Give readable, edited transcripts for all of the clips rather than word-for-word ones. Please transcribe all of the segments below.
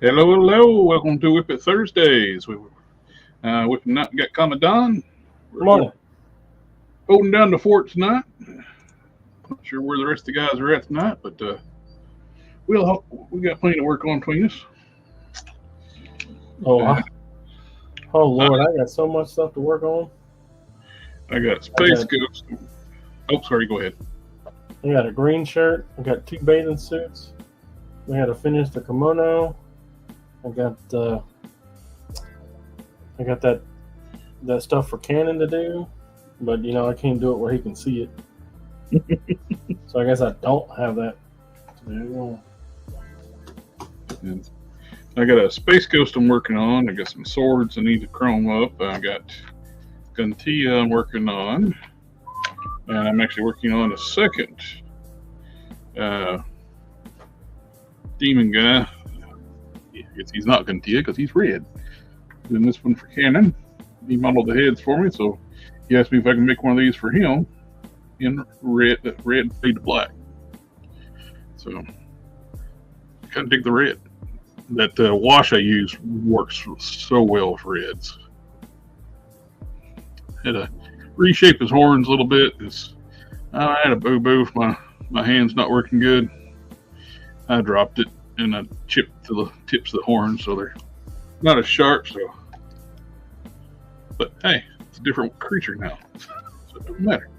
Hello, hello. Welcome to WIP IT Thursdays. WIP not got Commandant. Good morning. Holding down the fort tonight. Not sure where the rest of the guys are at tonight, but we got plenty to work on between us. Oh Lord, I got so much stuff to work on. I got Space Ghost. Oh, sorry, go ahead. I got a green shirt. I got 2 bathing suits. We got to finish the kimono. I got that stuff for Cannon to do, but I can't do it where he can see it. So I guess I don't have that to do. And I got a Space Ghost I'm working on. I got some swords I need to chrome up. I got Guntia I'm working on. And I'm actually working on a second demon guy. He's not Guntia because he's red. Then this one for Cannon. He modeled the heads for me, so he asked me if I can make one of these for him in red fade to black. So kind of dig the red. That wash I use works so well with reds. Had to reshape his horns a little bit. I had a boo-boo. My hand's not working good. I dropped it and I chipped to the tips of the horns, so they're not as sharp. But hey, it's a different creature now, so it doesn't matter.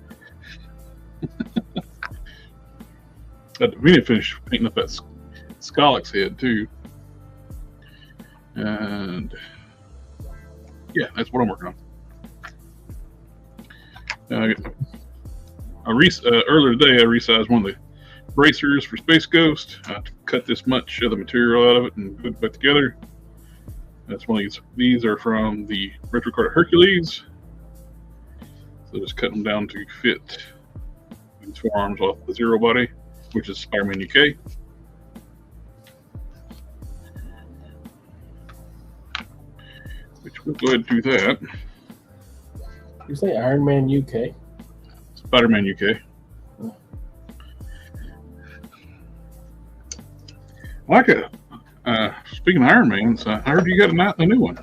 We need to finish painting up that Sculpt's head too. And yeah, that's what I'm working on. Earlier today, I resized one of the bracers for Space Ghost. I cut this much of the material out of it and put it back together. That's one of these. These are from the retro card of Hercules. So just cut them down to fit these forearms off the Zero body, which is Spider-Man UK. Which we'll go ahead and do that. You say Iron Man UK? Spider-Man UK. I like it. Speaking of Iron Man, I heard you got a new one.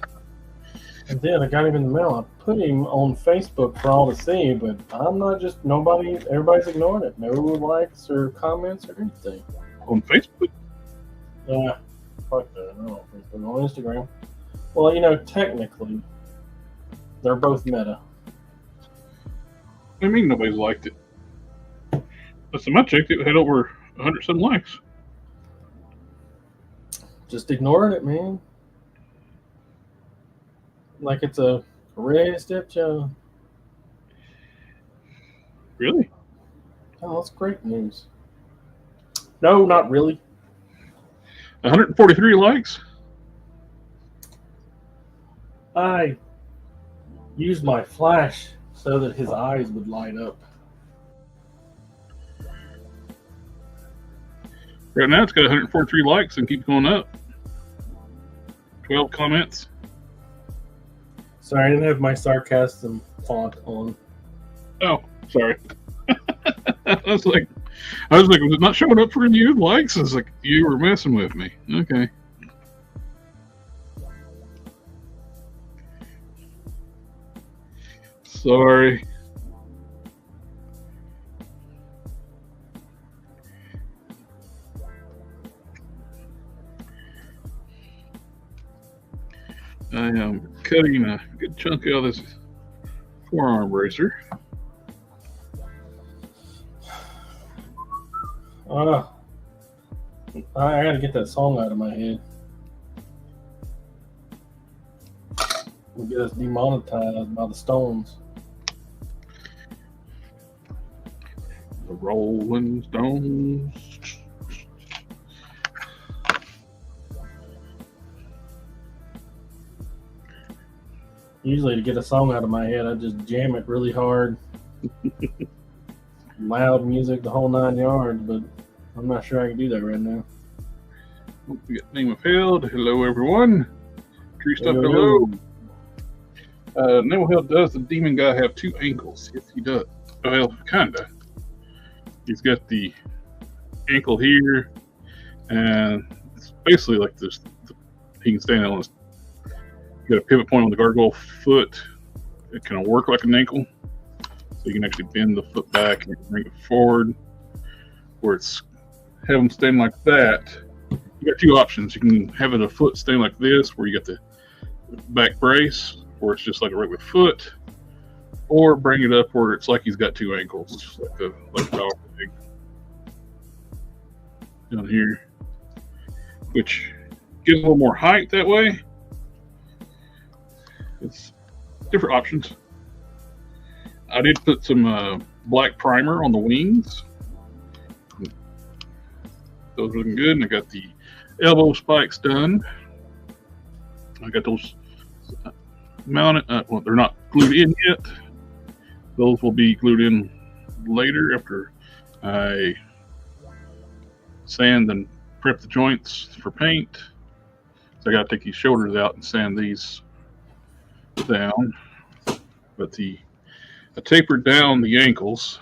I did. I got him in the mail. I put him on Facebook for all to see, but I'm not just everybody's ignoring it. No likes or comments or anything. On Facebook? Yeah. Fuck that. No, Facebook. On Instagram. Well, technically, they're both meta. I mean, nobody's liked it. Last time I checked, it had over 100 likes. Just ignoring it, man. Like it's a red stepchild. Really? Oh, that's great news. No, not really. 143 likes? I used my flash so that his eyes would light up. Right now it's got 143 likes and keeps going up. 12 comments. Sorry, I didn't have my sarcasm font on. Oh, sorry. I was like, was it not showing up for you likes? I was like, you were messing with me. Okay. Sorry. I am cutting a good chunk out of this forearm bracer. I gotta get that song out of my head. We'll get us demonetized by the Stones. The Rolling Stones. Usually to get a song out of my head, I just jam it really hard. Loud music, the whole 9 yards, but I'm not sure I can do that right now. Don't forget Name of Held. Hello, everyone. Tree Stuff, hello. Name of Held, does the demon guy have 2 ankles? Yes, he does. Well, kinda. He's got the ankle here, and it's basically like this he can stand on his. You got a pivot point on the gargoyle foot. It can work like an ankle, so you can actually bend the foot back and you can bring it forward. Where it's have them stand like that. You got two options. You can have it a foot stand like this, where you got the back brace, where it's just like a regular foot, or bring it up where it's like he's got two ankles, like a dog leg down here, which gives a little more height that way. It's different options. I did put some black primer on the wings. Those are looking good, and I got the elbow spikes done. I got those mounted. Well, they're not glued in yet. Those will be glued in later after I sand and prep the joints for paint. So I got to take these shoulders out and sand these down. But I tapered down the ankles,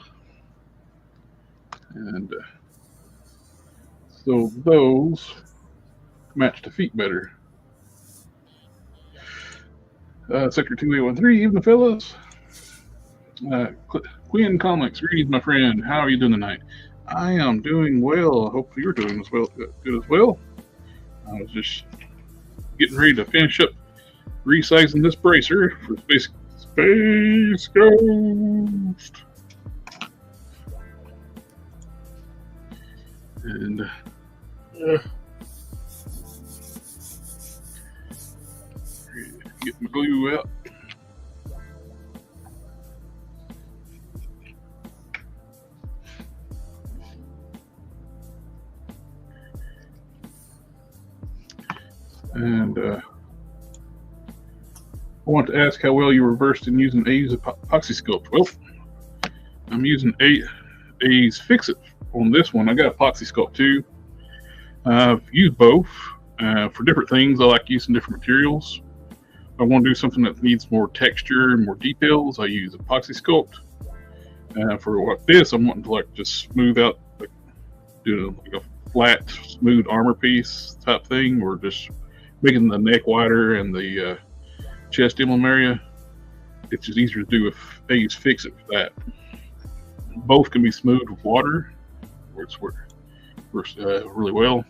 and so those match the feet better. Sector 2813, even the fellas. Quinn Comics, greetings, my friend. How are you doing tonight? I am doing well. I hope you're doing as well, good as well. I was just getting ready to finish up resizing this bracer for Space Ghost. And get my glue out. And I want to ask how well you were versed in using Aves Epoxy Sculpt. Well, I'm using Aves Fixit on this one. I got Epoxy Sculpt too. I've used both for different things. I like using different materials. If I want to do something that needs more texture and more details, I use Epoxy Sculpt. For like this, I'm wanting to like just smooth out, like do like a flat, smooth armor piece type thing, or just making the neck wider and the chest emblem area. It's just easier to do with Aves Fixit for that. Both can be smoothed with water, works really well.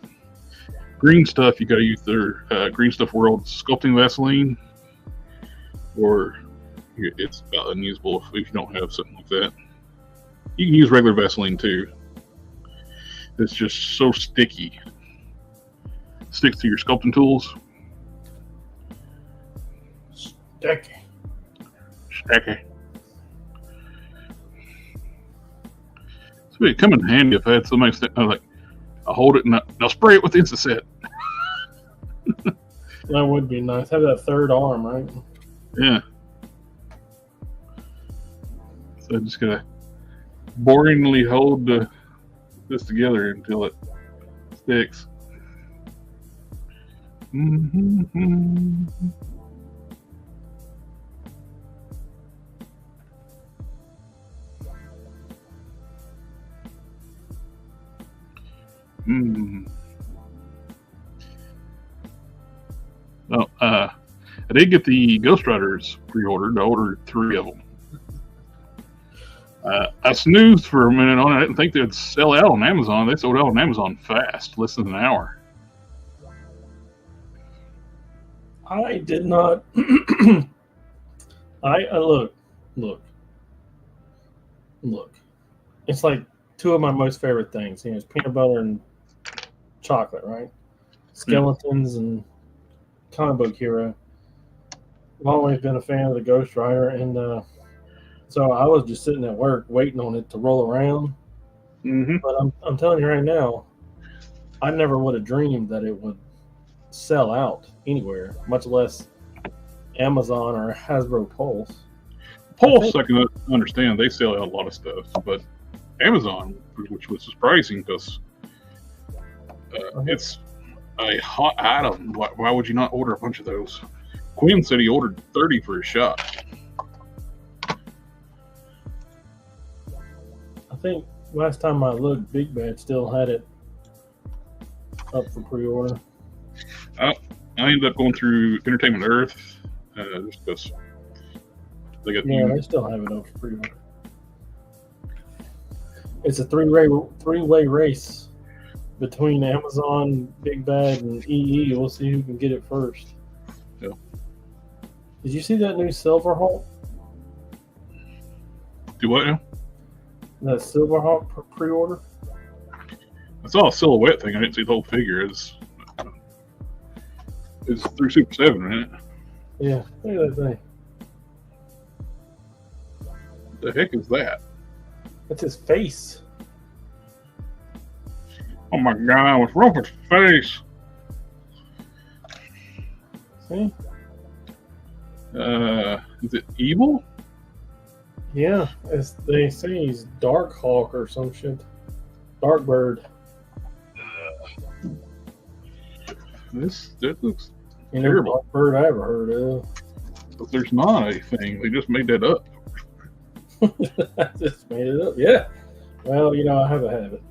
Green stuff, you got to use their Green Stuff World sculpting Vaseline, or it's about unusable if you don't have something like that. You can use regular Vaseline too. It's just so sticky. Sticks to your sculpting tools. Sticky. So it'd come in handy if I had somebody I hold it and I'll spray it with Instaset. That would be nice. Have that third arm, right? Yeah. So I just gotta boringly hold this together until it sticks. Well, I did get the Ghost Riders pre-ordered. I ordered 3 of them. I snoozed for a minute on it. I didn't think they'd sell out on Amazon. They sold out on Amazon fast, less than an hour. I did not. Look. It's like 2 of my most favorite things. It's peanut butter and chocolate, right? Skeletons and comic book hero. I've always been a fan of the Ghost Rider, and so I was just sitting at work waiting on it to roll around. But I'm telling you right now, I never would have dreamed that it would sell out anywhere, much less Amazon or Hasbro Pulse. Pulse, I can understand. They sell out a lot of stuff, but Amazon, which was surprising because it's a hot item. Why would you not order a bunch of those? Quinn said he ordered 30 for his shop. I think last time I looked, Big Bad still had it up for pre-order. I ended up going through Entertainment Earth just because they got they still have it up for pre-order. It's a three-way race between Amazon, Big Bad, and EE. We'll see who can get it first. Yeah. Did you see that new Silverhawk? Do what now? That Silverhawk pre-order? I saw a silhouette thing. I didn't see the whole figure. It's through Super 7, right? Yeah, look at that thing. What the heck is that? That's his face. Oh my God, what's wrong with his face? See? Is it evil? Yeah, they say he's Dark Hawk or some shit. Dark Bird. That looks terrible. Dark Bird I ever heard of. But there's not a thing. They just made that up. I just made it up. Yeah. Well, I have a habit.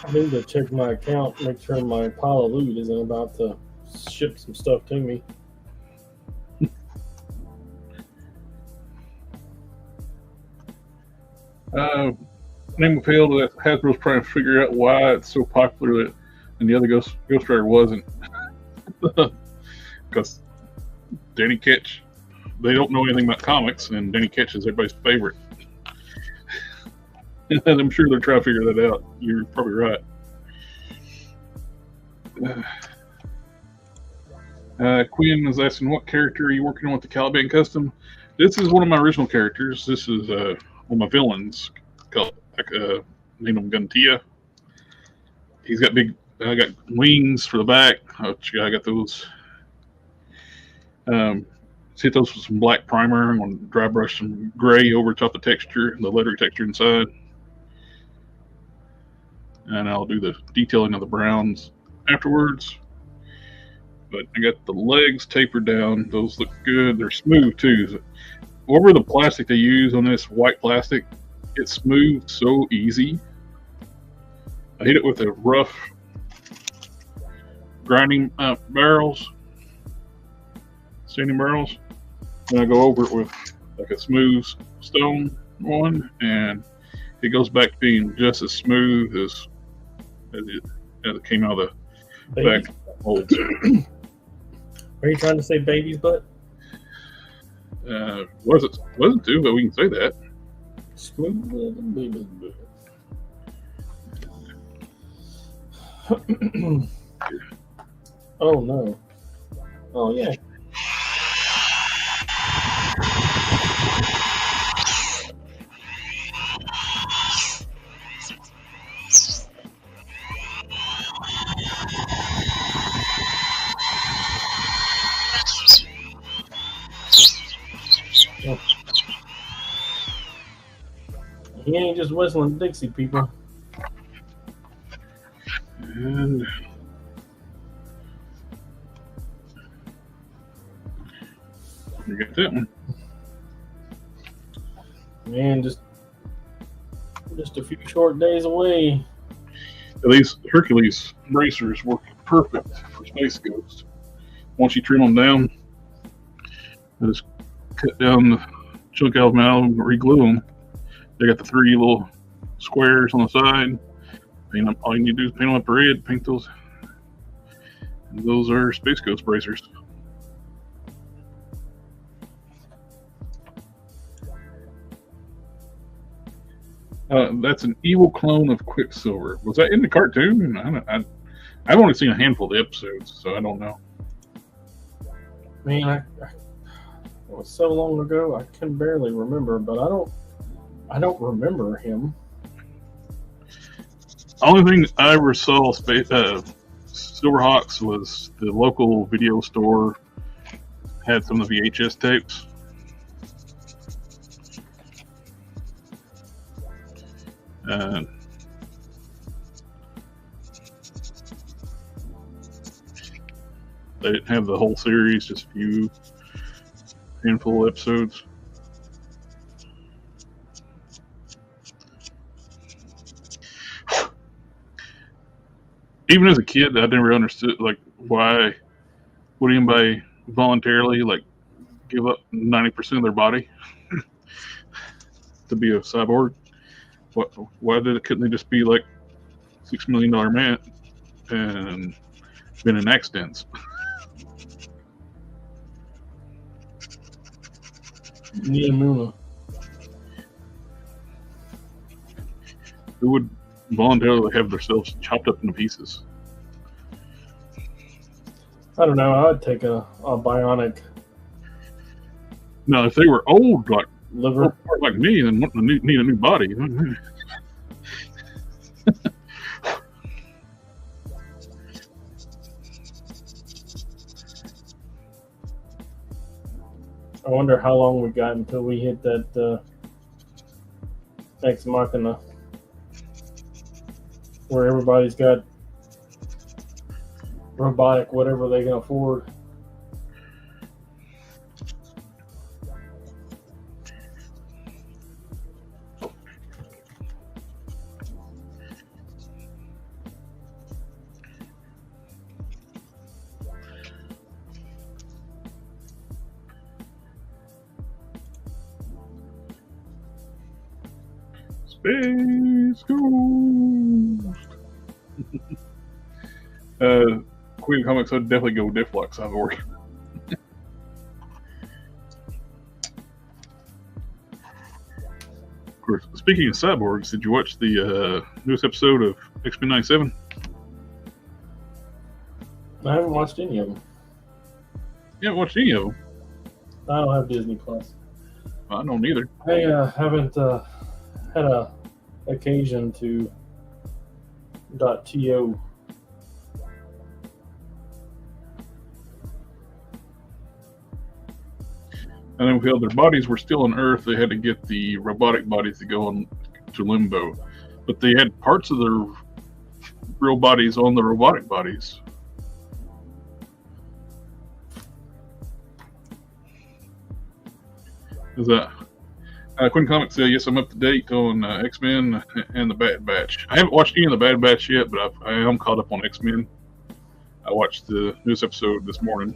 I need to check my account, make sure my pile of loot isn't about to ship some stuff to me. Name of failed that Hasbro's trying to figure out why it's so popular that and the other Ghost Rider wasn't. Because Danny Ketch, they don't know anything about comics, and Danny Ketch is everybody's favorite. And I'm sure they're trying to figure that out. You're probably right. Quinn was asking, what character are you working on with the Caliban custom? This is one of my original characters. This is one of my villains. Named him Guntia. He's got I got wings for the back. I got those. Hit those with some black primer. I'm going to dry brush some gray over top the texture, the leathery texture inside. And I'll do the detailing of the browns afterwards. But I got the legs tapered down. Those look good. They're smooth too. Over the plastic they use on this white plastic, it's smooth so easy. I hit it with a rough grinding barrels, sanding barrels. Then I go over it with like a smooth stone one, and it goes back to being just as smooth as it came out of the back molds. Are you trying to say baby's butt? Wasn't too, but we can say that. Smooth and baby's butt. Oh no. Oh yeah. He ain't just whistling Dixie, people. And you got that one. Man, just a few short days away. These Hercules bracers work perfect for Space Ghost. Once you trim them down, I just cut down the chunk out of them out and re-glue them. They got the 3 little squares on the side. Paint them. All you need to do is paint them up red. Paint those. And those are Space Ghost bracers. That's an evil clone of Quicksilver. Was that in the cartoon? I've only seen a handful of the episodes, so I don't know. Man, it was so long ago I can barely remember, but I don't remember him. Only thing I ever saw Silverhawks was the local video store had some of the VHS tapes. they didn't have the whole series, just a few handful of episodes. Even as a kid, I never understood like why would anybody voluntarily like give up 90% of their body to be a cyborg. Why couldn't they just be like $6 million man and been in accidents? Muna. Who would voluntarily have themselves chopped up into pieces? I don't know. I'd take a bionic. Now, if they were old, like liver, like me, then need a new body. I wonder how long we got until we hit that Ex Machina, where everybody's got robotic whatever they can afford. Space Ghost. Queen Comics would definitely go Difflock Cyborg. Of course, speaking of cyborgs, did you watch the newest episode of X-Men 97? I haven't watched any of them. You haven't watched any of them? I don't have Disney Plus. I don't either. I haven't had a occasion to .to. And then while their bodies were still on Earth, they had to get the robotic bodies to go on to Limbo. But they had parts of their real bodies on the robotic bodies. Is that Quinn Comics? Yes, I'm up to date on X-Men and the Bad Batch. I haven't watched any of the Bad Batch yet, but I am caught up on X-Men. I watched the newest episode this morning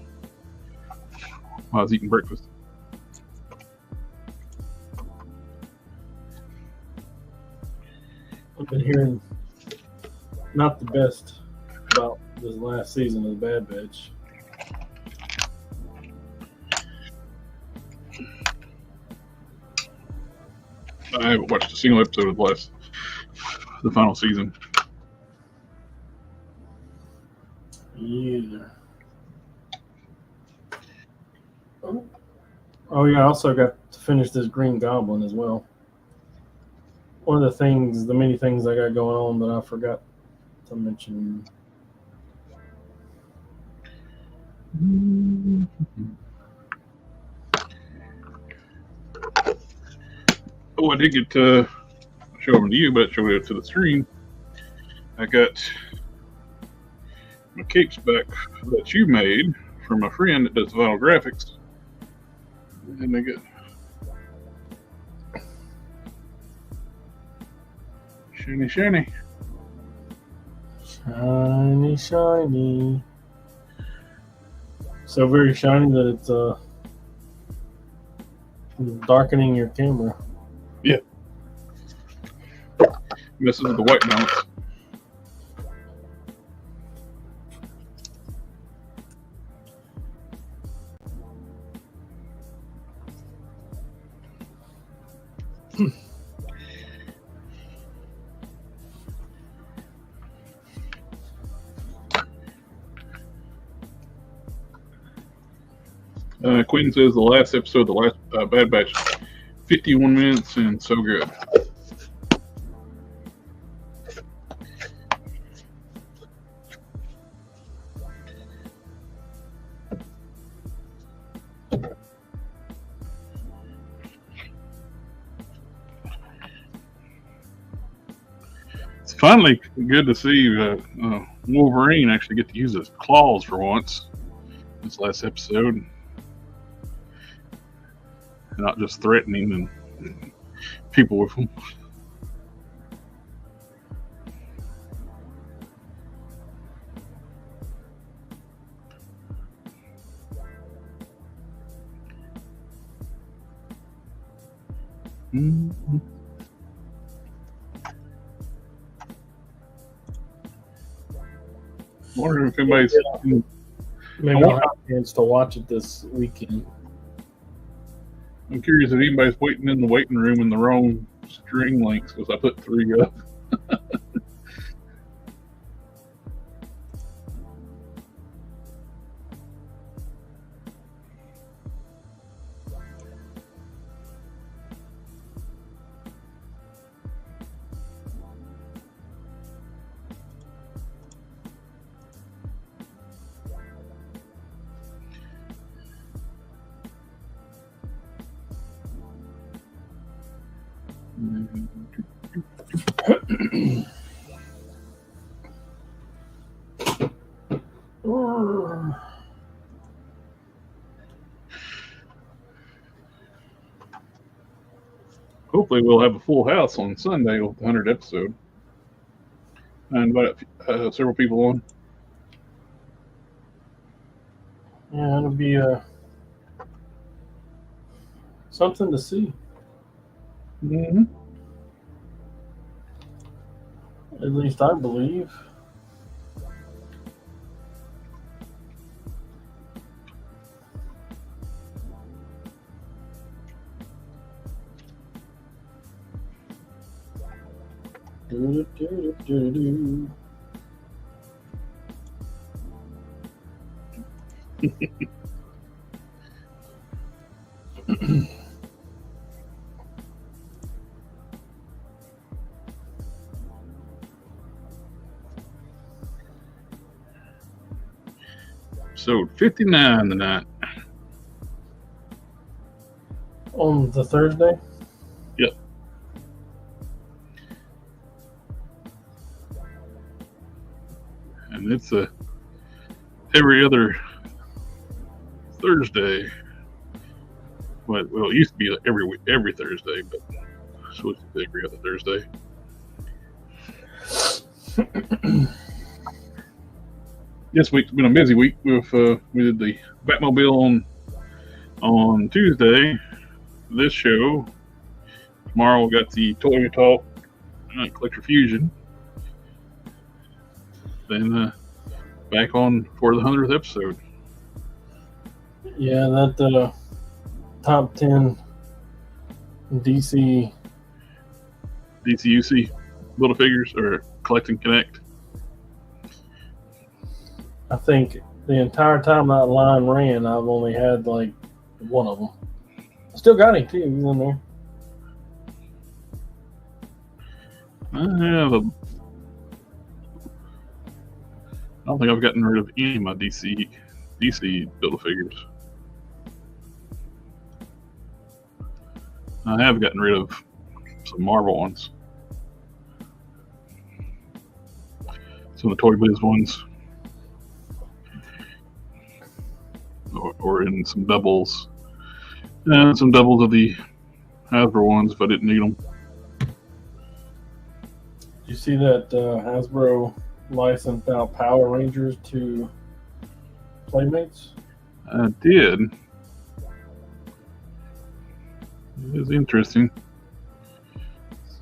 while I was eating breakfast. I've been hearing not the best about this last season of the Bad Batch. I haven't watched a single episode of the final season. Yeah. Oh yeah, I also got to finish this Green Goblin as well. One of the many things I got going on that I forgot to mention. Oh, I did get to show them to you, but show it to the stream. I got my capes back that you made from a friend that does vinyl graphics. And they get shiny, shiny. Shiny, shiny. So very shiny that it's darkening your camera. Yeah. Messes with the white balance. Quinn says the last episode, the last Bad Batch, 51 minutes and so good. It's finally good to see Wolverine actually get to use his claws for once. this last episode. Not just threatening and people with them. Mm-hmm. I wonder if anybody's. Maybe I'll have a chance to watch it this weekend. I'm curious if anybody's waiting in the waiting room in the wrong string links because I put 3 up. Hopefully we'll have a full house on Sunday with the 100th episode. I invited several people on. Yeah, it'll be something to see. Mm-hmm. At least I believe. Episode 59 tonight. On the Thursday? Yep. And it's every other Thursday. Well, it used to be every Thursday, but it's supposed to be every other Thursday. This week's been a busy week. We did the Batmobile on Tuesday. This show. Tomorrow we got the Toy Talk Collector Fusion. Then back on for the 100th episode. Yeah, that top 10 DCUC little figures or Collect and Connect. I think the entire time that line ran, I've only had like one of them. I still got him too. He's in there. I don't think I've gotten rid of any of my DC Build-A-Figures. I have gotten rid of some Marvel ones. Some of the Toy Biz ones. Or in some doubles. And some doubles of the Hasbro ones if I didn't need them. Did you see that Hasbro licensed out Power Rangers to Playmates? I did. It is interesting.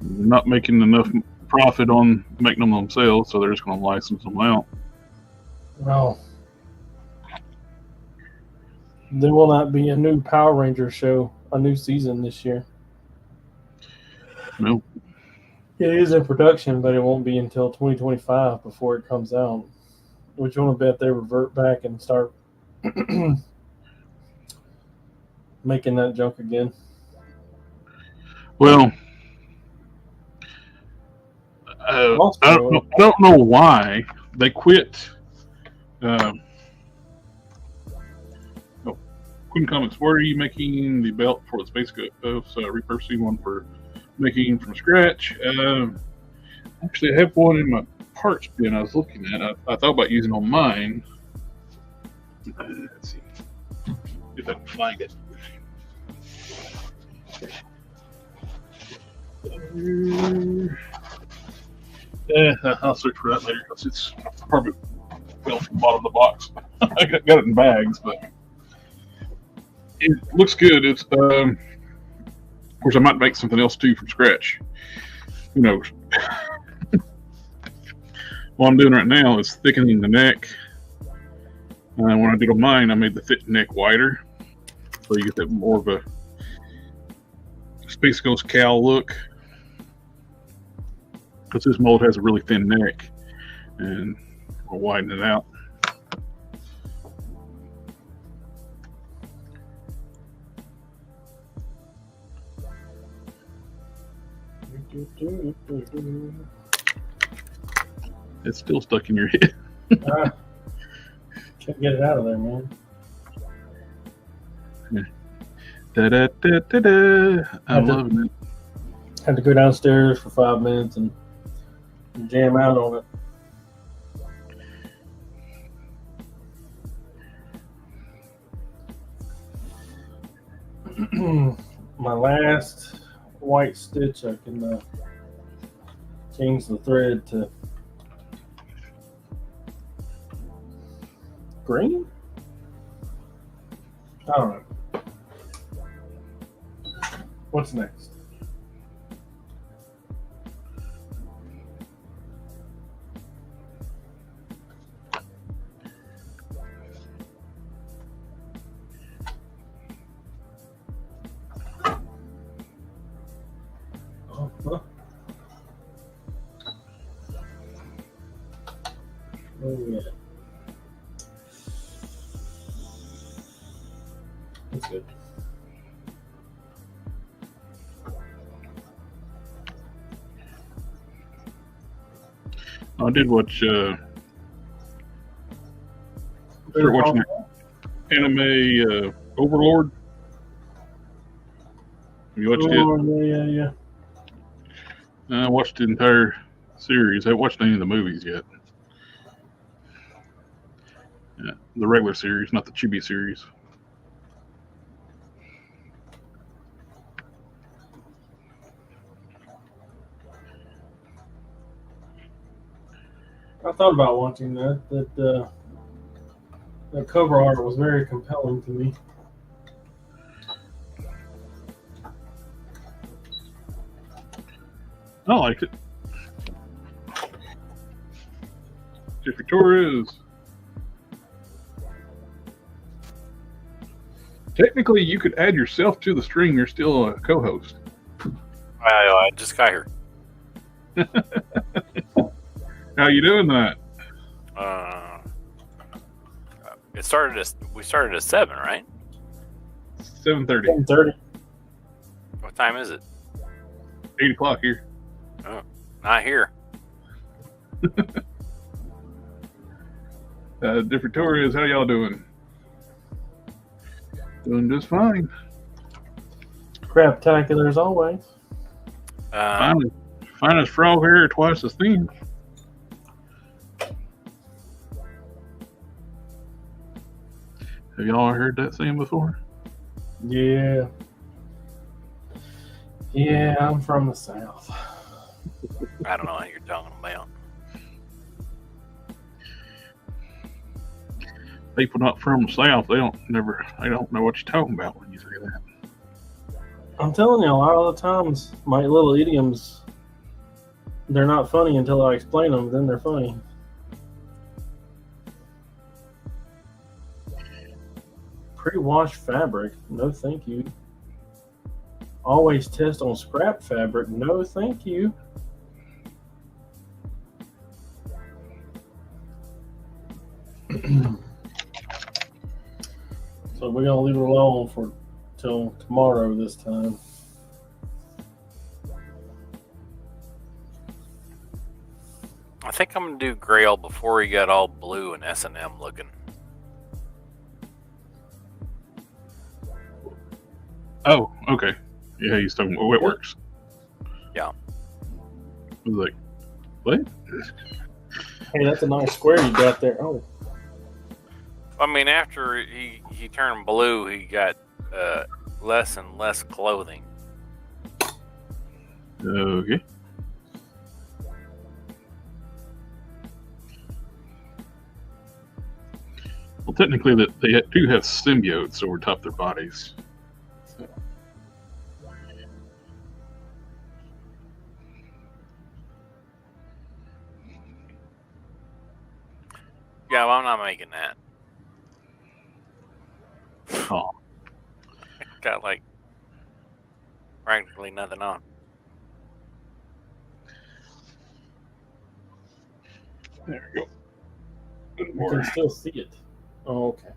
They're not making enough profit on making them themselves, so they're just going to license them out. Well, there will not be a new Power Ranger show, a new season this year. No. It is in production, but it won't be until 2025 before it comes out. Which you want to bet they revert back and start making that junk again? Well, I don't know why they quit. Queen Comics, where are you making the belt for the Space Ghost repurposing one for making from scratch? Actually, I have one in my parts bin I was looking at. I thought about using on mine. Let's see if I can find it. Yeah, I'll search for that later because it's probably fell from the bottom of the box. I got it in bags, but it looks good. It's of course I might make something else too from scratch. Who knows? What I'm doing right now is thickening the neck. When I did on mine, I made the thick neck wider, so you get that more of a Space Ghost cowl look. Because this mold has a really thin neck, and we'll widen it out. It's still stuck in your head. Can't get it out of there, man. Da da da da da. I'm loving it. Had to go downstairs for 5 minutes and jam out on it. My last white stitch, I can change the thread to green? I don't know. What's next? Oh, yeah. That's good. I did watch. Started watching anime Overlord. Have you watched it? Yeah. I watched the entire series. I haven't watched any of the movies yet. Yeah, the regular series, not the chibi series. I thought about watching that. That cover art was very compelling to me. I liked it. Jeffrey Torres. Technically, you could add yourself to the string. You're still a co-host. I just got here. How you doing that? We started at 7, right? 7:30. 7:30. What time is it? 8 o'clock here. Oh, not here. Jeffrey Torres, how y'all doing? Doing just fine. Craptacular as always. Finest frog hair, twice as thin. Have y'all heard that saying before? Yeah. Yeah, I'm from the South. I don't know what you're talking about. People not from the South, they don't know what you're talking about when you say that. I'm telling you, a lot of the times, my little idioms, they're not funny until I explain them, then they're funny. Pre-washed fabric, no thank you. Always test on scrap fabric, no thank you. So we're gonna leave it alone till tomorrow this time. I think I'm gonna do Grail before he got all blue and S&M looking. Oh, okay. Yeah, he's talking about wet works. Yeah. I was like, what? Hey, that's a nice square you got there. Oh. I mean, after he turned blue, he got less and less clothing. Okay. Well, technically, that they do have symbiotes over top their bodies. So. Yeah, well, I'm not making that. Oh. Got like practically nothing on. There we go. Good You more. can still see it. Oh, okay.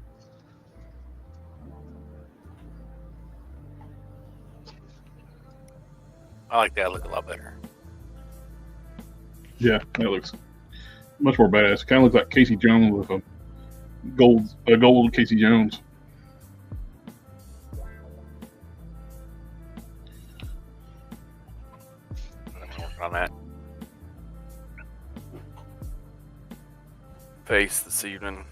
I like that look a lot better. Yeah, that looks much more badass. It kind of looks like Casey Jones with a gold Casey Jones. I'm gonna work on that face this evening.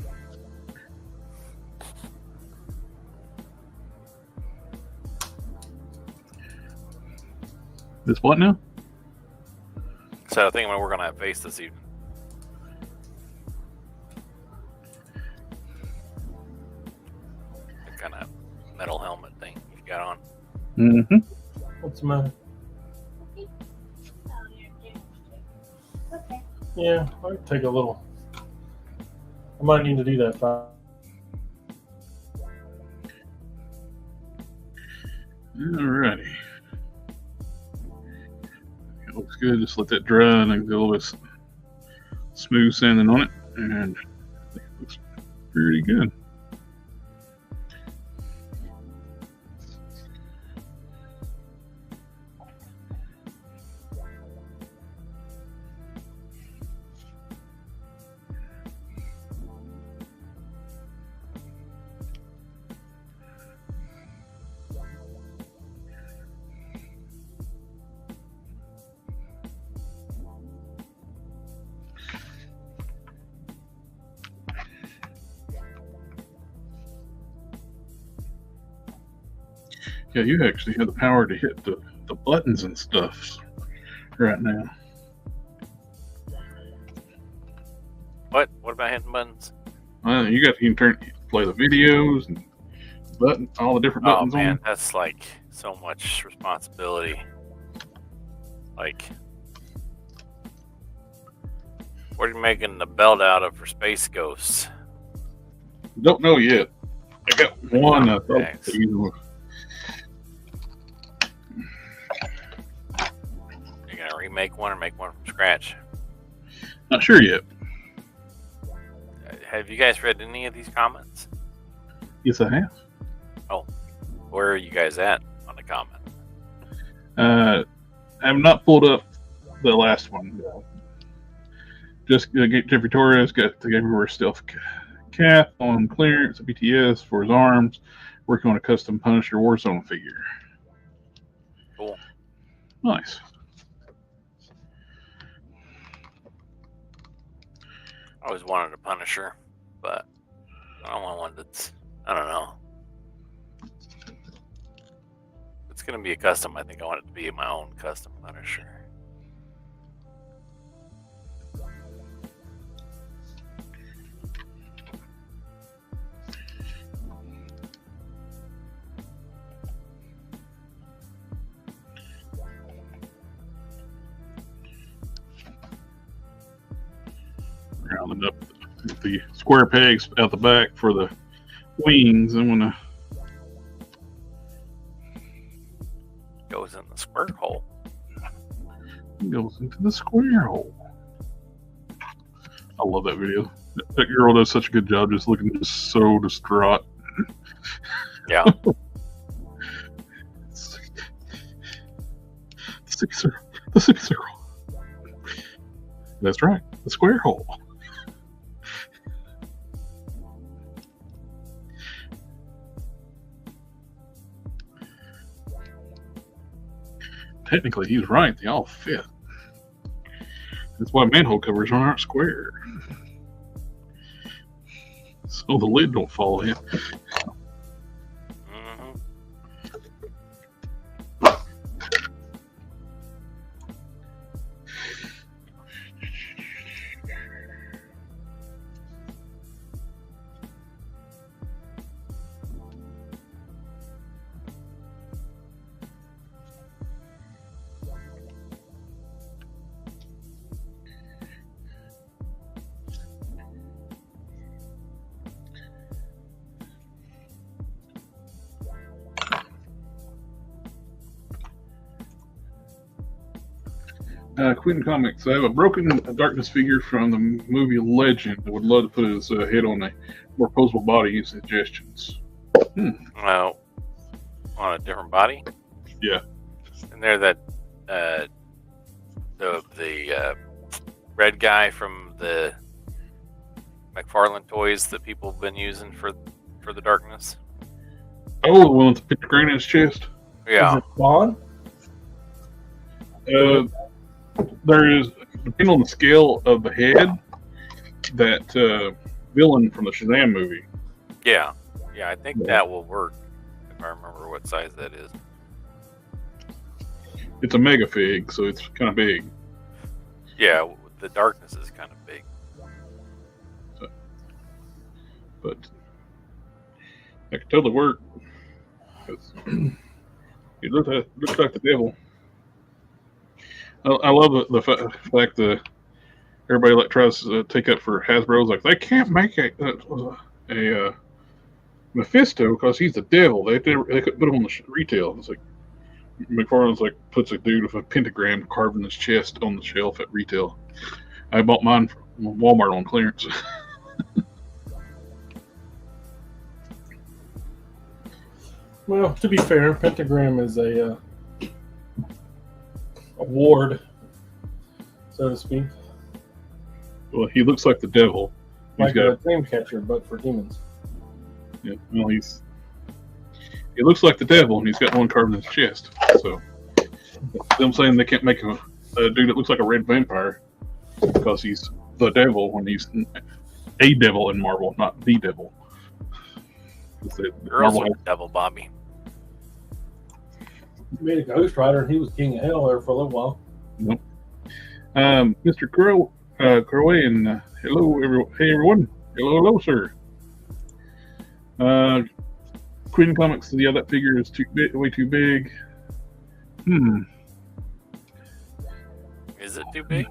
This what now? So I think I'm gonna work on that face this evening. The kind of metal helmet thing you got on. Mm-hmm. What's the matter? Yeah, I can take a little. I might need to do that. Alrighty. It looks good. Just let that dry and get a little bit smooth sanding on it, and I think it looks pretty good. Yeah, you actually have the power to hit the buttons and stuff right now. What? What about hitting buttons? You can play the videos and all the different Oh buttons man, on. that's like so much responsibility. Like, what are you making the belt out of for Space Ghosts? Don't know yet. I got one. I thought Thanks. you You're gonna remake one or make one from scratch? not sure yet. Have you guys read any of these comments? Yes, I have. Where are you guys at on the comment? I have not pulled up the last one. Just Jeffrey Torres got the everywhere stealth cap on clearance at BTS for his arms, working on a custom Punisher Warzone figure. Cool. Nice. I always wanted a Punisher, but I don't want one that's, I don't know. It's going to be a custom. I think I want it to be my own custom Punisher. Rounding up the square pegs out the back for the wings. I'm gonna Goes in the square hole. goes into the square hole. I love that video. That girl does such a good job, just looking just so distraught. Yeah. The six circle. That's right, the square hole. Technically, he's right. They all fit. That's why manhole covers aren't square. so the lid don't fall in. Mm-hmm. Queen Comics. I have a broken darkness figure from the movie Legend. I would love to put his head on a more posable body. Suggestions? Well, on a different body. Yeah. And there, that the red guy from the McFarlane toys that people have been using for the darkness. Oh, the one with the pentagram in his chest. Yeah. Is it Spawn? There is, depending on the scale of the head, that villain from the Shazam movie. Yeah. Yeah, I think that will work if I remember what size that is. It's a mega fig, so it's kind of big. Yeah, the darkness is kind of big. So, but that could totally work. It looks like the devil. I love the fact that everybody like tries to take up for Hasbro's, like they can't make a Mephisto because he's the devil. They couldn't put him on the retail. It's like McFarlane's like puts a dude with a pentagram carved in his chest on the shelf at retail. I bought mine from Walmart on clearance. Well, to be fair, pentagram is a ward, so to speak. Well, he looks like the devil. Like a dream catcher, but for demons. Yeah, well, he looks like the devil, and he's got one carved in his chest. So, them saying they can't make a dude that looks like a red vampire because he's the devil when he's a devil in Marvel, not the devil. You're also the devil, Bobby. He made a Ghost Rider, and he was king of hell there for a little while. Nope. Mr. Croway, and hello, hey everyone. Hello, sir. Queen Comics. Yeah, that figure is way too big. Is it too big?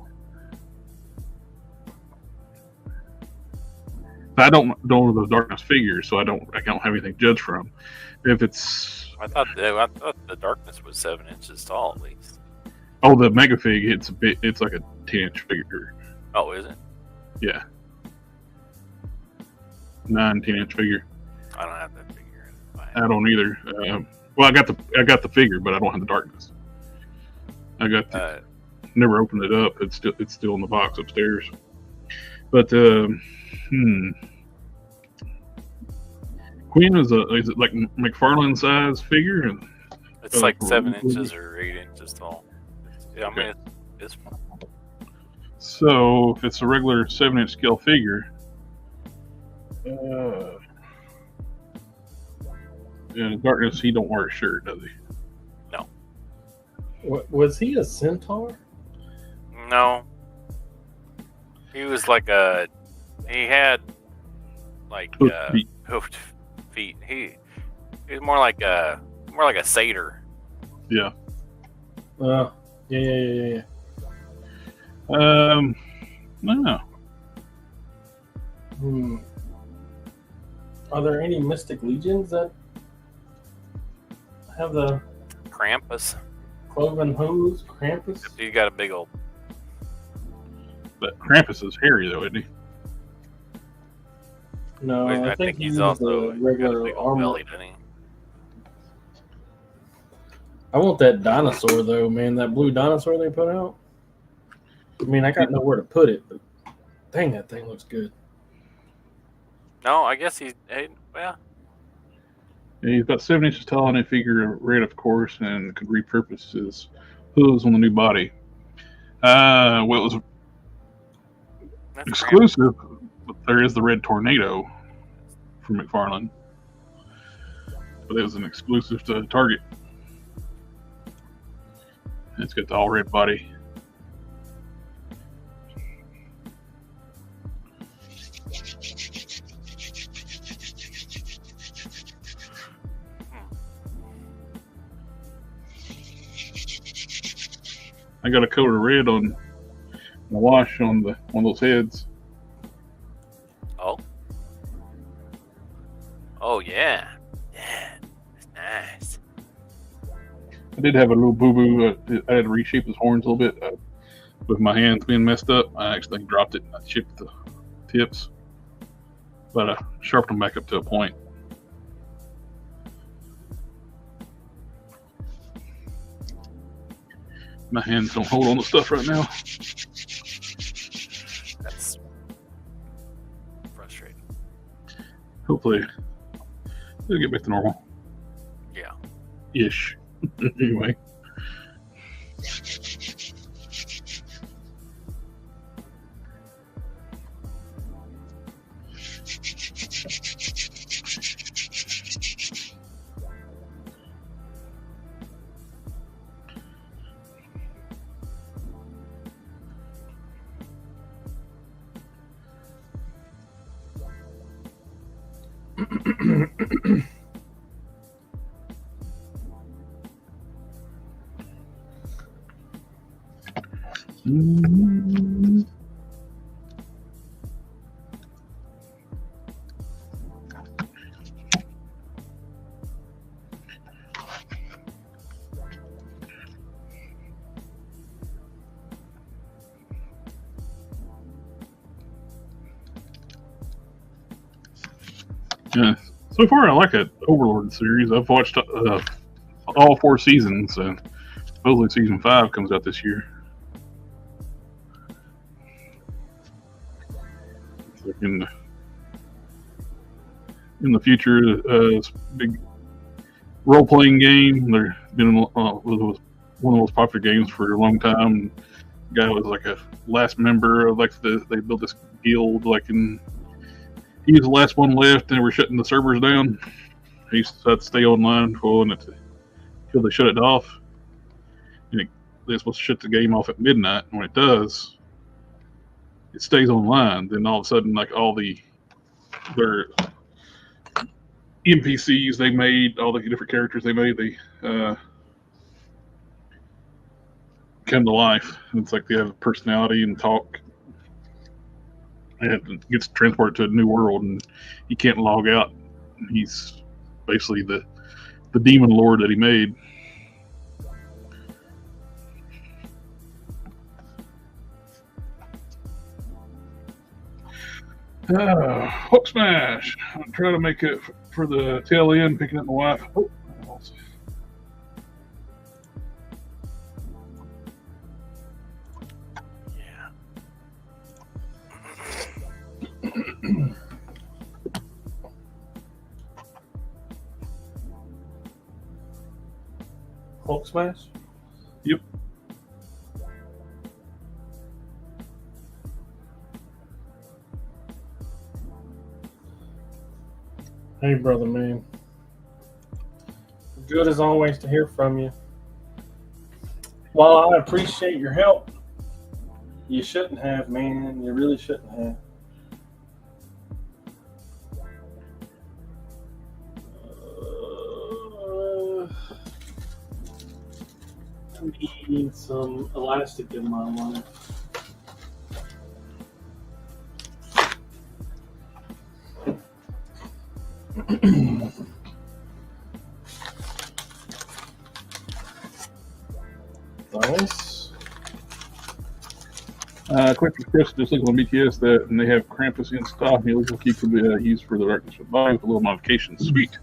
I don't know the darkness figures, so I don't have anything to judge from. If it's I thought the darkness was 7 inches tall at least. Oh, the mega fig, it's like a 10-inch figure. Oh, is it? Yeah. 10-inch figure. I don't have that figure. I don't either. Well, I got the figure, but I don't have the darkness. I got never opened it up. It's still in the box upstairs. But Queen is it like McFarlane size figure? It's like 7 inches or 8 inches tall. Yeah, I mean it's. So if it's a regular 7-inch scale figure, in darkness he don't wear a shirt, does he? No. Was he a centaur? No. He was like he had like hoofed feet. He was more like a satyr. Yeah. Yeah. No. Are there any Mystic Legions that have the Krampus? cloven hose? Krampus? He got a big old. But Krampus is hairy though, isn't he? No, I think he's he also a regular got a big old armor. belly, doesn't he? I want that dinosaur though, man. That blue dinosaur they put out. I mean, I got nowhere to put it, but dang, that thing looks good. No, I guess he's. Well, Yeah, he's about 7 inches tall and a figure red, of course, and could repurpose his hooves on the new body. Well, it was that's exclusive, but there is the red tornado. from McFarlane, but it was an exclusive to Target. It's got the all red body. I got a coat of red on the wash on one of those heads. Oh. Oh yeah. Yeah. That's nice. I did have a little boo-boo. I had to reshape his horns a little bit. With my hands being messed up, I actually dropped it and I chipped the tips. But I sharpened them back up to a point. My hands don't hold on to stuff right now. That's frustrating. Hopefully, it'll get back to normal. Yeah. Ish. Anyway. Yeah. So far, I like it. Overlord series. I've watched all 4 seasons, and supposedly season 5 comes out this year. It's like in the future, it's a big role-playing game. There's been was one of the most popular games for a long time. The guy was like a last member of they built this guild he was the last one left, and they were shutting the servers down. He used to have to stay online until they shut it off. And they're supposed to shut the game off at midnight. And when it does, it stays online. Then all of a sudden, like their NPCs they made, all the different characters they made, they come to life. And it's like they have a personality and talk. And it gets transported to a new world, and he can't log out. He's basically the demon lord that he made. Hook smash. I'm trying to make it for the tail end, picking up my wife. Oh, Hulk smash? Yep. Hey, brother, man. Good as always to hear from you. While I appreciate your help, you shouldn't have, man. You really shouldn't have. I need some elastic in my life. Nice. Quick express just looking on BTS and they have Krampus in stock. He looks like he could be used for the darkness of body with a little modification. Sweet.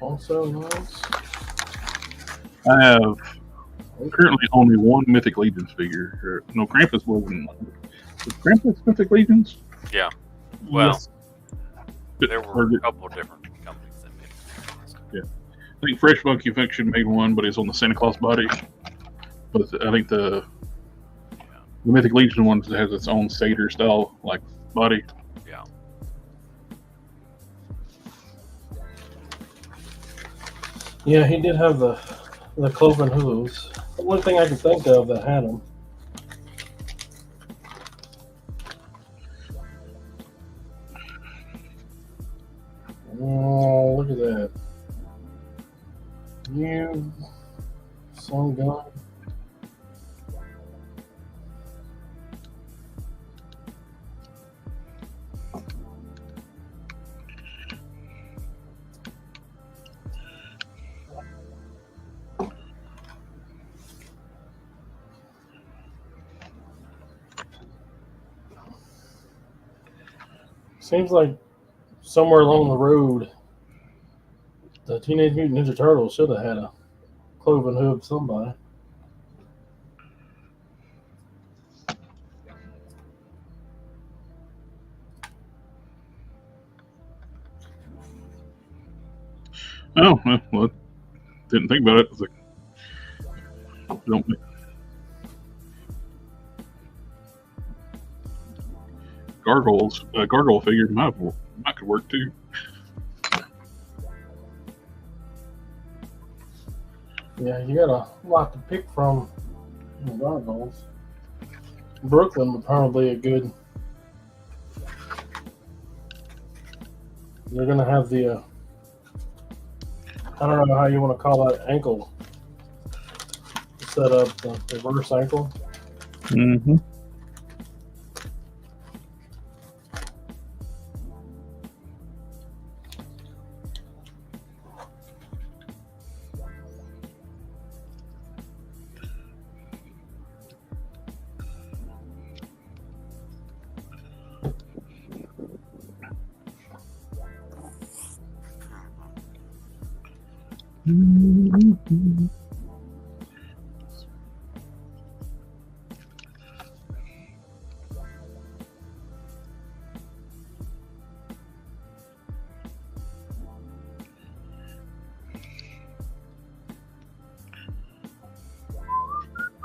Also nice. I have currently only one Mythic Legions figure. No, Krampus wasn't. Was Krampus Mythic Legions? Yeah. Well, Yes. there were a couple of different companies that made it. Yeah. I think Fresh Monkey Fiction made one, but it's on the Santa Claus body. But I think the Mythic Legion one has its own Seder style, like body. Yeah. Yeah, he did have the cloven hooves. The one thing I can think of that had them. Oh, look at that. You, some gun. Seems like somewhere along the road, the Teenage Mutant Ninja Turtles should have had a cloven hoof somebody. Oh, well, didn't think about it. It's like, don't gargoyle figure might could work too. Yeah, you got a lot to pick from in the gargoyles. Brooklyn would probably be a good. They're gonna have the. I don't know how you want to call that ankle set up, the reverse ankle. Mm-hmm.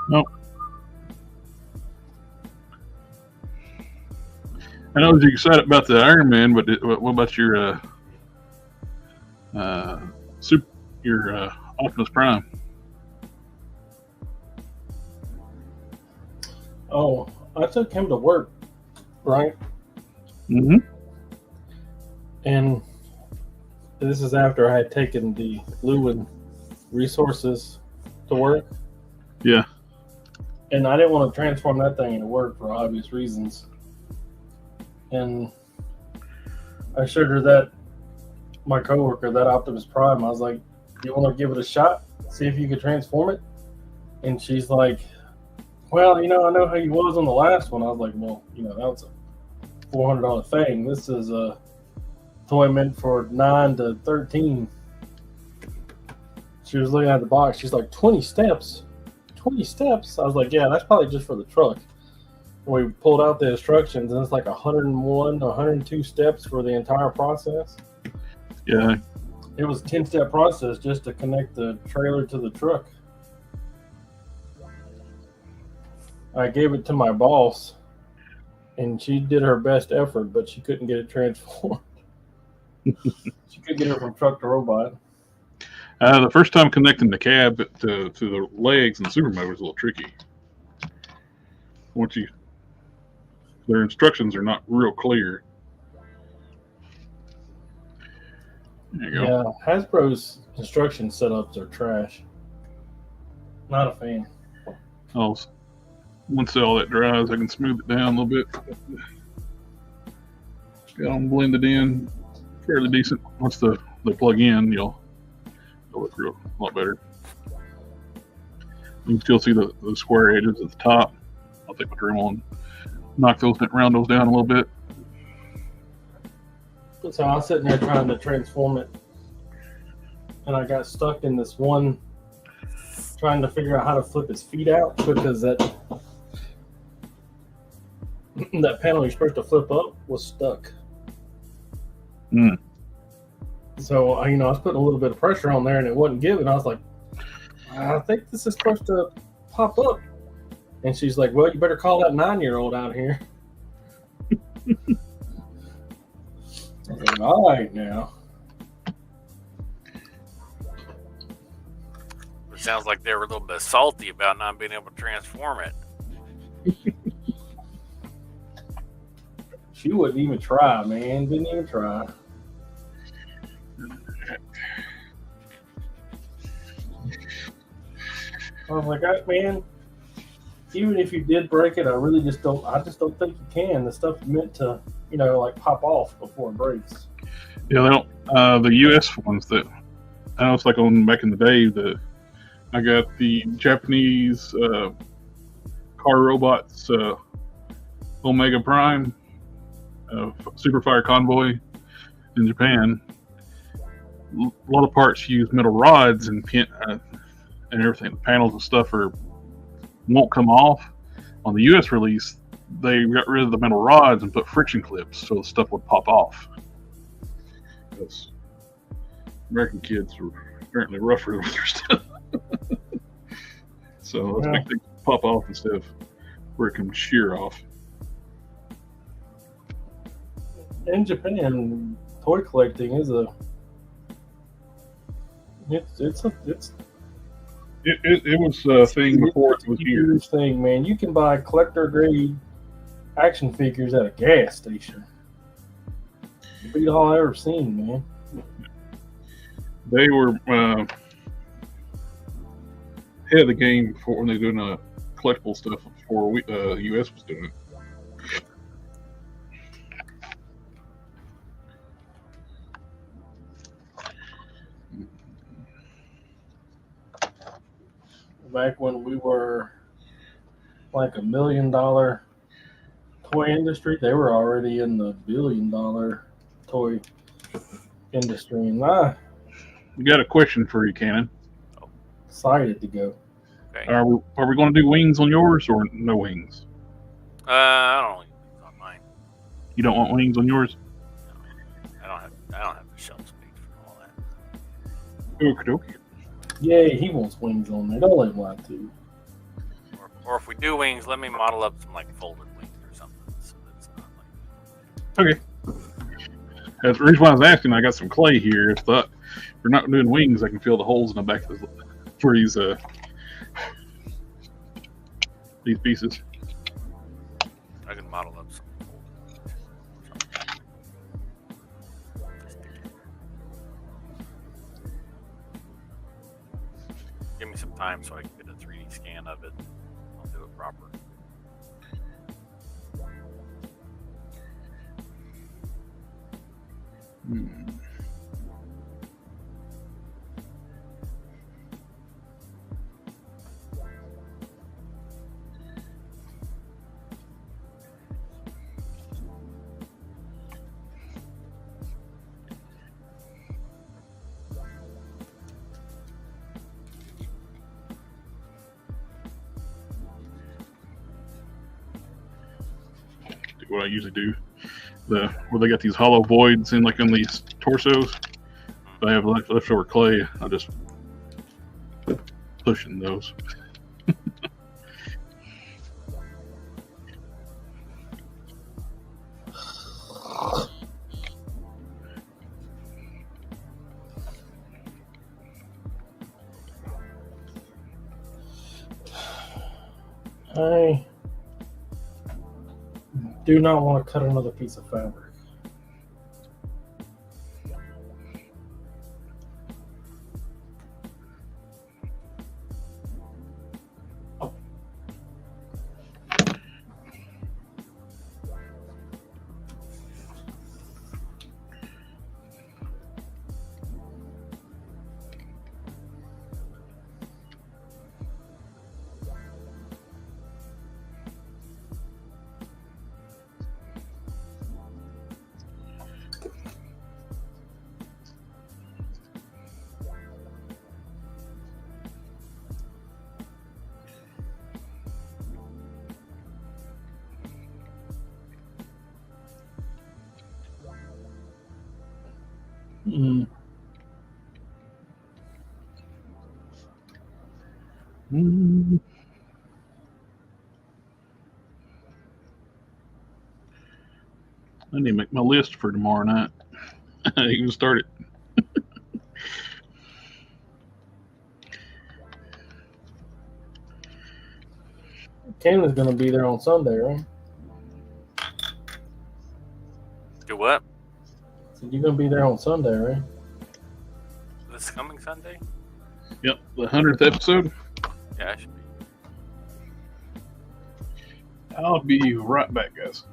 Nope. I know you're excited about the Iron Man, but what about your Optimus Prime? Oh, I took him to work, right? Mm-hmm. And this is after I had taken the Lewin resources to work. Yeah. And I didn't want to transform that thing into work for obvious reasons. And I showed her that, my coworker, that Optimus Prime. I was like, you want to give it a shot? See if you could transform it? And she's like, well, I know how you was on the last one. I was like, well, that was a $400 thing. This is a toy meant for 9 to 13. She was looking at the box. She's like, 20 steps? 20 steps? I was like, yeah, that's probably just for the truck. We pulled out the instructions, and it's like 101 to 102 steps for the entire process. Yeah. It was a 10-step process just to connect the trailer to the truck. I gave it to my boss, and she did her best effort, but she couldn't get it transformed. She couldn't get it from truck to robot. The first time connecting the cab to the legs and the supermotor was a little tricky. Their instructions are not real clear. There you go. Yeah, Hasbro's instruction setups are trash. Not a fan. Oh, once all that dries, I can smooth it down a little bit. Got them blended in fairly decent. Once they plug in, you'll look a lot better. You can still see the square edges at the top. I'll take my Dremel and round those down a little bit. So I was sitting there trying to transform it, and I got stuck in this one, trying to figure out how to flip his feet out, because that panel you're supposed to flip up was stuck. Mm. So I was putting a little bit of pressure on there, and it wasn't giving. I was like, I think this is supposed to pop up. And she's like, well, you better call that 9-year-old out here. Like, all right now. It sounds like they were a little bit salty about not being able to transform it. She wouldn't even try, man. Didn't even try. I was like, man, even if you did break it, I just don't think you can. The stuff's meant to, like pop off before it breaks. Yeah, they don't. The U.S. ones that I know, it's like on back in the day. I got the Japanese car robots, Omega Prime, Super Fire Convoy in Japan. A lot of parts use metal rods and everything. The panels and stuff won't come off. On the U.S. release, they got rid of the metal rods and put friction clips so the stuff would pop off. Because American kids are apparently rougher with their stuff. So let's make things pop off instead of where it can shear off. In Japan, toy collecting is it was a thing before it was here. Huge thing, man. You can buy collector grade action figures at a gas station. The beat all I ever seen, man. They were ahead of the game before when they were doing collectible stuff before US was doing it. Back when we were like $1 million toy industry, they were already in the $1 billion toy industry, and We got a question for you, Cannon. Excited to go. Okay. Are we going to do wings on yours or no wings? I don't want wings on mine. You don't want wings on yours? I don't have the shelf space for all that. Okay. Yay, he wants wings on there. Don't let him lie to you. Or if we do wings, let me model up some like folded wings or something. So it's not like... Okay. That's the reason why I was asking. I got some clay here. If we're not doing wings, I can feel the holes in the back of for these pieces. I can model up some folded wings. Give me some time so I can get a 3D scan of it. I'll do it proper. What I usually do, where they got these hollow voids in like on these torsos. If I have leftover clay, I just push in those. I do not want to cut another piece of fabric. Mm. I need to make my list for tomorrow night. You can start it. Cannon's going to be there on Sunday, right? Do what? So you're going to be there on Sunday, right? This coming Sunday? Yep, the 100th episode. Yeah, I should be. I'll be right back, guys.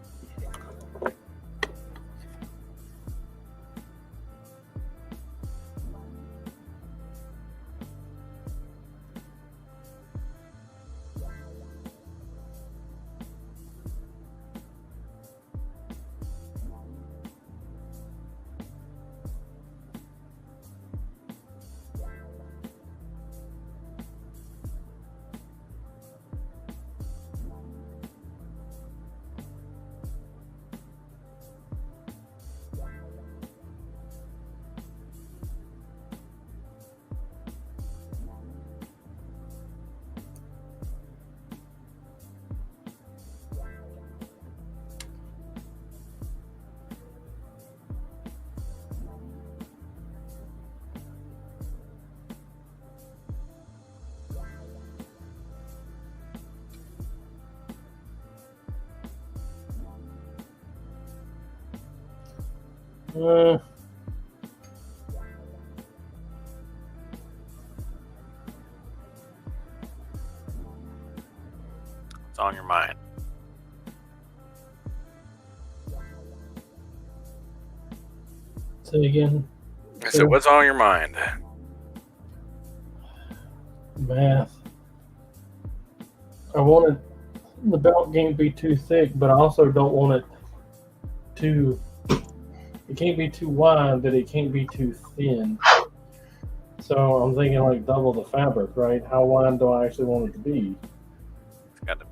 What's on your mind? Say again. I said, what's on your mind? Math. I want the belt can't be too thick, but I also don't want it too. It can't be too wide, but it can't be too thin. So I'm thinking like double the fabric, right? How wide do I actually want it to be? It's got to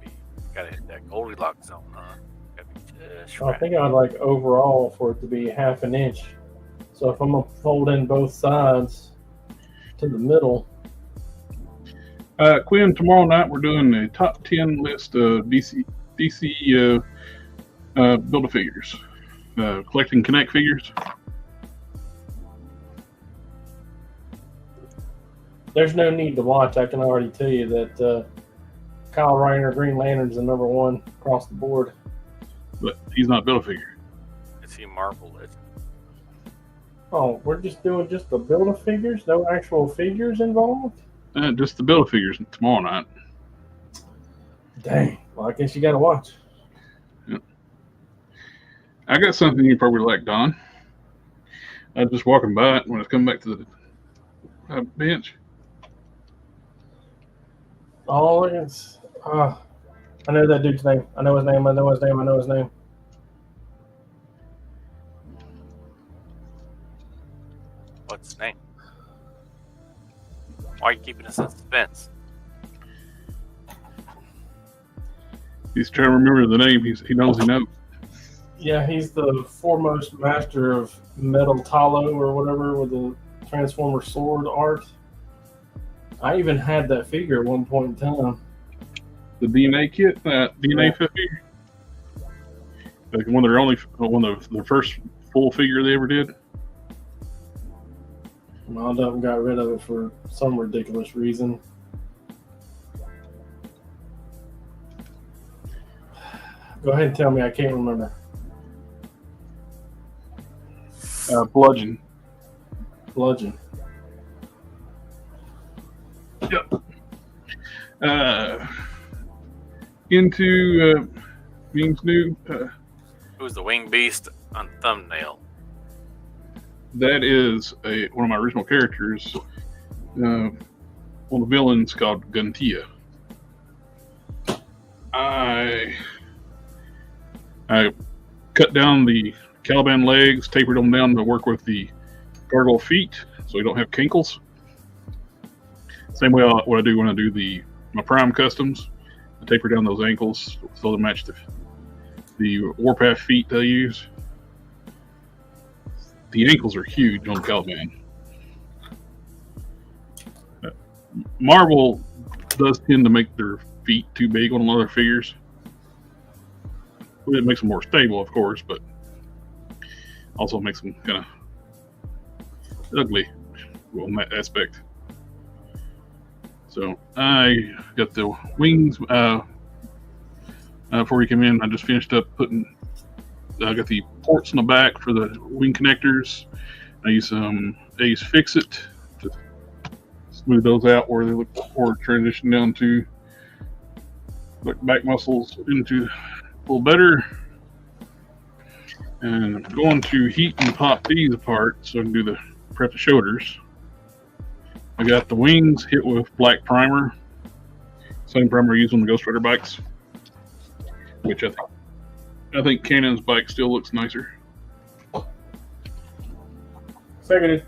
hit that Goldilocks zone, huh? Gotta be just I right. think I'd like overall for it to be half an inch. So if I'm gonna fold in both sides to the middle. Quinn, tomorrow night we're doing a top 10 list of DC Build-A-Figures. Collecting Connect figures. There's no need to watch. I can already tell you that Kyle Reiner Green Lantern's the #1 across the board. But he's not Build-A-Figure. Is he Marvel Legend? Oh, we're just doing just the Build-A-Figures? No actual figures involved? Just the Build-A-Figures tomorrow night. Dang. Well, I guess you got to watch. Yep. I got something you probably like, Don. I was just walking by it when I was coming back to the bench. Oh, it's... I know that dude's name. I know his name. What's his name? Why are you keeping us in suspense? He's trying to remember the name. He knows he knows. Yeah, he's the foremost master of metal tallow or whatever with the Transformer sword art. I even had that figure at one point in time. The DNA kit, DNA figure. Like one of their first full figure they ever did. Wound up and got rid of it for some ridiculous reason. Go ahead and tell me. I can't remember. Bludgeon. Yep. Into Beam's new. Who's the winged beast on the thumbnail? That is one of my original characters. One of the villains called Guntia. I cut down the Caliban legs, tapered them down to work with the gargoyle feet, so you don't have kinkles. Same way what I do when I do my Prime customs. I taper down those ankles so they match the Warpath feet I use. The ankles are huge on Caliban. Marvel does tend to make their feet too big on a lot of their figures. It makes them more stable, of course, but Also makes them kind of ugly, well, in that aspect. So I got the wings. Before we came in, I just finished up putting. I got the ports on the back for the wing connectors. I use some Aves Fixit to smooth those out where they look, or transition down to like back muscles into a little better. And I'm going to heat and pop these apart so I can do the prep the shoulders. I got the wings hit with black primer, same primer I use on the Ghost Rider bikes, which I think Canon's bike still looks nicer. Seconded.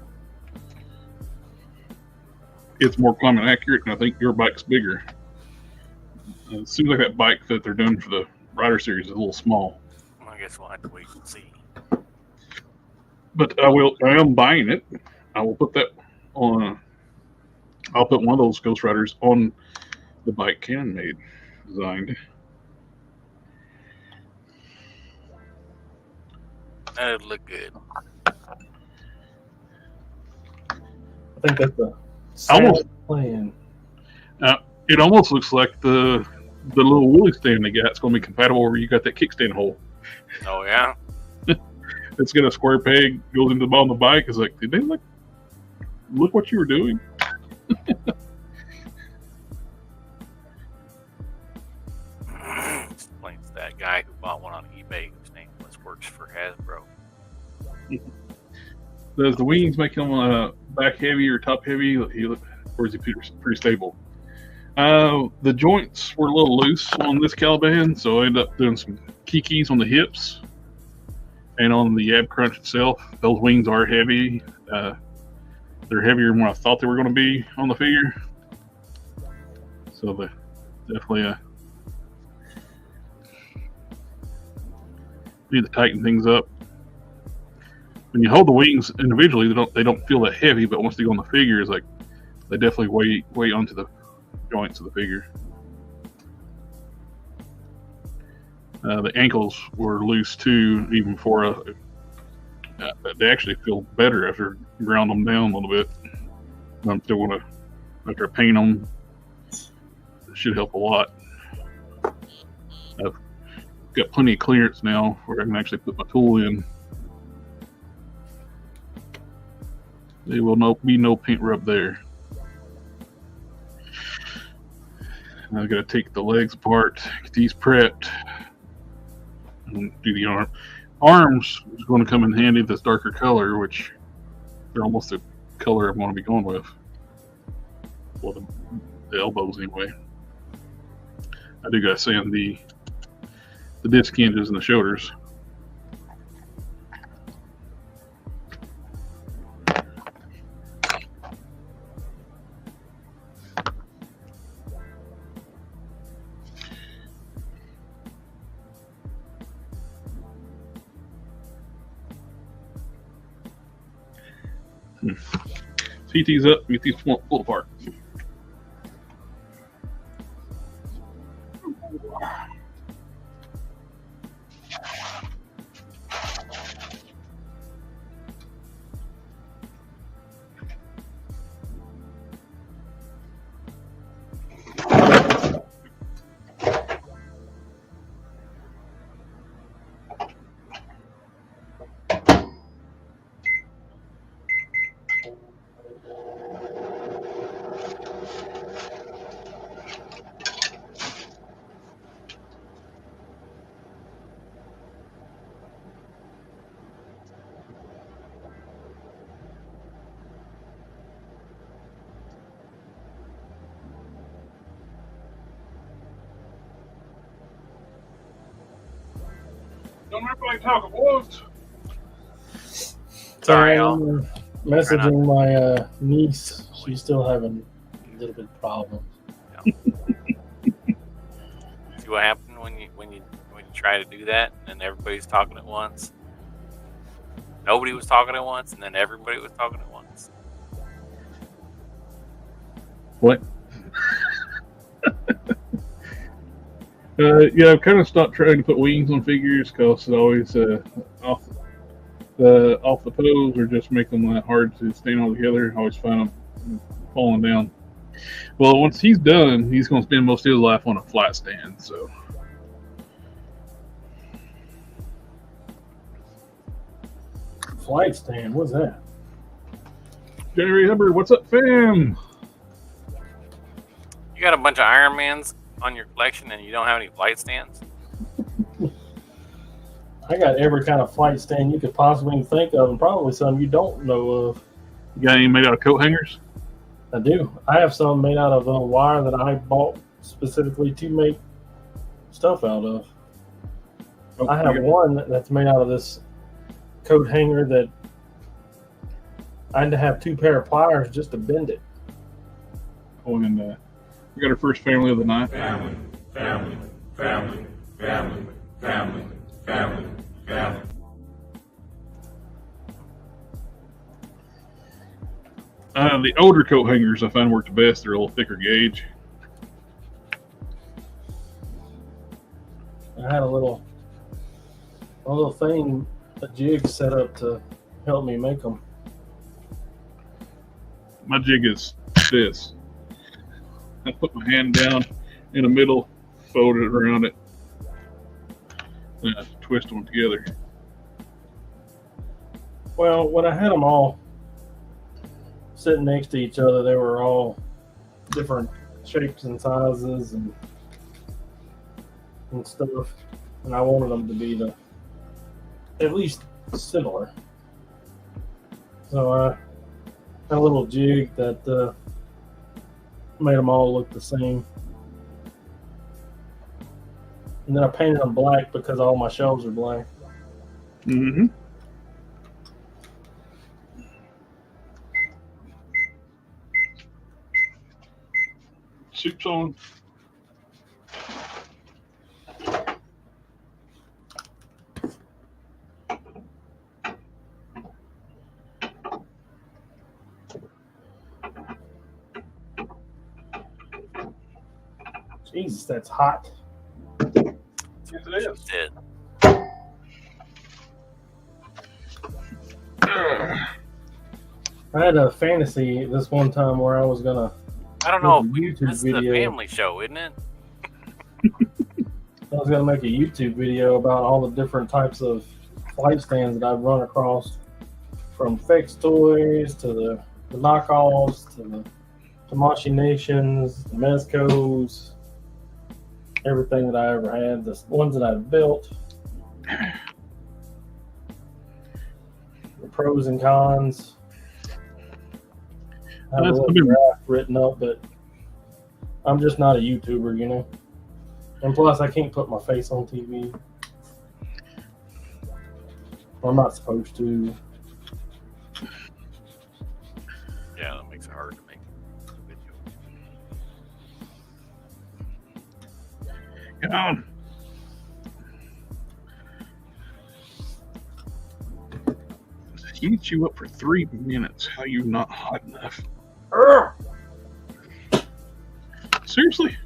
It's more climate accurate, and I think your bike's bigger. It seems like that bike that they're doing for the Rider Series is a little small. I guess we'll have to wait and see. But I am buying it. I will put that on. I'll put one of those Ghost Riders on the bike Canon designed. That'd look good. I think that's the Almost plan. It almost looks like the little wheelie stand they got. It's going to be compatible where you got that kickstand hole. Oh yeah. It's got a square peg, goes into the bottom of the bike. It's like, did they look what you were doing? Explains that guy who bought one on eBay whose name works for Hasbro. Does the wings make him back heavy or top heavy? Or is he pretty stable? The joints were a little loose on this Caliban, so I ended up doing some kikis on the hips and on the ab crunch itself. Those wings are heavy. They're heavier than what I thought they were going to be on the figure. So they definitely need to tighten things up. When you hold the wings individually, they don't feel that heavy, but once they go on the figure, it's like they definitely weigh onto the joints of the figure. The ankles were loose too, even for they actually feel better after ground them down a little bit. I'm still going to, after I paint them, it should help a lot. I've got plenty of clearance now where I can actually put my tool in. There will be no paint rub there. I've got to take the legs apart, get these prepped, and do the arm. Arms is going to come in handy with this darker color, which they're almost the color I want to be going with. Well, the elbows anyway. I do got to sand the disc hinges and the shoulders. Heat these up, get these pulled apart. Don't everybody talk at once. Sorry, I'm messaging my niece. She's still having a little bit of problems. See what happened when you try to do that, and then everybody's talking at once. Nobody was talking at once, and then everybody was talking at once. What? Yeah, I've kind of stopped trying to put wings on figures because it always off the pose or just make them that hard to stand all together. I always find them falling down. Well, once he's done, he's going to spend most of his life on a flat stand. So, Flight stand, what's that? Jerry Hubbard, what's up, fam? You got a bunch of Iron Mans on your collection and you don't have any flight stands? I got every kind of flight stand you could possibly think of, and probably some you don't know of. You got any made out of coat hangers? I do. I have some made out of wire that I bought specifically to make stuff out of. Oh, I have one that's made out of this coat hanger that I had to have 2 pair of pliers just to bend it. Oh, and we got our first family of the night. Family, family, family, family, family, family, family. The older coat hangers I find work the best. They're a little thicker gauge. I had a little thing, a jig set up to help me make them. My jig is this. I put my hand down in the middle, fold it around it, and I twist them together. Well, when I had them all sitting next to each other, they were all different shapes and sizes and stuff, and I wanted them to be at least similar. So I had a little jig that made them all look the same, and then I painted them black because all my shelves are black. Mm-hmm. Soup's on. Jesus, that's hot. Yes, it is. Did. I had a fantasy this one time where I was gonna I don't know. make a YouTube That's the video. family show, isn't it? I was gonna make a YouTube video about all the different types of flight stands that I've run across, from fixed toys to the knockoffs to the Tamashi Nations, the Mezcos, everything that I ever had, the ones that I've built, the pros and cons. I have a little draft written up, but I'm just not a YouTuber, you know. And plus, I can't put my face on TV. I'm not supposed to. Yeah, that makes it hard to make a video. Get on. Heat you up for 3 minutes. How you not hot enough? Urgh! Seriously?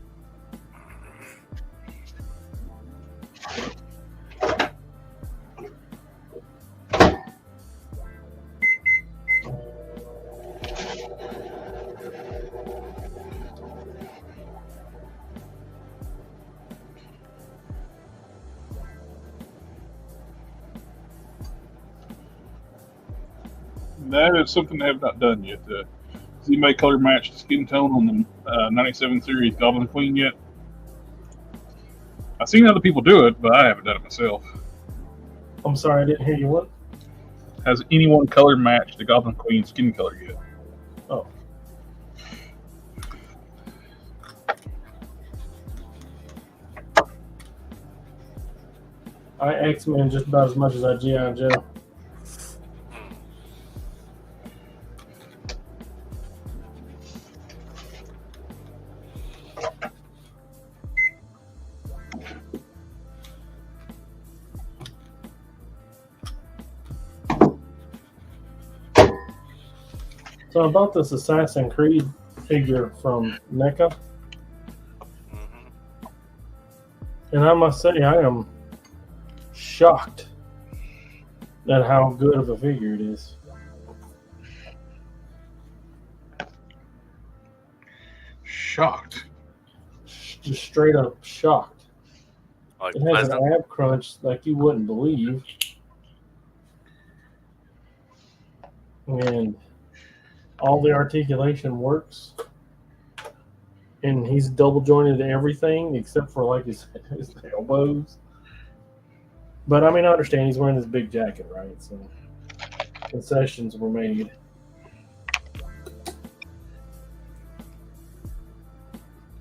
That is something I have not done yet. Has anybody color matched the skin tone on the 97 series Goblin Queen yet? I've seen other people do it, but I haven't done it myself. I'm sorry, I didn't hear you. What? Has anyone color matched the Goblin Queen skin color yet? Oh. I X-Men just about as much as I G.I. Joe. So I bought this Assassin's Creed figure from NECA, and I must say I am shocked at how good of a figure it is. Shocked. Just straight up shocked. Like It has Pleasant. an ab crunch like you wouldn't believe. And all the articulation works. And he's double jointed everything except for like his elbows. But I mean, I understand he's wearing this big jacket, right? So concessions were made.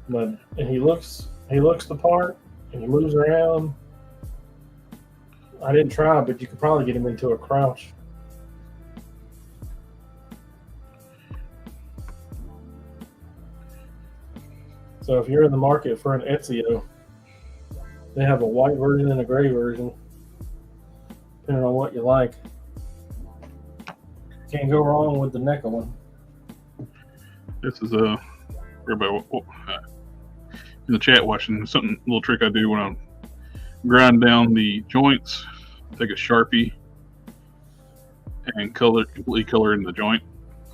But and he looks the part, and he moves around. I didn't try, but you could probably get him into a crouch. So if you're in the market for an Ezio, they have a white version and a gray version, depending on what you like. Can't go wrong with the NECA one. This is everybody in the chat watching, something little trick I do when I grind down the joints. Take a Sharpie and completely color in the joint.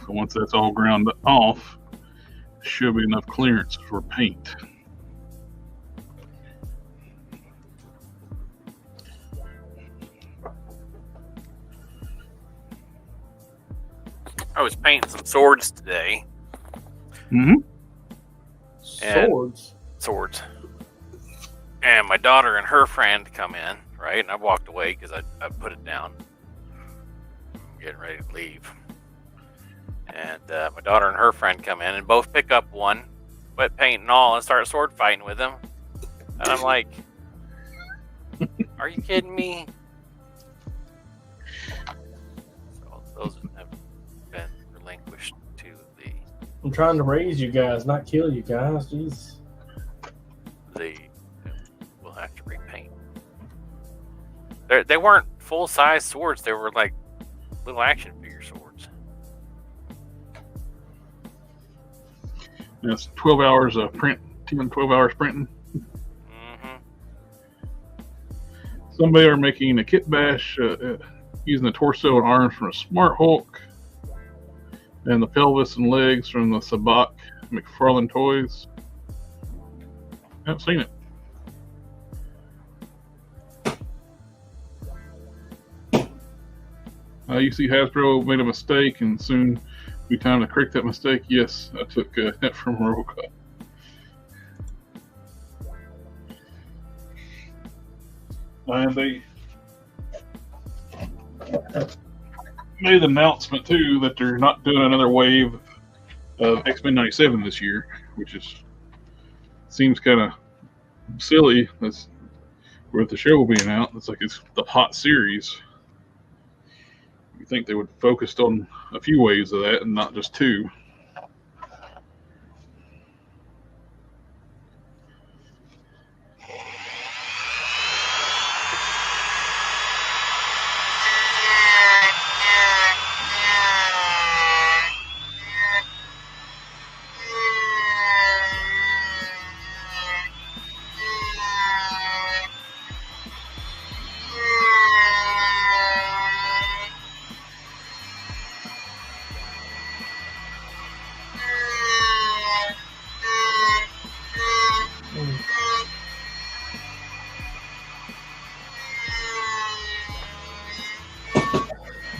So once that's all ground off, should be enough clearance for paint. I was painting some swords today. Mm-hmm. Swords. And my daughter and her friend come in, right? And I walked away because I put it down. I'm getting ready to leave. And my daughter and her friend come in and both pick up one, wet paint and all, and start sword fighting with him. And I'm like, are you kidding me? So those have been relinquished to the... I'm trying to raise you guys, not kill you guys. Jeez. We'll have to repaint. They weren't full-size swords. They were like little action figure swords. That's 12 hours of print, 12 hours printing. Mm-hmm. Somebody are making a kit bash using the torso and arms from a Smart Hulk, and the pelvis and legs from the Sabak McFarlane toys. I haven't seen it. You see Hasbro made a mistake, and soon be time to correct that mistake. Yes, I took that from RoboCop. And they made an announcement too that they're not doing another wave of X-Men 97 this year, which seems kind of silly. That's where the show will be announced. It's like it's the hot series. You think they would focus on a few waves of that and not just two.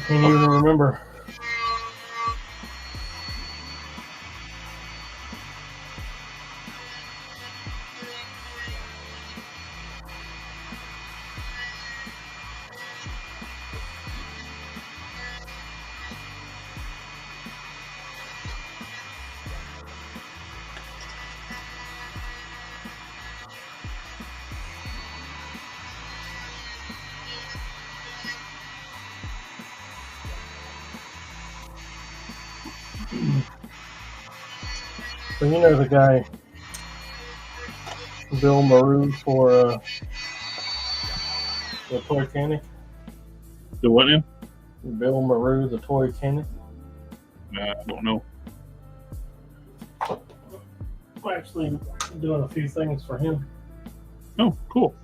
Can't even remember. So you know the guy, Bill Maru for the Toy Canic? The what in? Bill Maru, the Toy Canic? I don't know. I'm actually doing a few things for him. Oh, cool.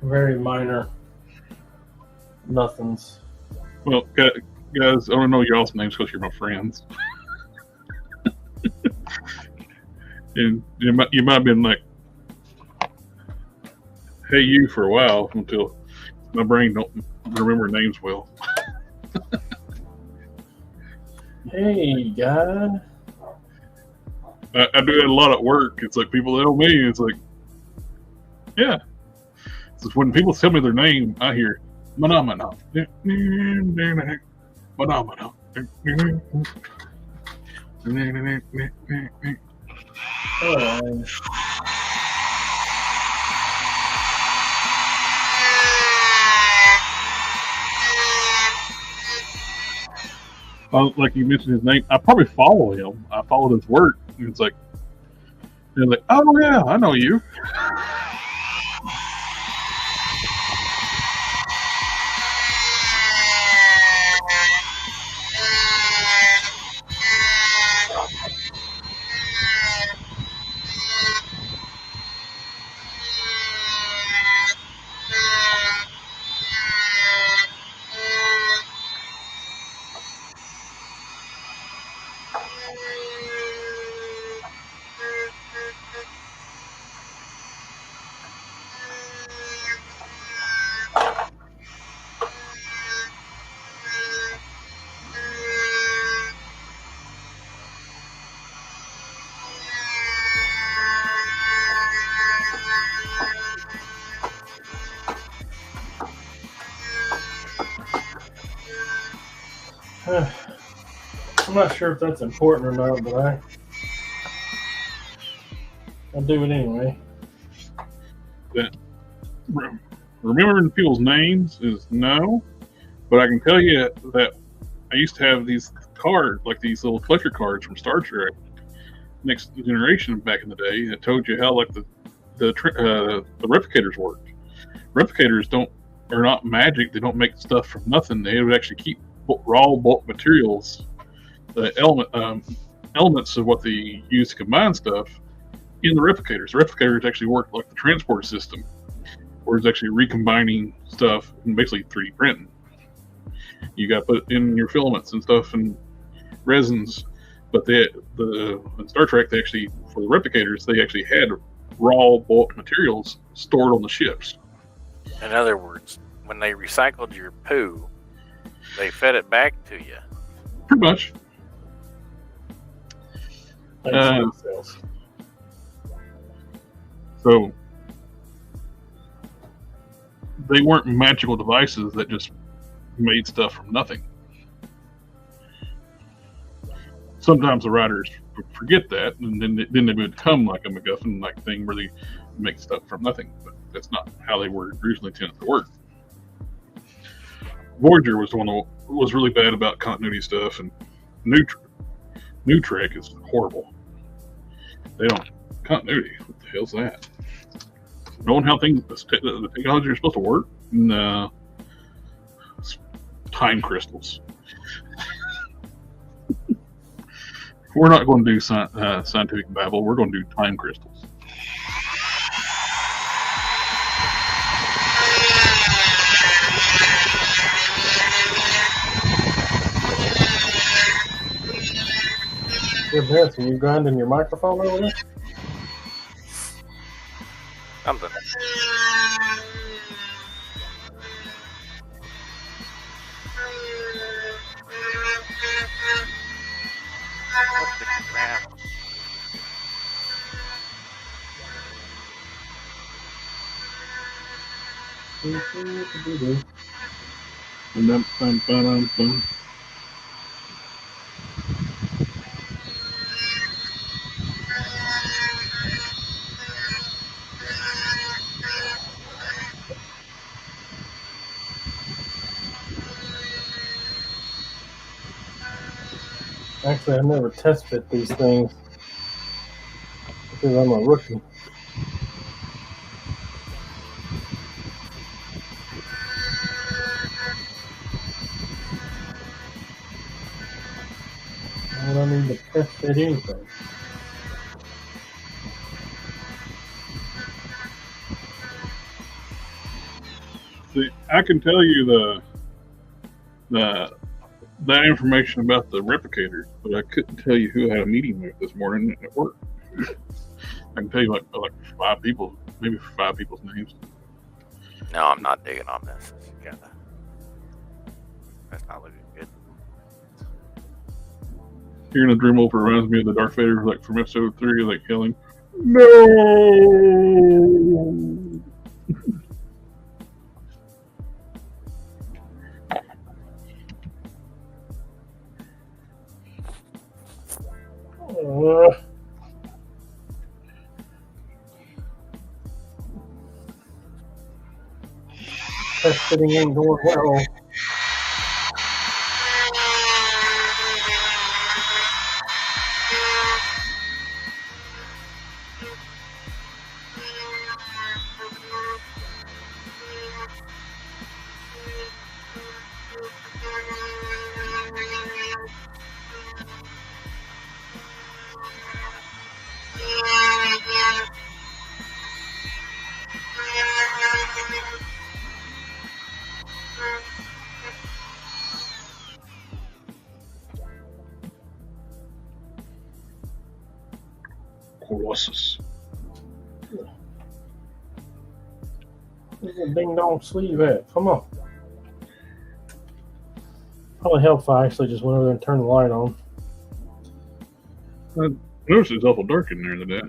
very minor nothings. Well, guys, I don't know y'all's names because you're my friends. And you might have been like, hey, you for a while until my brain don't remember names well. Hey, God. I do that a lot at work. It's like people tell me, it's like, yeah. So when people tell me their name, I hear, Manamana. Manamana. Like you mentioned his name, I probably follow him. I followed his work. And it's like, they're like, oh yeah, I know you. I'm not sure if that's important or not, but I'll do it anyway. Remembering people's names is no, but I can tell you that I used to have these cards, like these little collector cards from Star Trek Next Generation back in the day, that told you how like the replicators worked. Replicators are not magic. They don't make stuff from nothing. They would actually keep raw bulk materials, the elements of what they use to combine stuff in the replicators. The replicators actually work like the transport system, where it's actually recombining stuff and basically 3D printing. You got to put in your filaments and stuff and resins, but in Star Trek, they actually, for the replicators, they actually had raw bulk materials stored on the ships. In other words, when they recycled your poo, they fed it back to you. Pretty much. So they weren't magical devices that just made stuff from nothing. Sometimes the writers forget that, and then they become like a MacGuffin like thing where they make stuff from nothing. But that's not how they were originally intended to work. Voyager was the one that was really bad about continuity stuff, and New Trek is horrible. They don't continuity. What the hell's that? Knowing how the technology are supposed to work, and time crystals. We're not going to do scientific babble. We're going to do time crystals. Good Vince, are you grinding your microphone over there? Something. What the crap? Actually, I never test fit these things because I'm a rookie. I don't need to test fit anything. See, I can tell you that information about the replicators, but I couldn't tell you who I had a meeting with this morning at work. I can tell you like 5 people, maybe 5 people's names. No, I'm not digging on this. That's not looking good. Hearing the drum over reminds me of the Darth Vader, like from episode 3, like yelling, "No!" Test fitting ain't going well. Colossus. Where's the ding dong sleeve at? Come on. Probably help if I actually just went over there and turned the light on. I noticed it's awful dark in there today.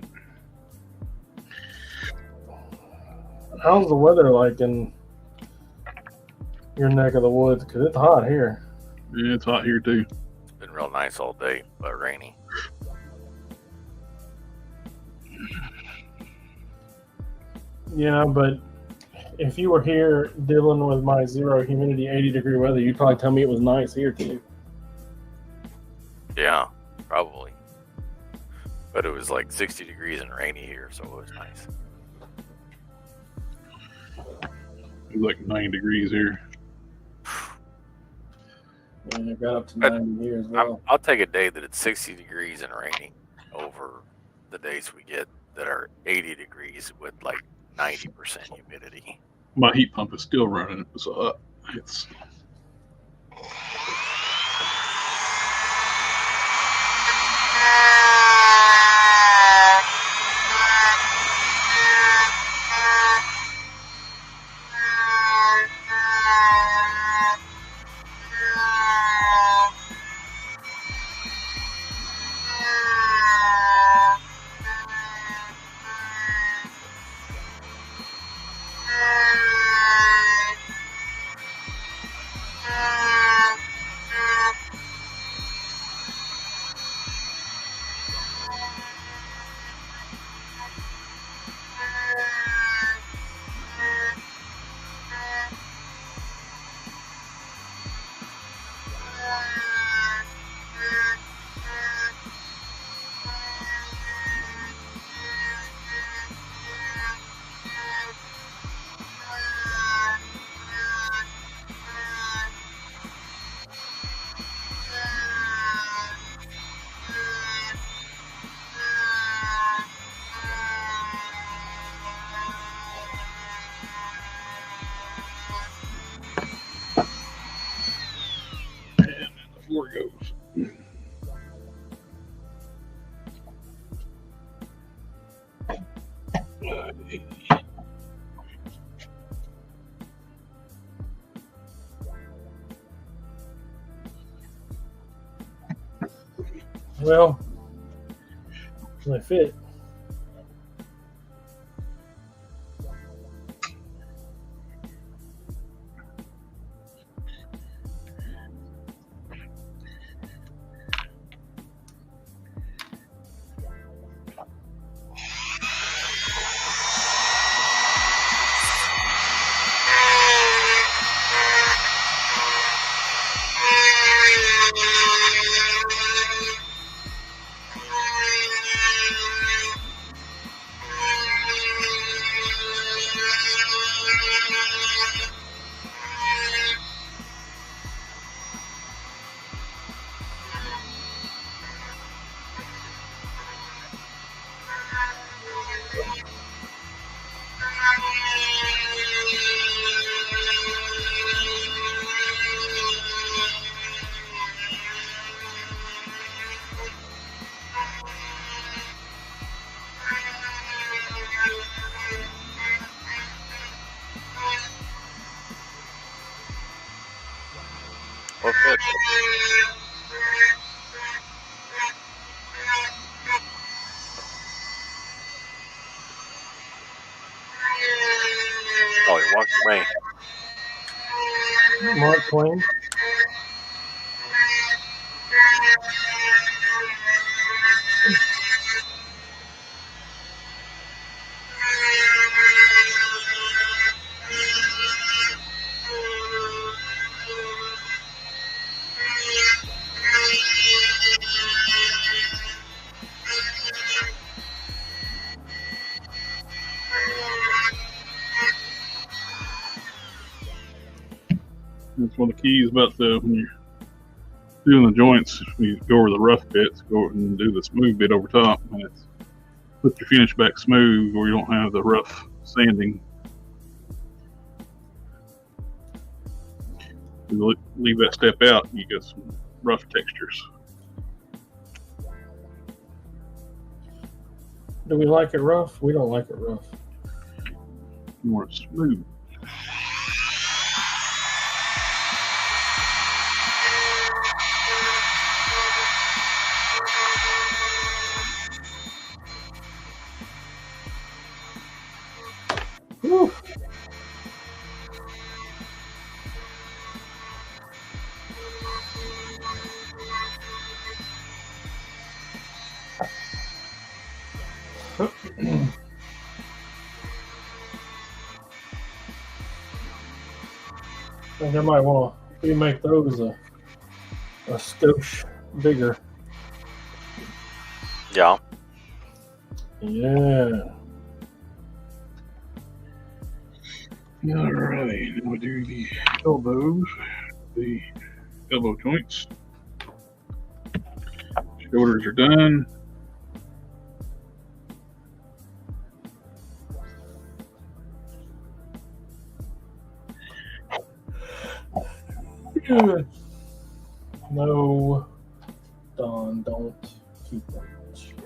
How's the weather like in your neck of the woods? Because it's hot here. Yeah, it's hot here too. It's been real nice all day, but rainy. Yeah, but if you were here dealing with my 0 humidity, 80-degree weather, you'd probably tell me it was nice here too. Yeah, probably. But it was like 60 degrees and rainy here, so it was nice. It was like 9 degrees here. And it got up to 90 here as well. I'll take a day that it's 60 degrees and raining over the days we get that are 80 degrees with like 90% humidity. My heat pump is still running, so it's. Before it goes. Well, they fit. What's it? Oh, he walked away. Mark Twain. That's one of the keys about when you're doing the joints. You go over the rough bits, go over and do the smooth bit over top, and it's put your finish back smooth, where you don't have the rough sanding. You leave that step out, you get some rough textures. Do we like it rough? We don't like it rough. You want it smooth. Woo. I think I might want to remake those a skosh bigger. Yeah. Yeah. Alright, now we do the elbows, the elbow joints. Shoulders are done. No, Don, don't keep that shit.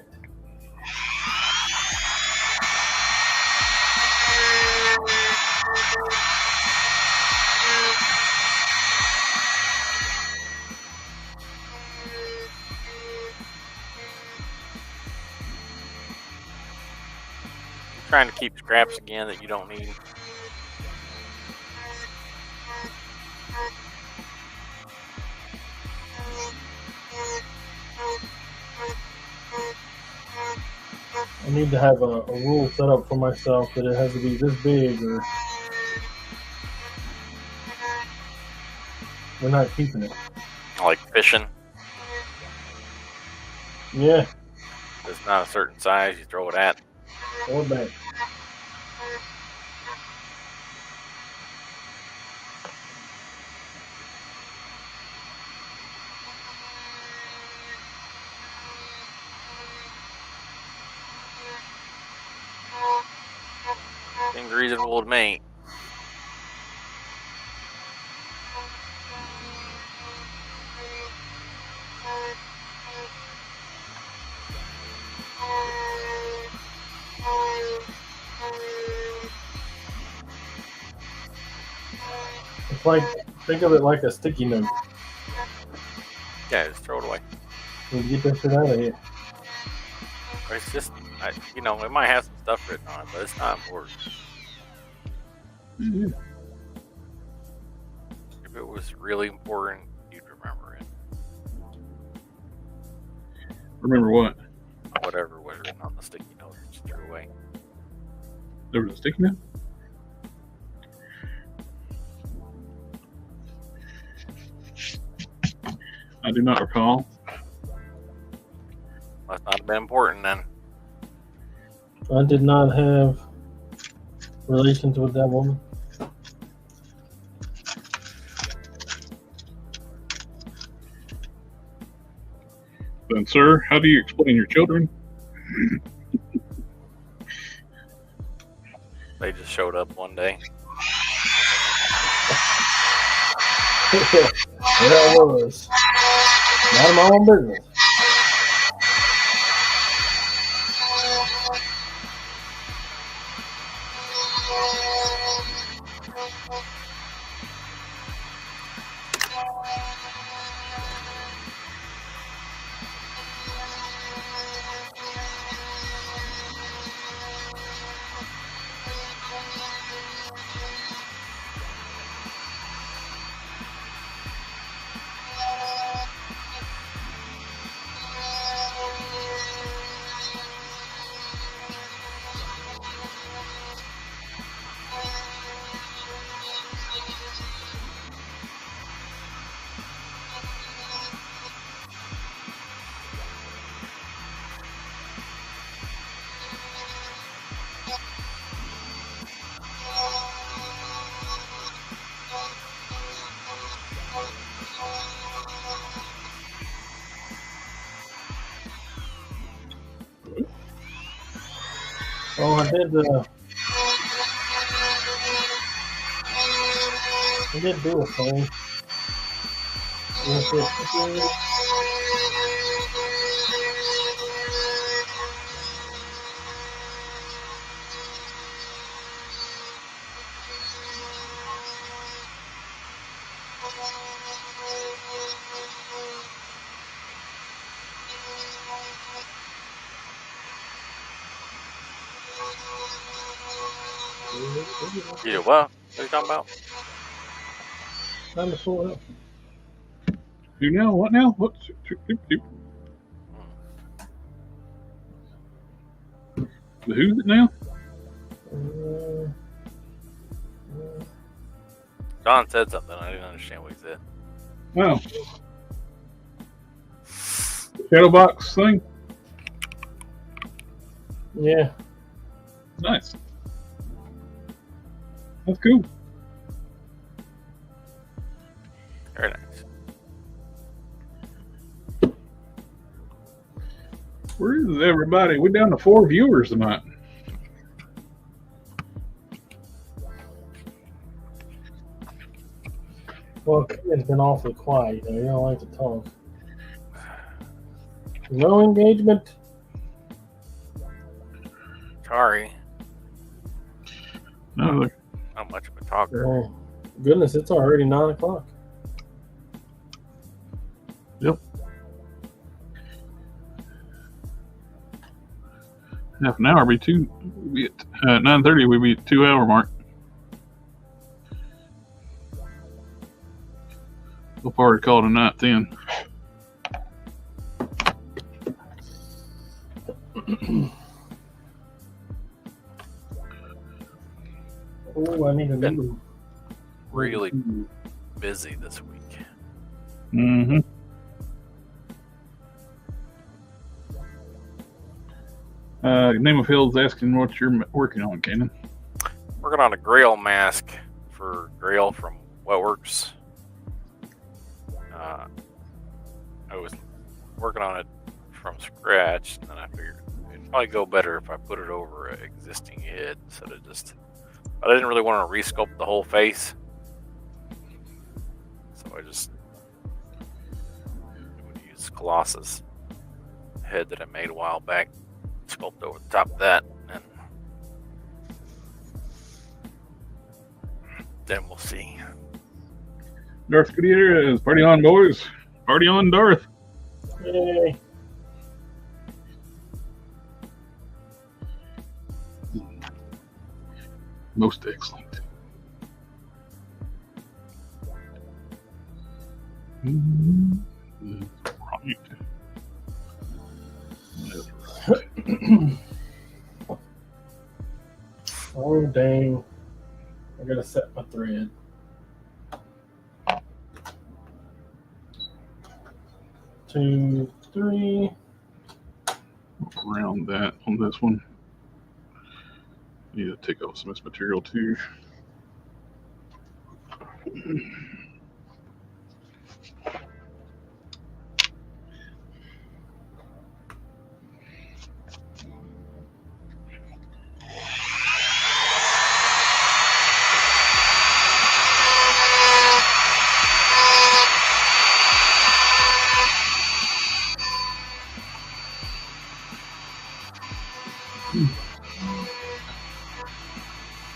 Trying to keep scraps again that you don't need. I need to have a rule set up for myself that it has to be this big or we're not keeping it. Like fishing. Yeah, If it's not a certain size, you throw it at. or back. Seems reasonable to me. It's like, think of it like a sticky note. Yeah, just throw it away. You get that shit out of here. Or it's just, it might have some stuff written on it, but it's not important. Mm-hmm. If it was really important, you'd remember it. Remember what? Whatever was written on the sticky note, just threw away. There was a sticky note? I do not recall. Must not have been important then. I did not have relations with that woman. Then, sir, how do you explain your children? They just showed up one day. There I was. Not my own business. Oh, I did do a thing. You know what? What are you talking about? Time to pull it up. Who now? What now? What? Who's it now? John said something. I didn't understand what he said. Oh. Shadow box thing? Yeah. Nice. That's cool. Very nice. Where is everybody? We're down to 4 viewers tonight. Well, it's been awfully quiet. You don't like to talk. No engagement. Sorry. No, Not much of a talker. Oh, goodness, it's already 9 o'clock. yep. Half an hour be two. We'll be at 9:30. We'll be at 2-hour mark. We'll probably call it a night then. Oh, I need a new. Really busy this week. Mm-hmm. Name of Hill's asking what you're working on, Cannon. Working on a Grail mask for Grail from Wetworks. I was working on it from scratch, and then I figured it'd probably go better if I put it over an existing head instead of just. I didn't really want to resculpt the whole face, so I just would use Colossus head that I made a while back, sculpt over the top of that, and then we'll see. Darth Gutierrez, party on, boys. Party on, Darth. Yay. Most excellent. Right. Oh, dang. I gotta set my thread. Two, three. Around that on this one. Need to take off some of this material too.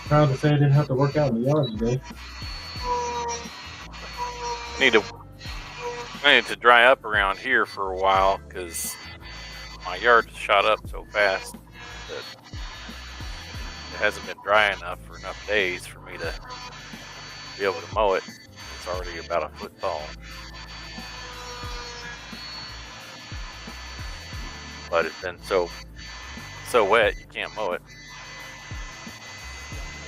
Proud to say I didn't have to work out in the yard today. I need to dry up around here for a while because my yard shot up so fast that it hasn't been dry enough for enough days for me to be able to mow it. It's already about a foot tall. But it's been so wet you can't mow it.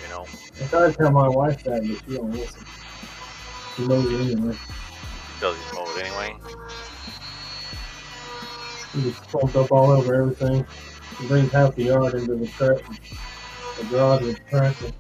You know. I tried to tell my wife that, but she don't listen. She knows it anyway. She tells you to mow it anyway. She just clumped up all over everything. She brings half the yard into the truck. The garage with the tractor.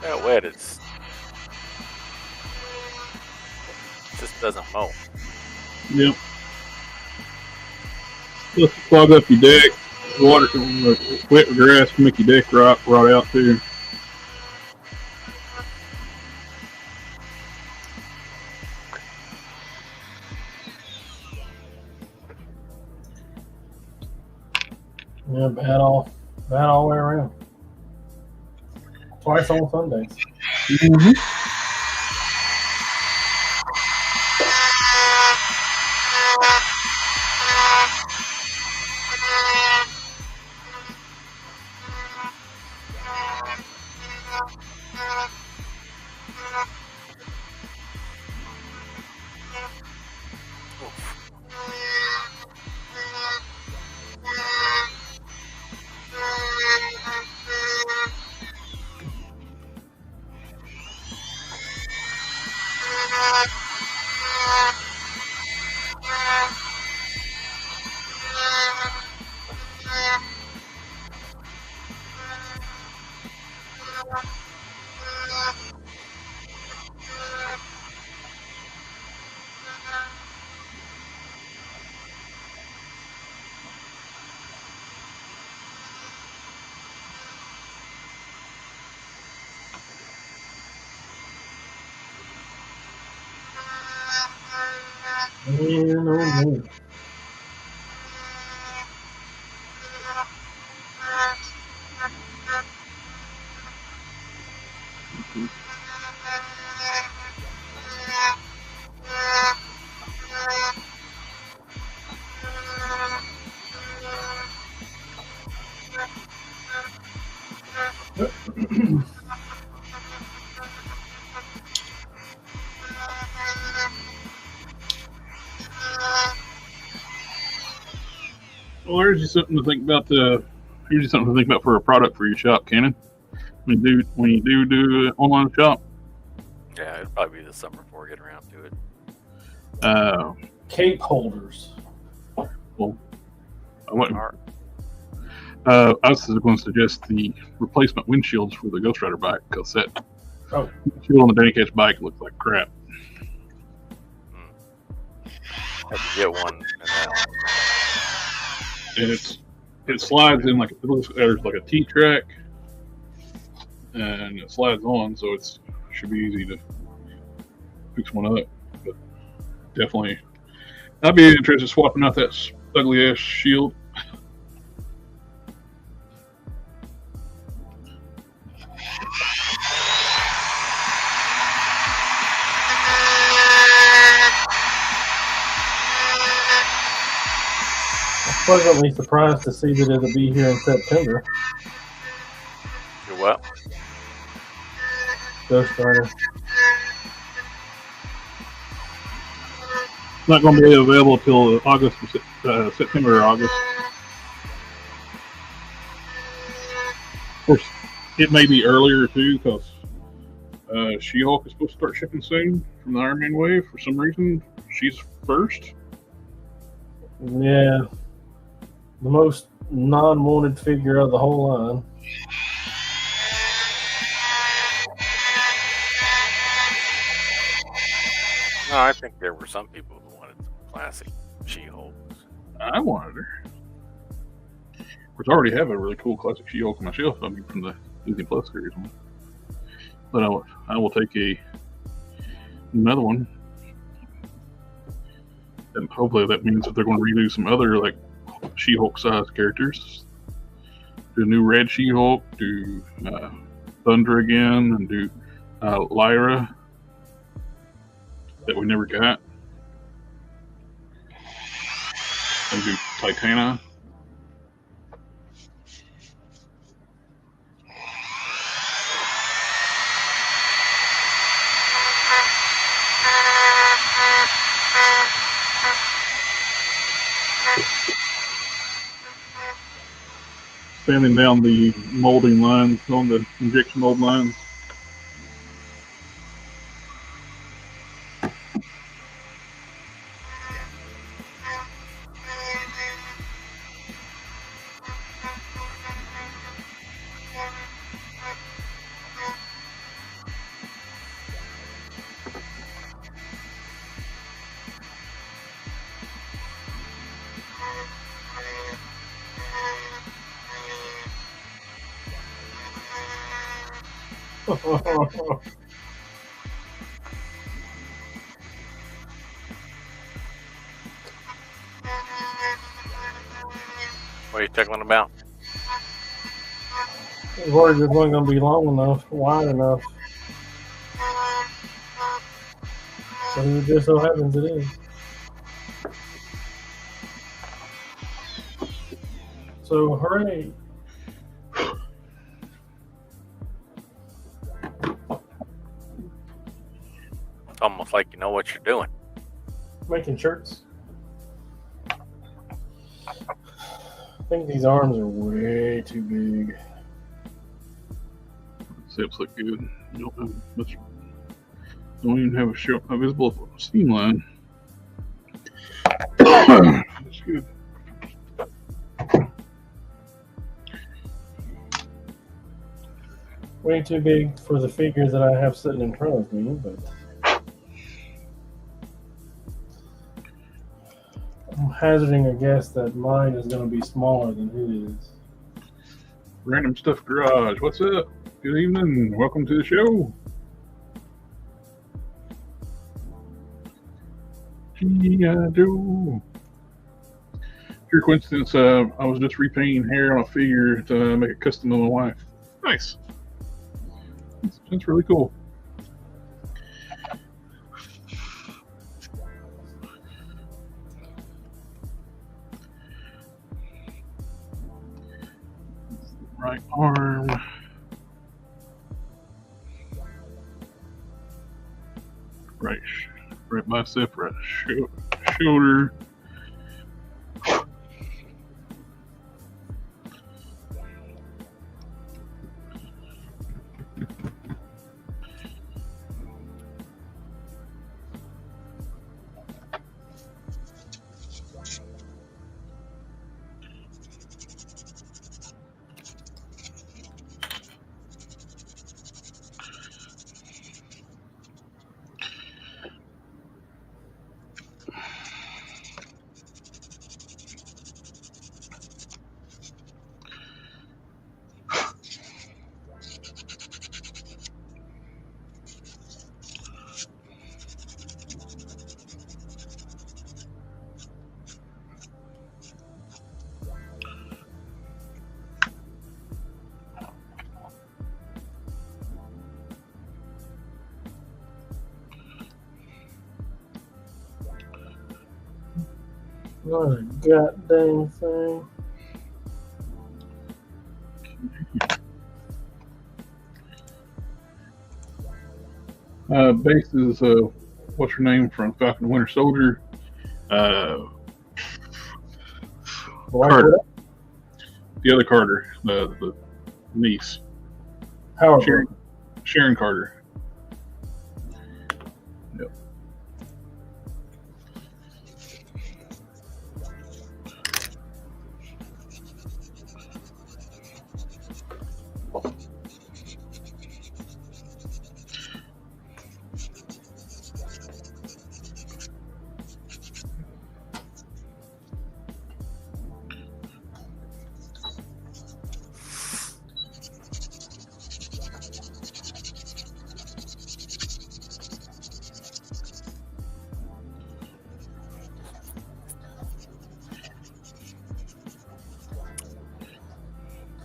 That wet, it just doesn't mow. Yep. Just clog up your deck. Water, wet grass can make your deck rot out too. Yeah, bad all the way around. Twice on Sundays. Mm-hmm. Man. Well, there's just something to think about. Here's just something to think about for a product for your shop, Cannon. When you do an online shop. Yeah, it'll probably be this summer before we get around to it. Cape holders. Well, I was going to suggest the replacement windshields for the Ghost Rider bike because that windshield on the Danny Catch bike looks like crap. Have to get one. And it slides in like there's like a T-track, and it slides on, so it should be easy to fix one up. But definitely, I'd be interested in swapping out that ugly ass shield. Pleasantly surprised to see that it'll be here in September. You're what? Ghost Rider. Not going to be available till August, September or August. Of course, it may be earlier too because She-Hulk is supposed to start shipping soon from the Iron Man wave. For some reason, she's first. Yeah. The most non-wanted figure of the whole line. No, I think there were some people who wanted some classic She-Hulks. I wanted her. Which I already have a really cool classic She-Hulk on my shelf. I mean, from the Disney Plus series one. But I will take another one. And hopefully that means that they're going to redo some other like She-Hulk size characters. Do a new Red She-Hulk, do Thunder again, and do Lyra that we never got. And do Titana. Sanding down the molding lines on the injection mold lines. What are you tickling about? The word just wasn't going to be long enough, wide enough. But it just so happens it is. So, hooray. It's almost like you know what you're doing. Making shirts. I think these arms are way too big. Zips look good. You don't have much. Don't even have a visible seam line. That's good. Way too big for the figure that I have sitting in front of me, but I'm hazarding a guess that mine is going to be smaller than his. Random Stuff Garage. What's up? Good evening. Welcome to the show. G.I. Joe. Pure coincidence, I was just repainting hair on a figure to make it custom to my wife. Nice. That's really cool. Right arm. Right bicep, right shoulder. What a goddamn thing. Base is what's her name from Falcon and Winter Soldier? Carter. The other Carter, the niece. Howard. Sharon Carter. Yep.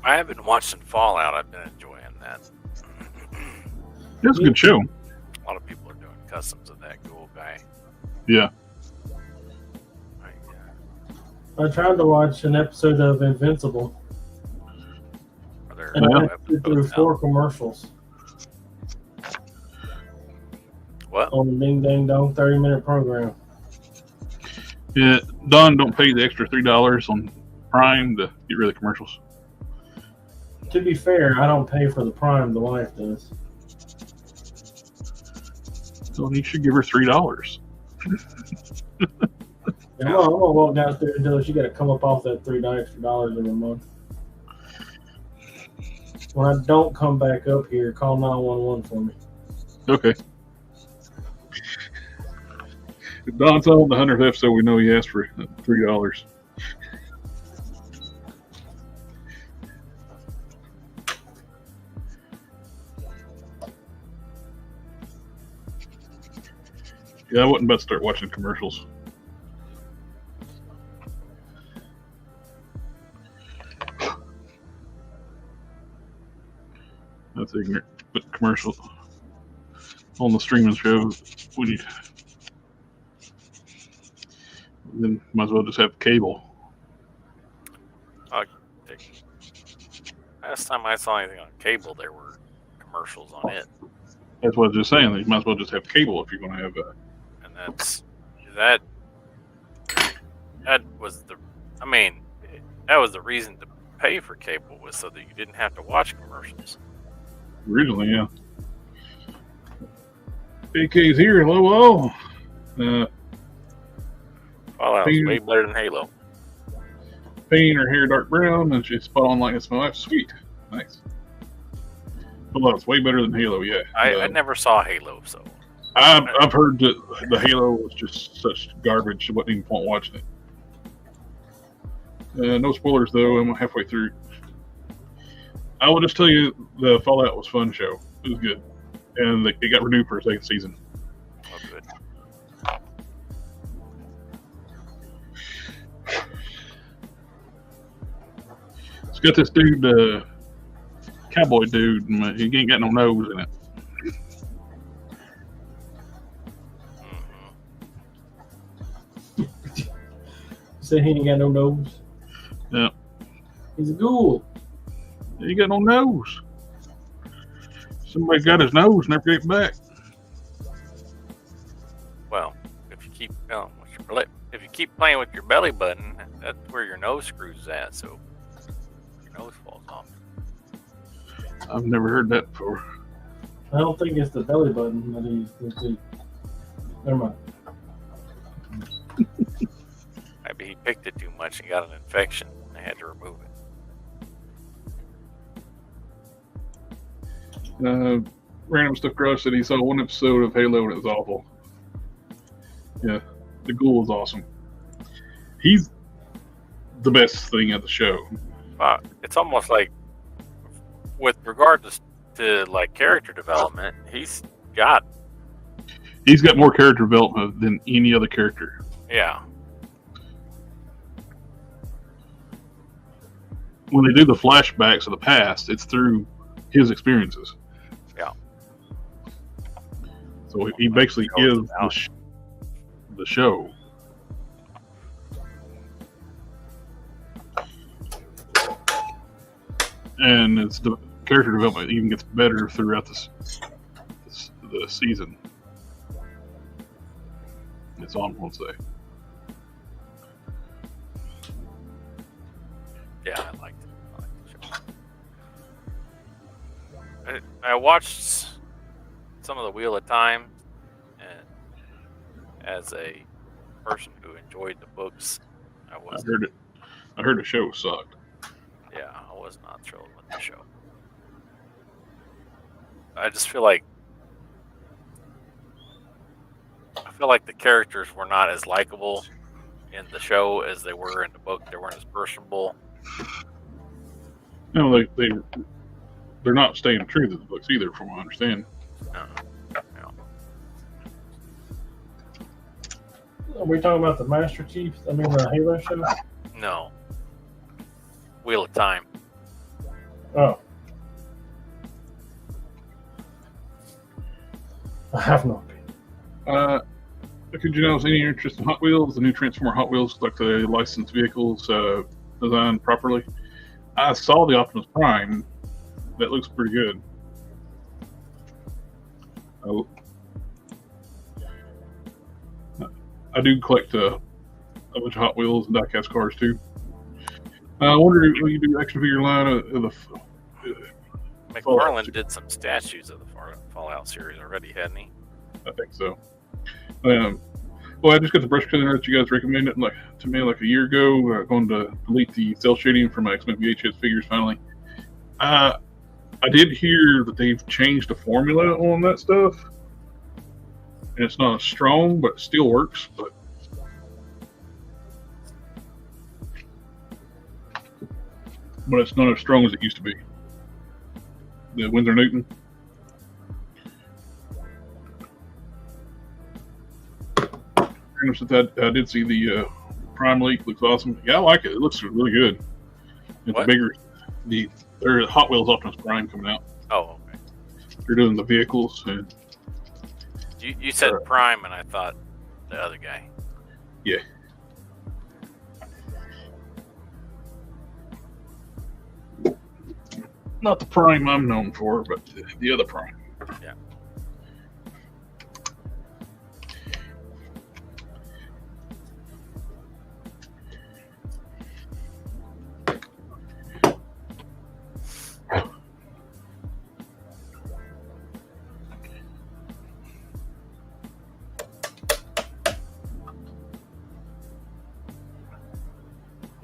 I have been watching Fallout. I've been enjoying that. It's a good show. A lot of people are doing customs of that cool guy. Yeah. I tried to watch an episode of Invincible, Are there and I no went through episodes 4 out? commercials What? on the Ding Dang Dong 30-minute program. Yeah. Don, don't pay the extra $3 on Prime to get rid of the commercials. To be fair, I don't pay for the Prime. The wife does. So you should give her $3. I'm gonna walk downstairs and tell her she got to come up off that $3 every month. When I don't come back up here, call 911 for me. Okay. If Don's on the 100th episode, we know he asked for $3. Yeah, I wasn't about to start watching commercials. That's ignorant. But commercials on the streaming show, when you then might as well just have cable. Last time I saw anything on cable, there were commercials on it, That's what I was just saying. You might as well just have cable if you're going to have a. and that was the. I mean, that was the reason to pay for cable, was so that you didn't have to watch commercials. Originally, yeah. AK's here, hello. Fallout was way better than Halo. Painting her hair dark brown, and she's spot on like it's my wife. Sweet. Nice. Well, it's way better than Halo, yeah. I never saw Halo, so I've heard that the Halo was just such garbage, it wasn't even point watching it. No spoilers, though. I'm halfway through. I will just tell you, the Fallout was a fun show. It was good. And it got renewed for a second season. oh, good. It's got this dude, cowboy dude, and he ain't got no nose in it. Mm-hmm. Say he ain't got no nose. Yeah. He's a ghoul. He ain't got no nose. Somebody got his nose, never gave it back. Well, if you keep if you keep playing with your belly button, that's where your nose screws is at. So your nose falls off. I've never heard that before. I don't think it's the belly button that he's. Never mind. Maybe he picked it too much and got an infection. They had to remove it. Random Stuff Crush said he saw one episode of Halo and it was awful. Yeah, the ghoul is awesome. He's the best thing at the show. It's almost like, with regard to like character development, he's got more character development than any other character. yeah. When they do the flashbacks of the past, it's through his experiences. Yeah. So he basically is the show. And it's the character development even gets better throughout the season. It's on, we'll say. Yeah, I liked it. I liked the show. I watched some of the Wheel of Time, and as a person who enjoyed the books, I heard the show sucked. Yeah, I was not thrilled with the show. I just feel like the characters were not as likable in the show as they were in the book. They weren't as personable. No, they're not staying true to the books either, from what I understand. No. Are we talking about the Master Chief? I mean, the Halo show? No. Wheel of Time. Oh. I have no opinion. Could you notice any interest in Hot Wheels? The new Transformer Hot Wheels, like the licensed vehicles, designed properly. I saw the Optimus Prime. That looks pretty good. I do collect a bunch of Hot Wheels and diecast cars too. I wonder if you do action figure line of the. McFarlane did some statues of the Fallout series already, hadn't he? I think so. Well, I just got the brush cleaner that you guys recommended to me like a year ago. I'm going to delete the cell shading from my X-Men VHS figures finally. I did hear that they've changed the formula on that stuff, and it's not as strong, but it still works. But it's not as strong as it used to be. The Winsor Newton. I did see the Prime leak. Looks awesome. Yeah, I like it. It looks really good. It's bigger. There's Hot Wheels Optimus Prime coming out. Oh, okay. They're doing the vehicles. And, you said Prime, and I thought the other guy. Yeah. Not the Prime I'm known for, but the other Prime. Yeah.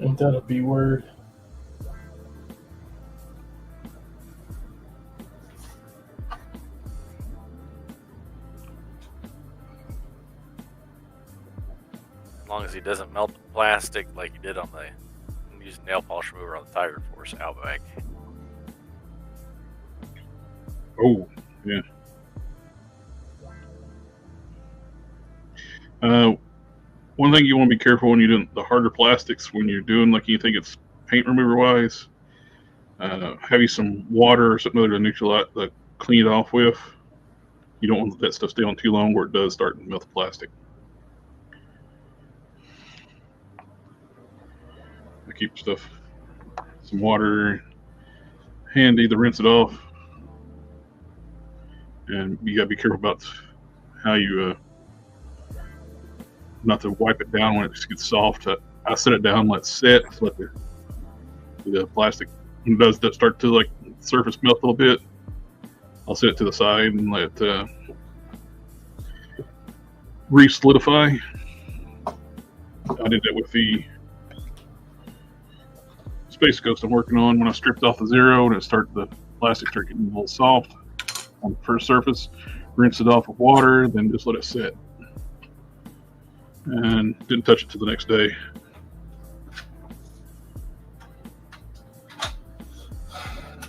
Ain't that a B word? As long as he doesn't melt the plastic like he did on the using nail polish remover on the Tiger Force Outback. Oh, yeah. One thing you want to be careful when you're doing the harder plastics, when you're doing like you think it's paint remover wise, have you some water or something to neutralize, clean it off with. You don't want that stuff stay on too long, where it does start to melt the plastic. I keep stuff, some water handy to rinse it off, and you gotta be careful about how you not to wipe it down when it gets soft. I set it down, let it set, let the plastic, when it does start to like surface melt a little bit, I'll set it to the side and let it re-solidify. I did that with the Space Ghost I'm working on. When I stripped off the Zero and the plastic started getting a little soft on the first surface, rinse it off with water, then just let it set. And didn't touch it till the next day.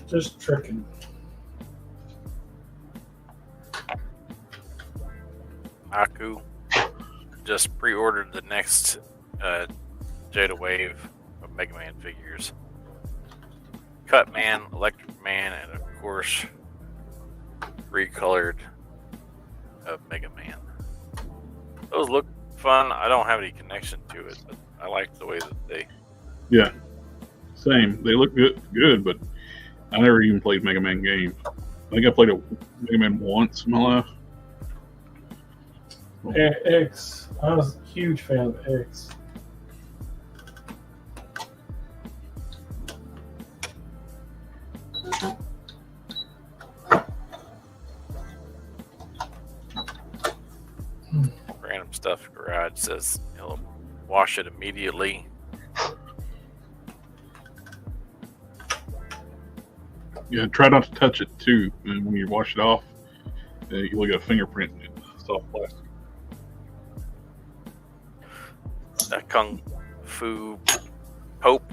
Just tricking. Aku just pre-ordered the next Jada Wave of Mega Man figures. Cut Man, Electric Man, and of course, recolored Mega Man. Those look fun. I don't have any connection to it, but I like the way that they. Yeah, same. They look good, but I never even played Mega Man games. I think I played a Mega Man once in my life. X. I was a huge fan of X. Random Stuff Garage says he'll wash it immediately. Yeah, try not to touch it too. And when you wash it off, you look at a fingerprint in soft plastic. That Kung Fu Pope.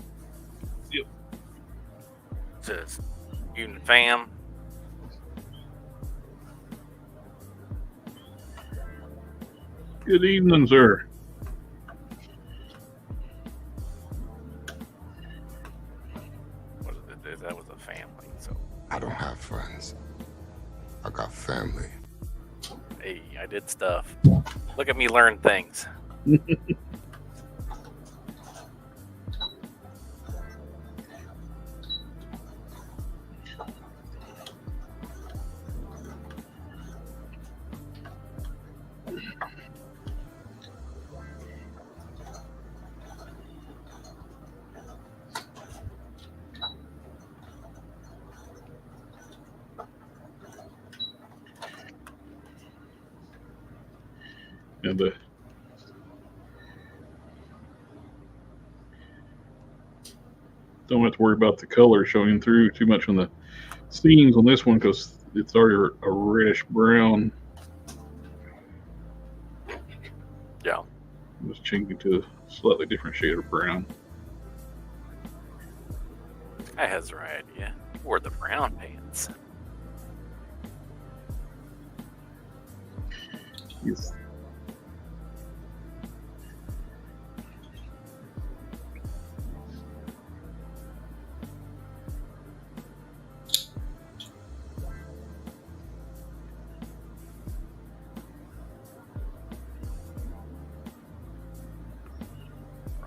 Yep. Says Unit Fam. Good evening, sir. What did that was a family. So, I don't have friends. I got family. hey, I did stuff. Look at me learn things. And don't have to worry about the color showing through too much on the seams on this one because it's already a reddish brown. Yeah. Just changing to a slightly different shade of brown. This guy has the right idea. Wore the brown pants. Yes.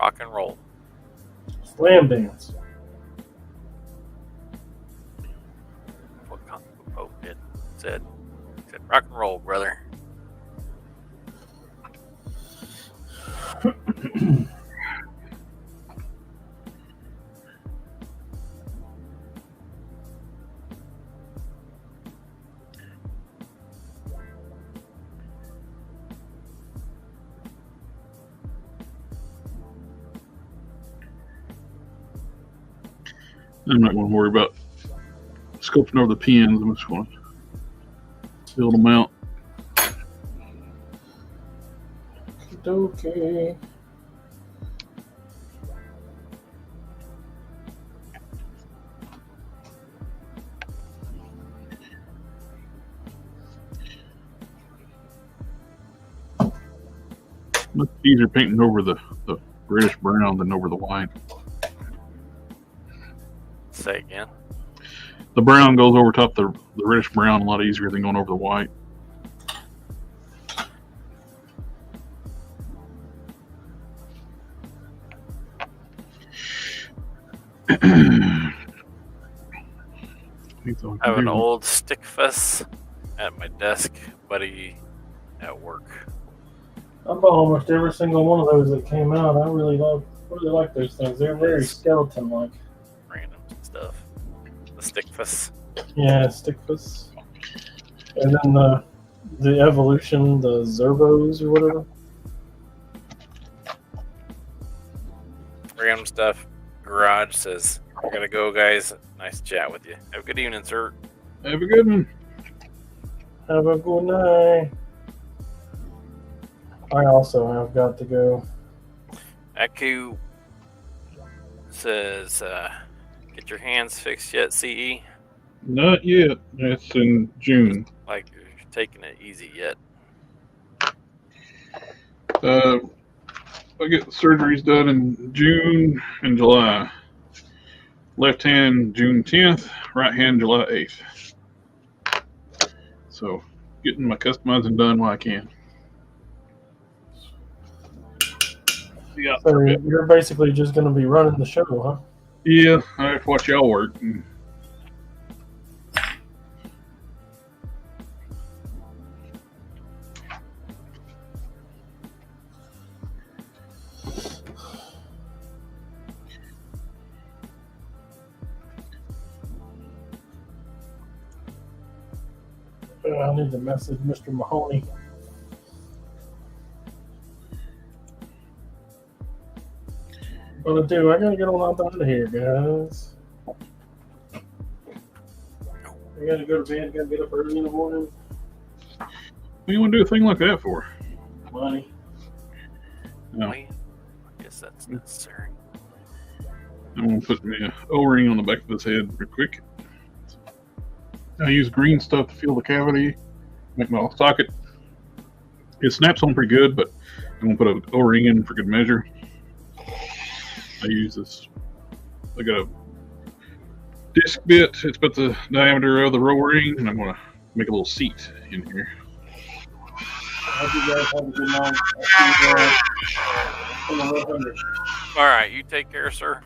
Rock and roll. Slam dance. What Kung Fu Pope did. Said, rock and roll, brother. I'm not going to worry about sculpting over the pins. I'm just going to build them out. Okay. Much easier painting over the reddish brown than over the white. Say again. The brown goes over top the reddish brown a lot easier than going over the white. I have an old stick fuss at my desk, buddy at work. I bought almost every single one of those that came out. I really like those things. They're very skeleton-like. Random stuff. The stick fuss. Yeah, stick fuss. And then the evolution, the Zerbos or whatever. Random stuff. Garage says, I gotta go, guys. Nice to chat with you. Have a good evening, sir. Have a good one. Have a good night. I also have got to go. Aku says, get your hands fixed yet, CE? Not yet. That's in June. Like you're taking it easy yet. I get the surgeries done in June and July. Left hand June 10th, right hand July 8th. So getting my customizing done while I can. Yeah. So you're basically just going to be running the show, huh? Yeah, I have to watch y'all work. I need to message Mr. Mahoney. What to do? I gotta get on out of here, guys. I gotta go to bed. Gotta get up early in the morning. What do you want to do a thing like that for? Money. No. I guess that's necessary. I'm going to put me an O-ring on the back of his head real quick. I use green stuff to fill the cavity, make my socket. It snaps on pretty good, but I'm going to put an O-ring in for good measure. I use this. I got a disc bit. It's about the diameter of the roll ring, and I'm going to make a little seat in here. I hope you guys have a good night. I'll see you on the 100. All right, you take care, sir.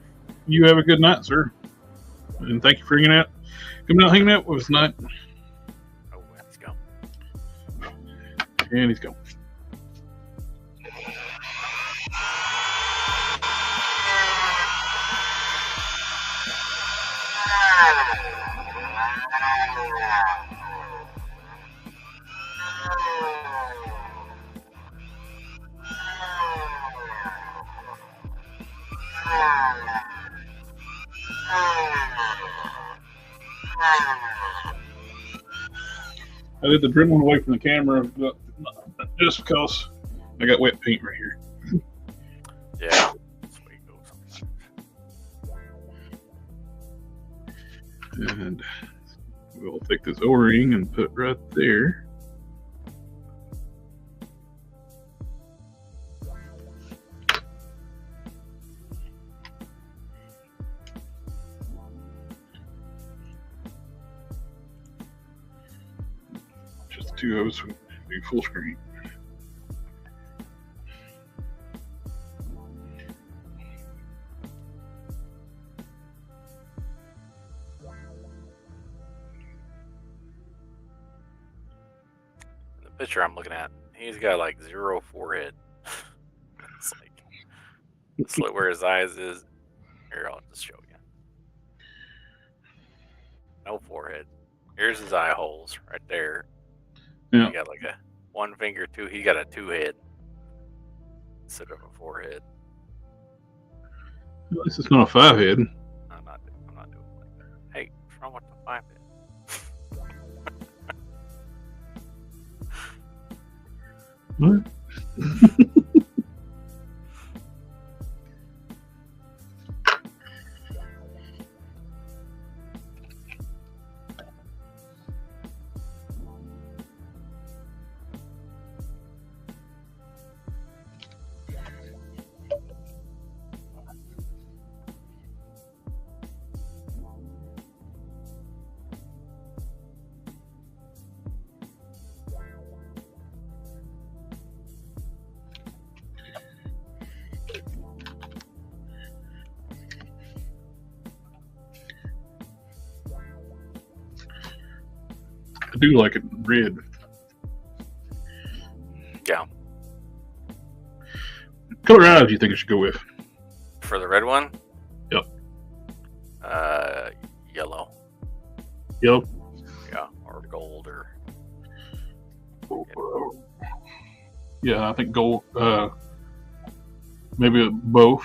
You have a good night, sir. And thank you for hanging out. Coming out, hanging out with us tonight. Oh, let's go. And he's gone. I did the dribbling away from the camera just because I got wet paint right here. Yeah. That's where you go sometimes. And we'll take this O-ring and put right there. Just the two of us would do full screen. The picture I'm looking at, he's got like 0 forehead. It's like, it's like where his eyes is. Here, I'll just show you. No forehead. Here's his eye holes right there. Yeah. He got like a 1 finger, two. He got a 2 head instead of a 4 head. At least it's not a 5 head. I'm not doing it like that. Hey, what's wrong with the 5 head? What? I do like it red. Yeah. What color eyes do you think I should go with? For the red one? Yep. Yellow. Yellow? Yeah, or gold or... Yeah, I think gold. Maybe both.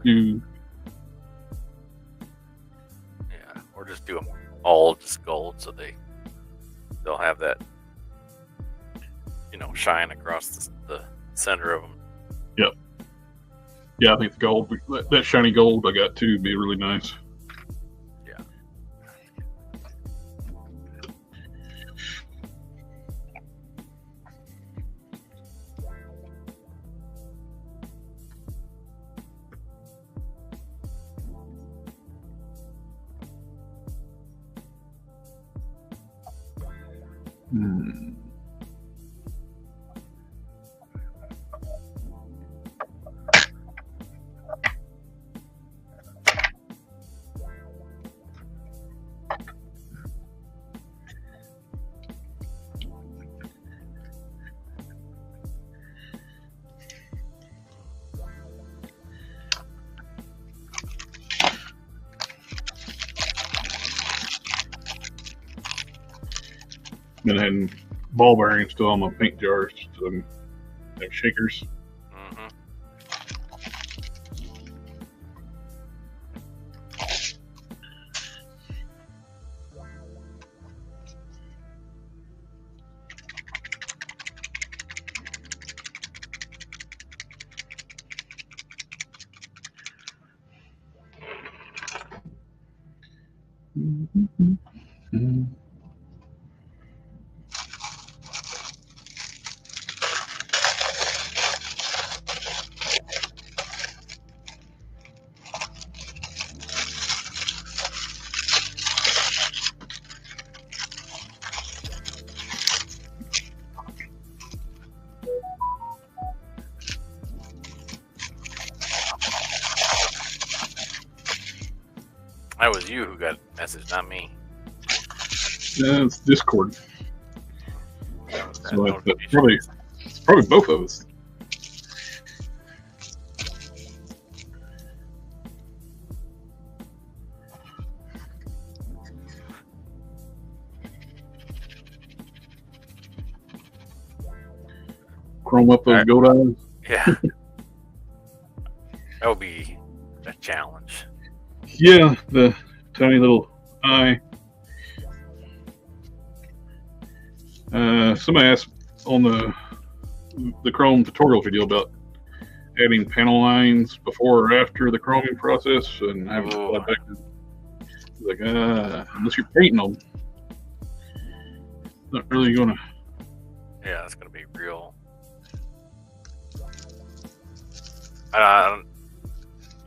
Do Yeah, or just do them all just gold so they'll have that, shine across the center of them. yeah, I think the gold, that shiny gold I got too, would be really nice. Yeah. Hmm. Been having ball bearings still on my paint jars, them shakers. Mm-hmm. That was you who got a message, not me. It's Discord. That was that So notification. it's probably both of us. Chrome up those gold eyes. Yeah. That would be a challenge. Yeah, the tiny little eye. Somebody asked on the Chrome tutorial video about adding panel lines before or after the chroming process, and I haven't replied back to like, unless you're painting them, it's not really gonna. Yeah, it's gonna be real.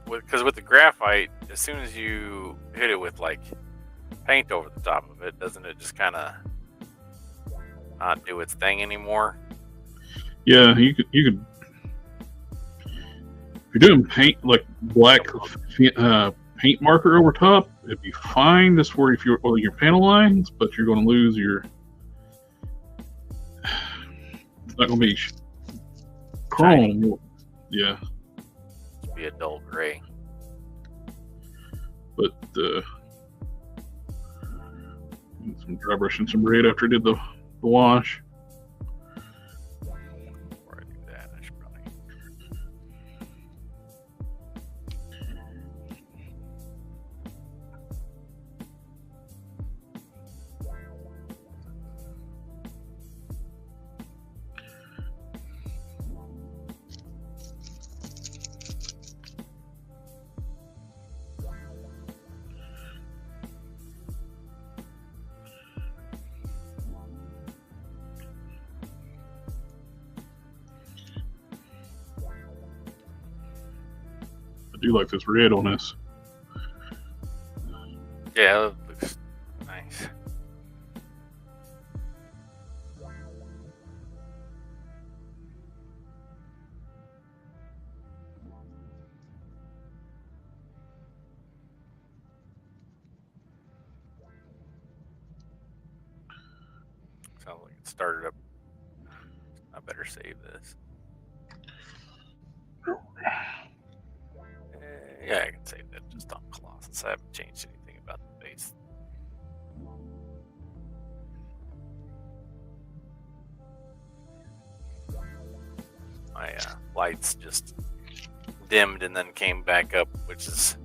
Because with the graphite, as soon as you hit it with like paint over the top of it, doesn't it just kind of not do its thing anymore? Yeah, you could. If you're doing paint like black paint marker over top, it'd be fine. Just for if you're your panel lines, but you're going to lose your. It's not going to be chrome. Shiny. Yeah, It'd be a dull gray. but some dry brushing some red after I did the wash. Before I do that, I should probably. I do like this red on this. Yeah, it looks nice. Sounds like it started up. I better save this. Yeah, I can save that just on Colossus. I haven't changed anything about the base. My lights just dimmed and then came back up, which is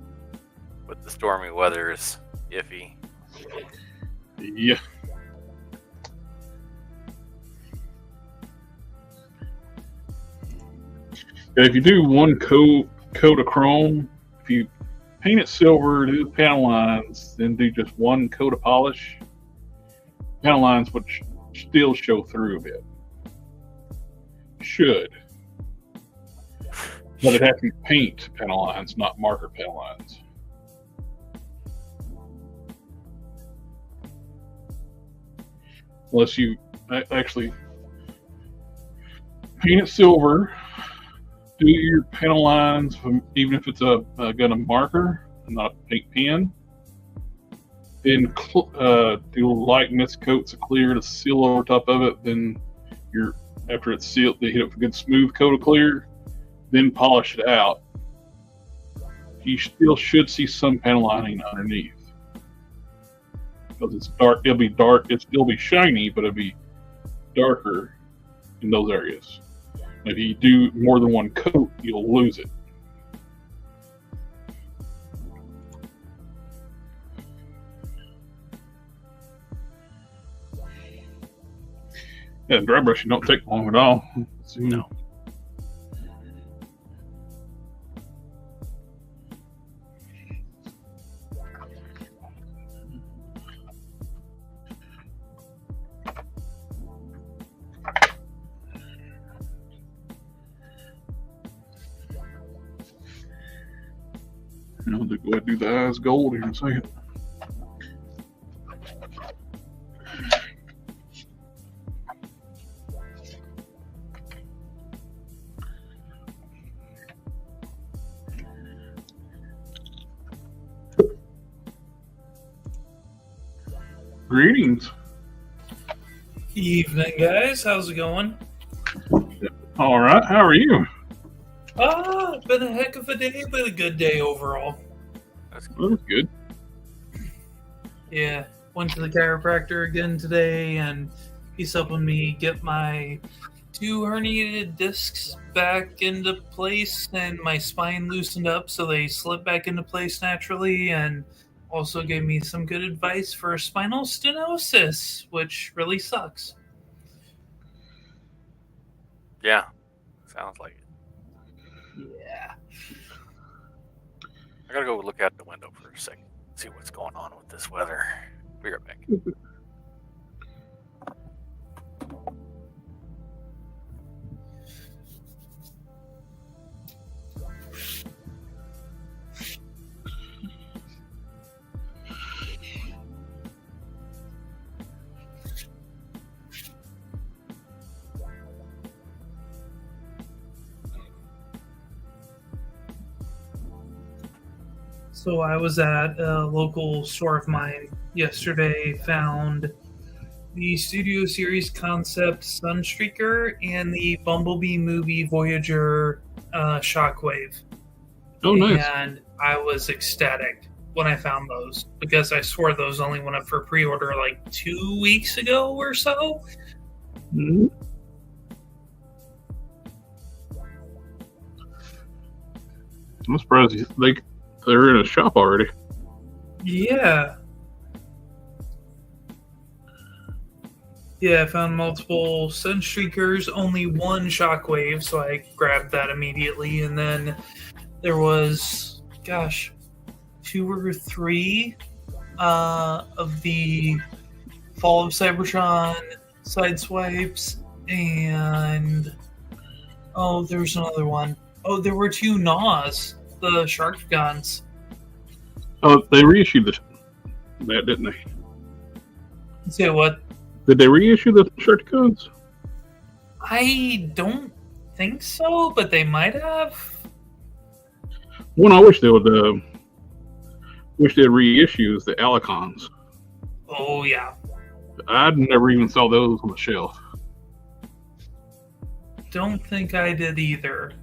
with the stormy weather is iffy. Yeah. If you do one coat of chrome, if you paint it silver, do the panel lines, then do just one coat of polish, panel lines would still show through a bit. Should. But it'd have to be paint panel lines, not marker panel lines. Unless you actually paint it silver, do your panel lines, even if it's a marker, not a paint pen. Then do light mist coats of clear to seal over top of it. Then after it's sealed, they hit it with a good smooth coat of clear. Then polish it out. You still should see some panel lining underneath. Because it's dark, it'll be dark. It'll still be shiny, but it'll be darker in those areas. If you do more than one coat, you'll lose it. Yeah, dry brushing don't take long at all. No. I'll go ahead and do the eyes gold here in a second. Greetings. Evening, guys. How's it going? All right. How are you? Been a heck of a day, but a good day overall. That's good. Yeah, went to the chiropractor again today, and he's helping me get my 2 herniated discs back into place, and my spine loosened up so they slip back into place naturally, and also gave me some good advice for spinal stenosis, which really sucks. Yeah, sounds like it. Yeah. I gotta go look out the window for a second, see what's going on with this weather. Be right back. So I was at a local store of mine yesterday, found the Studio Series Concept Sunstreaker and the Bumblebee Movie Voyager Shockwave. Oh, nice. And I was ecstatic when I found those, because I swore those only went up for pre-order like 2 weeks ago or so. Mm-hmm. I'm surprised they're in a shop already. Yeah. Yeah, I found multiple Sunstreakers, only one Shockwave, so I grabbed that immediately. And then there was, 2 or 3 of the Fall of Cybertron Sideswipes, and there's another one. Oh, there were 2 Gnaws, the Shark Guns. Oh, they reissued that, didn't they? Say what? Did they reissue the shirt codes? I don't think so, but they might have. One I wish they would reissue is the Alicons. Oh yeah. I'd never even saw those on the shelf. Don't think I did either.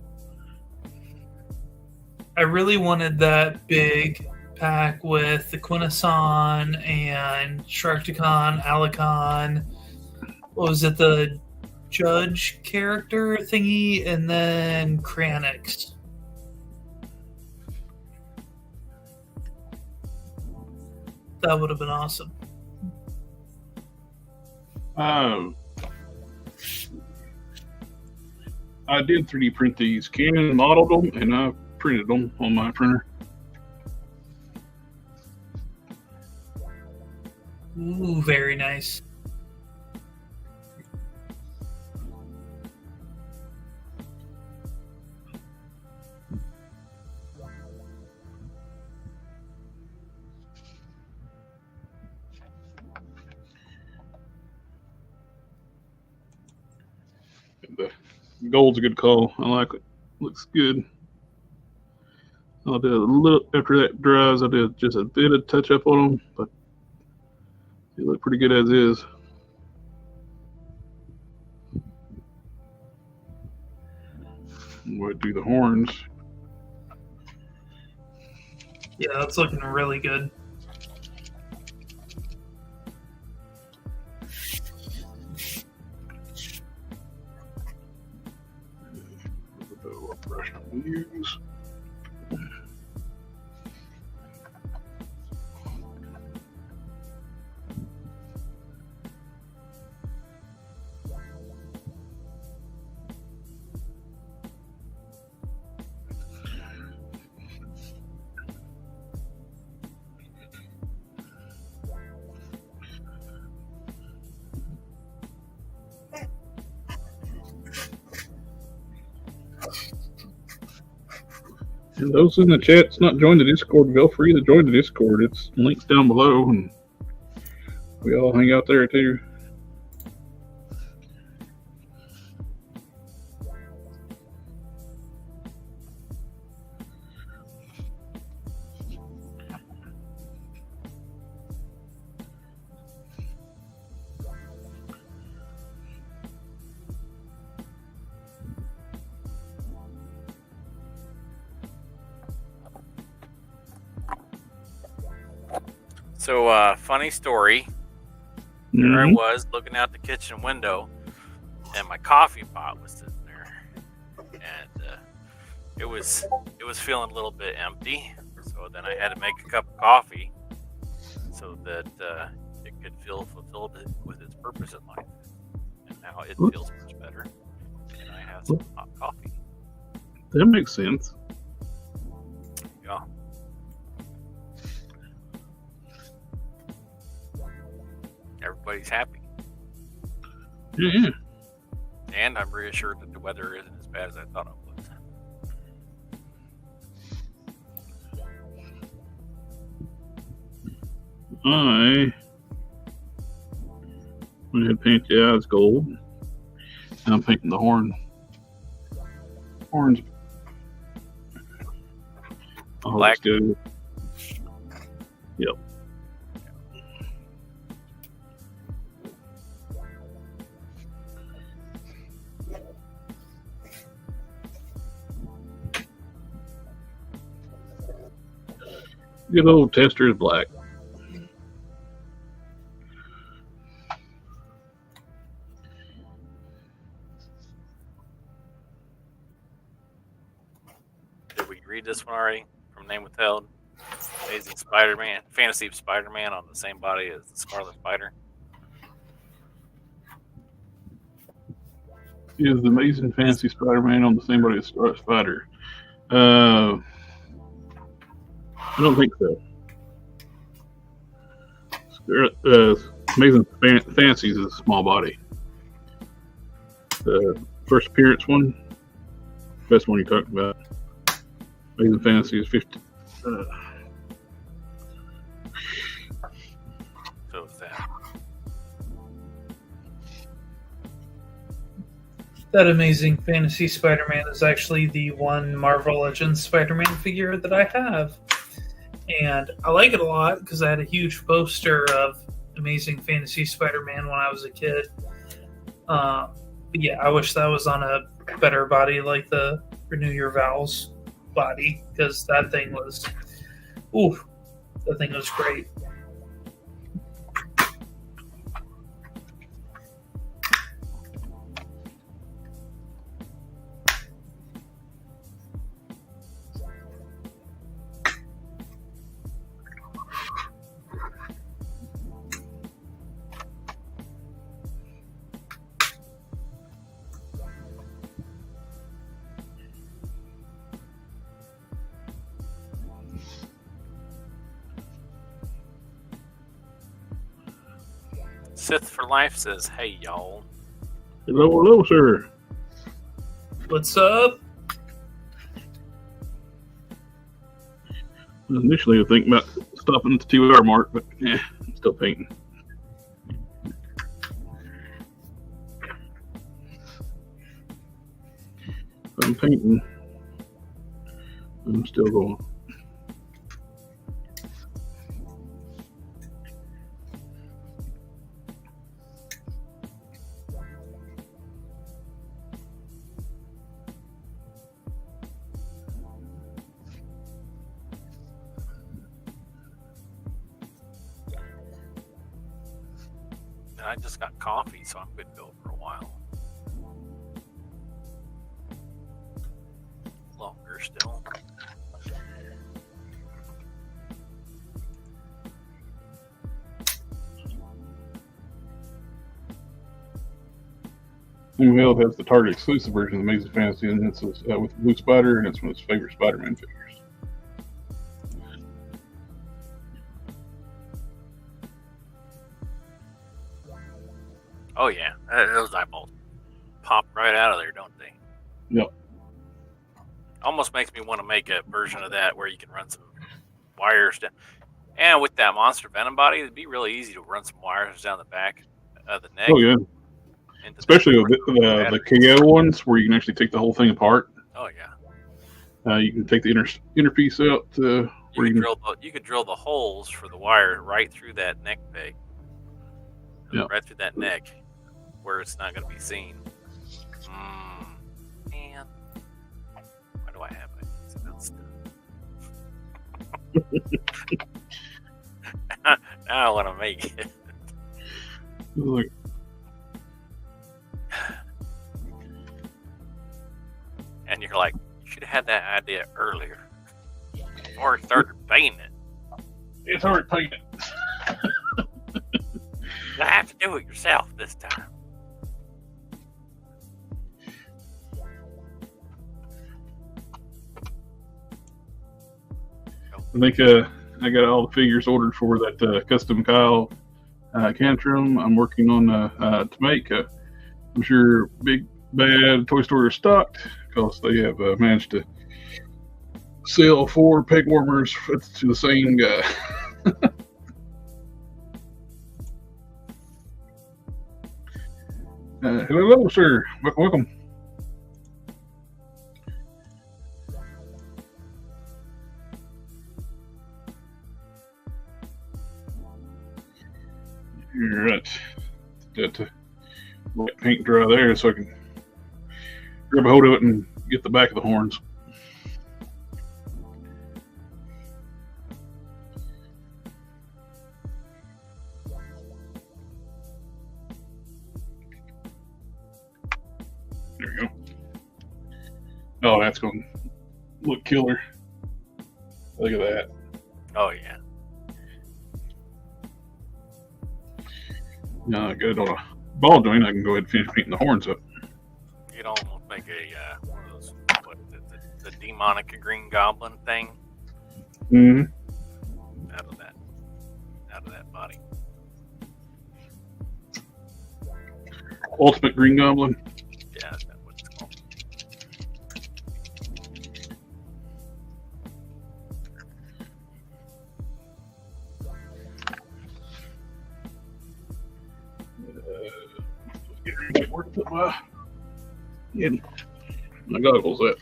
I really wanted that big pack with the Quintesson and Sharkticon, Alicon. What was it, the Judge character thingy, and then Kranix. That would have been awesome. I did 3D print these. Canon modeled them, and I printed them on my printer. Ooh, very nice. The gold's a good call. I like it. Looks good. I'll do a little after that dries. I did just a bit of touch up on them, but they look pretty good as is. We'll do the horns. Yeah, that's looking really good. What brush I'm gonna use. And those in the chat's not joined the Discord, feel free to join the Discord. It's linked down below, and we all hang out there too. So, funny story. There I was looking out the kitchen window, and my coffee pot was sitting there, and it was feeling a little bit empty. So then I had to make a cup of coffee so that it could feel fulfilled with its purpose in life. And now it feels much better, and I have some hot coffee. That makes sense. Yeah. Everybody's happy. Yeah. And I'm reassured that the weather isn't as bad as I thought it was. I went ahead and paint the eyes gold. And I'm painting the horns. Black. Good. Yep. Good old Tester's black. Did we read this one already? From Name Withheld. Amazing Spider-Man. Fantasy of Spider-Man on the same body as the Scarlet Spider. Is the Amazing Fantasy Spider-Man on the same body as Scarlet Spider? I don't think so. Amazing Fancies is a small body. The first appearance one, best one you talked about. Amazing Fantasy is 50. So is that. That Amazing Fantasy Spider-Man is actually the one Marvel Legends Spider-Man figure that I have. And I like it a lot because I had a huge poster of Amazing Fantasy Spider-Man when I was a kid. But yeah, I wish that was on a better body like the Renew Your Vows body, because that thing was great. Sith for Life says, "Hey y'all." Hello, sir. What's up? Initially, I was thinking about stopping at the 2-hour mark, but I'm still painting. I'm painting. I'm still going. I just got coffee, so I'm good to go for a while. Longer still. Whale has the Target exclusive version of Amazing Fantasy, and it's with Blue Spider, and it's one of his favorite Spider-Man figures. Oh yeah, those eyeballs pop right out of there, don't they? Yep. Almost makes me want to make a version of that where you can run some wires down. And with that monster venom body, it'd be really easy to run some wires down the back of the neck. Oh yeah. Especially with the KO ones, where you can actually take the whole thing apart. Oh yeah. You can take the inner piece out. You could drill the holes for the wire right through that neck peg. Yeah. Right through that neck, where it's not going to be seen. Man, why do I have ideas about stuff? I want to make it. Look, And you're like, you should have had that idea earlier. Before you started painting it. it's hard painting. You have to do it yourself this time. I think I got all the figures ordered for that custom Kyle Cantrum. I'm working on to make. I'm sure Big Bad Toy Store is stocked because they have managed to sell 4 peg warmers to the same guy. Hello, sir. Welcome. All right. That let paint dry there so I can grab a hold of it and get the back of the horns. There we go. Oh, that's going to look killer. Look at that. Oh, yeah. Now I got it on a ball joint. I can go ahead and finish painting the horns up. You'd almost make a, one of those, what is it, the demonic green goblin thing Mm-hmm. out of that body. Ultimate Green Goblin. Yeah, that's what it's called. Get ready to get work put my goggles up.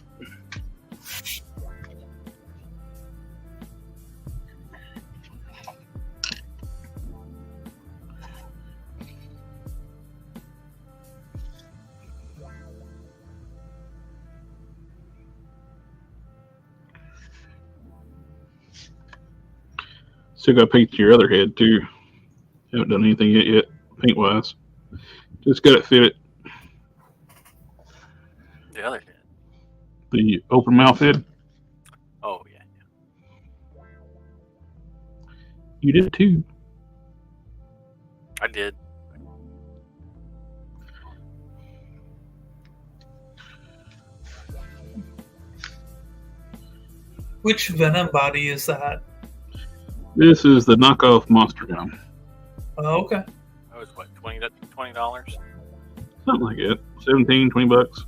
Still got to paint your other head too. Haven't done anything yet, paint wise. Just got it fitted. The other head. The open mouth head. Oh, yeah. You did too. I did. Which Venom body is that? This is the knockoff monster gun. Oh, okay. That was what, $20? Something like that. 17, 20 bucks.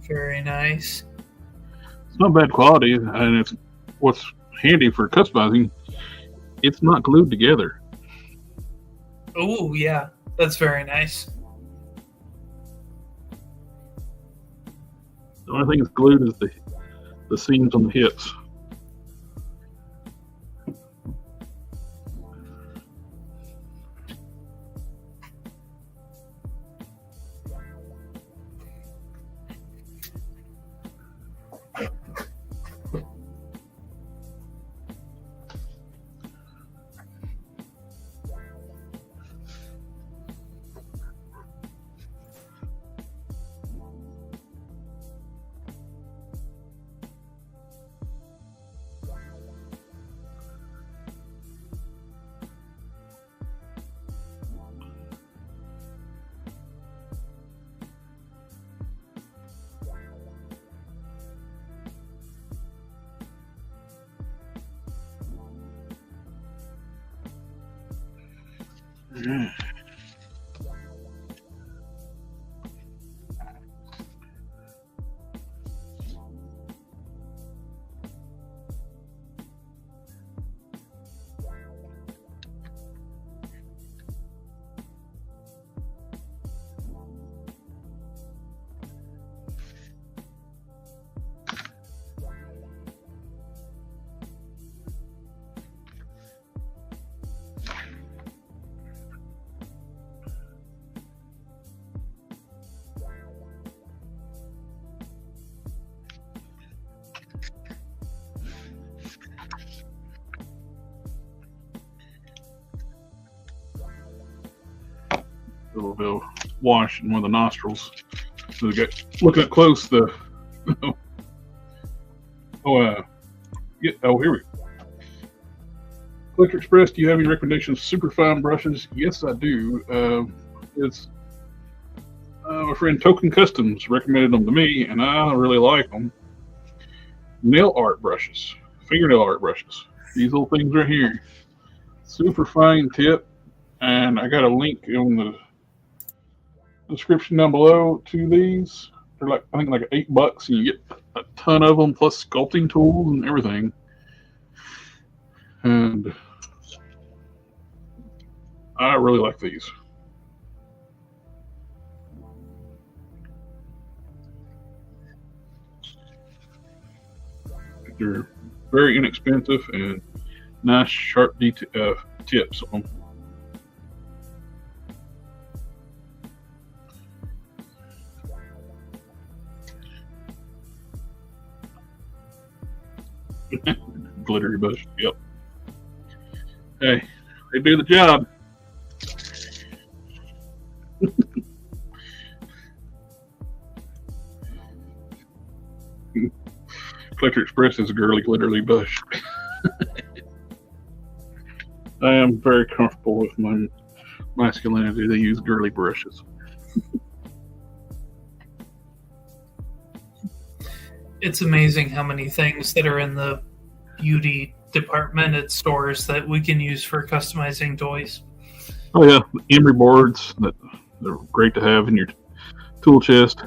Very nice. It's not bad quality, and it's what's handy for customizing. It's not glued together. Oh, yeah. That's very nice. The only thing that's glued is the seams on the hips. little bit of wash in one of the nostrils. So we got looking up close the here we go. Collector Express, do you have any recommendations of superfine brushes? Yes, I do. It's my friend Token Customs recommended them to me, and I really like them. Nail art brushes, fingernail art brushes. These little things right here, super fine tip, and I got a link in the description down below to these. They're like, I think like $8, and you get a ton of them plus sculpting tools and everything. And I really like these. They're very inexpensive and nice, sharp tips on them. Glittery bush. Yep. Hey, they do the job. Collector Express is a girly, glittery bush. I am very comfortable with my masculinity. They use girly brushes. It's amazing how many things that are in the beauty department at stores that we can use for customizing toys. Oh yeah, emery boards that they're great to have in your tool chest.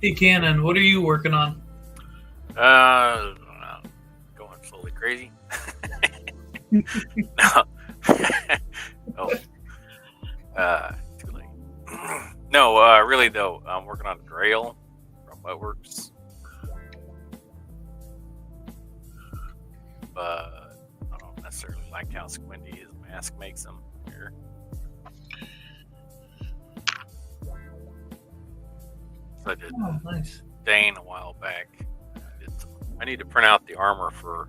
Hey, Cannon, what are you working on? Going slowly crazy. No. Oh. Too late. No, really though, I'm working on Grail from Wetworks. But I don't necessarily like how squinty his mask makes him here. So I did Nice. Dane a while back. I need to print out the armor for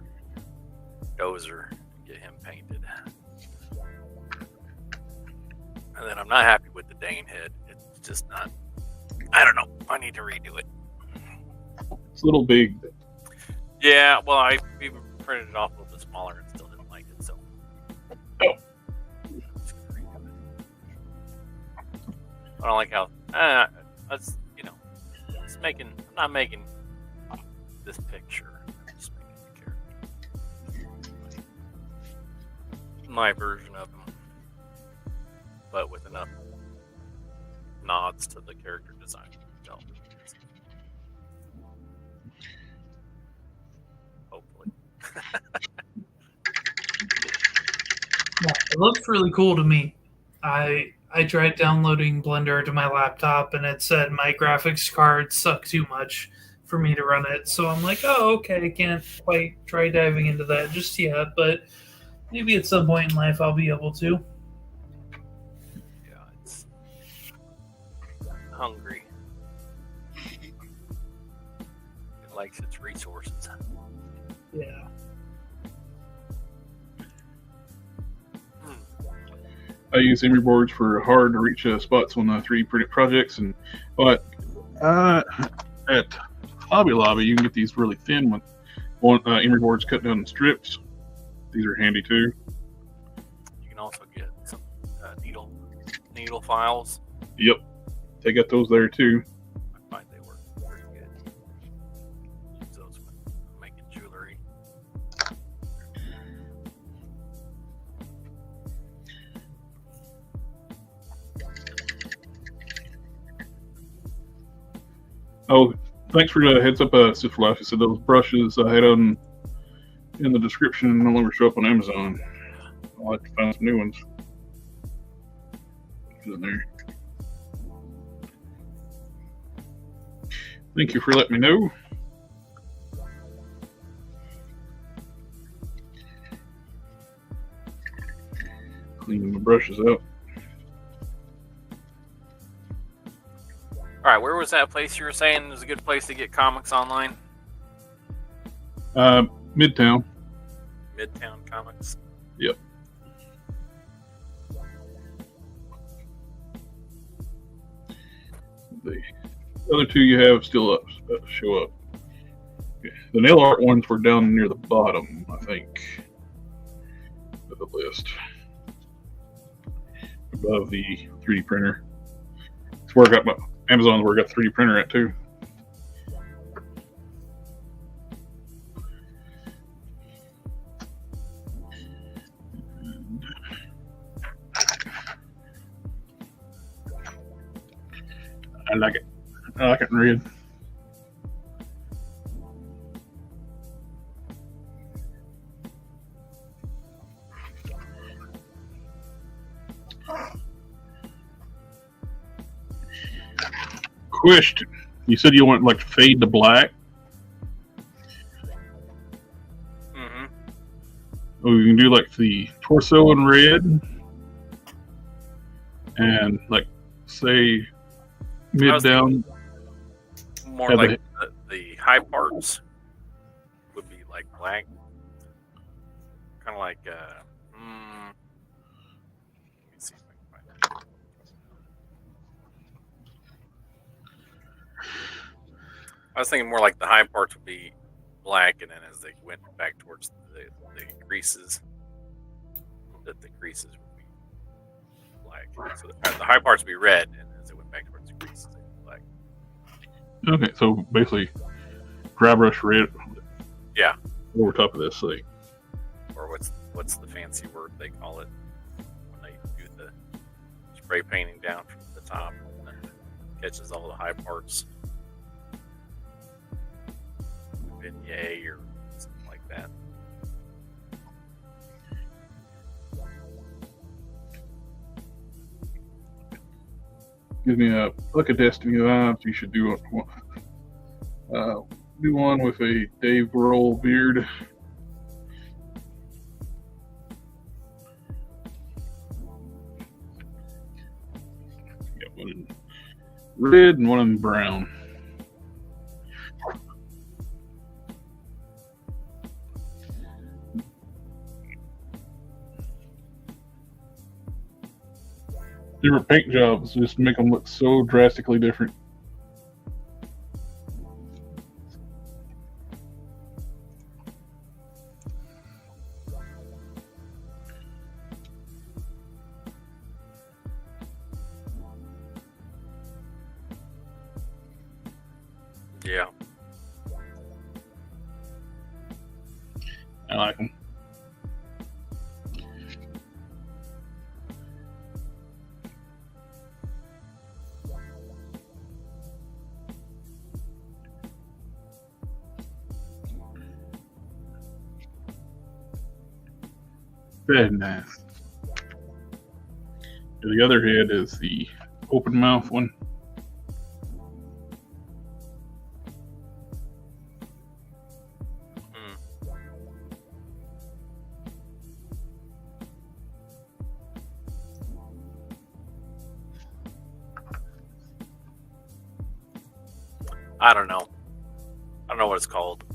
Dozer and get him painted. And then I'm not happy with the Dane head. It's just not. I don't know. I need to redo it. It's a little big. Yeah, well, I even printed it off a little bit smaller and still didn't like it. So. Oh. Just gonna redo it. I don't like how. That's I'm not making this picture. I'm just making the character. My version of him, but with enough nods to the character design. Hopefully. It looks really cool to me. I tried downloading Blender to my laptop, and it said my graphics card sucked too much for me to run it. So I'm like, oh, okay, I can't quite try diving into that just yet, but maybe at some point in life I'll be able to. Yeah, it's hungry. It likes its resources. Yeah. I use emery boards for hard to reach spots on 3D printed projects, but at Hobby Lobby you can get these really thin emery boards cut down in strips. These are handy too. You can also get some needle files. Yep, they got those there too. I find they work pretty good. Use those when making jewelry. Oh, thanks for the heads up, Sister Life. I said those brushes I had in the description no longer show up on Amazon. I'll have to find some new ones. In there. Thank you for letting me know. cleaning my brushes out. All right, where was that place you were saying was a good place to get comics online? Midtown. Midtown Comics. Yep. The other two you have still up, show up. Okay. The nail art ones were down near the bottom, I think, of the list, above the 3D printer. It's where I got my Amazon's where I got the 3D printer at too. I like it. I like it in red. Question. You said you want like fade to black. Mm-hmm. Oh, you can do like the torso in red, and like say mid down. More have like the high parts would be like black, kind of like. Let me see if I can find it. I was thinking more like the high parts would be black, and then as they went back towards the creases, that the creases would be black. So the high parts would be red, and as they went back towards the creases, they'd be black. Okay, so basically, dry brush red. Yeah. Over top of this thing. Or what's the fancy word they call it when they do the spray painting down from the top and then catches all the high parts. Vignette or something like that. Gives me a look at Destiny vibes. You should do one with a Dave Grohl beard. Got one in red and one in brown. Different paint jobs just make them look so drastically different. Yeah. I like them. Very nice. The other head is the open mouth one. I don't know. I don't know what it's called.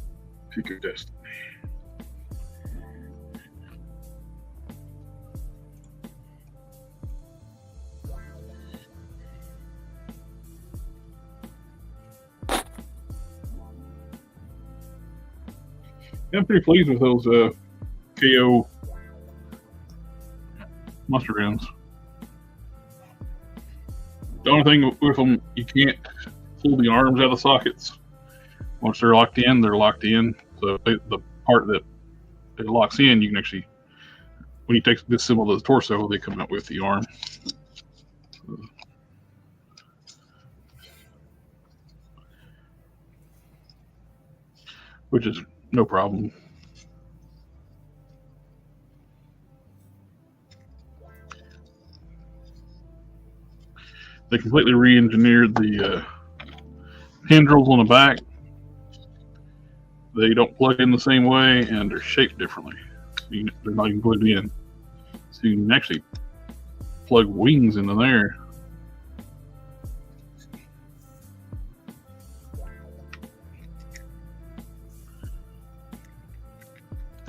Secret Destiny. Yeah, I'm pretty pleased with those KO mustard rounds. The only thing with them, you can't pull the arms out of the sockets. Once they're locked in, they're locked in. So the part that it locks in, you can actually, when you take this symbol to the torso, they come out with the arm. Which is no problem. They completely re-engineered the tendrils on the back. They don't plug in the same way, and they're shaped differently. They're not even plugged in. So you can actually plug wings into there.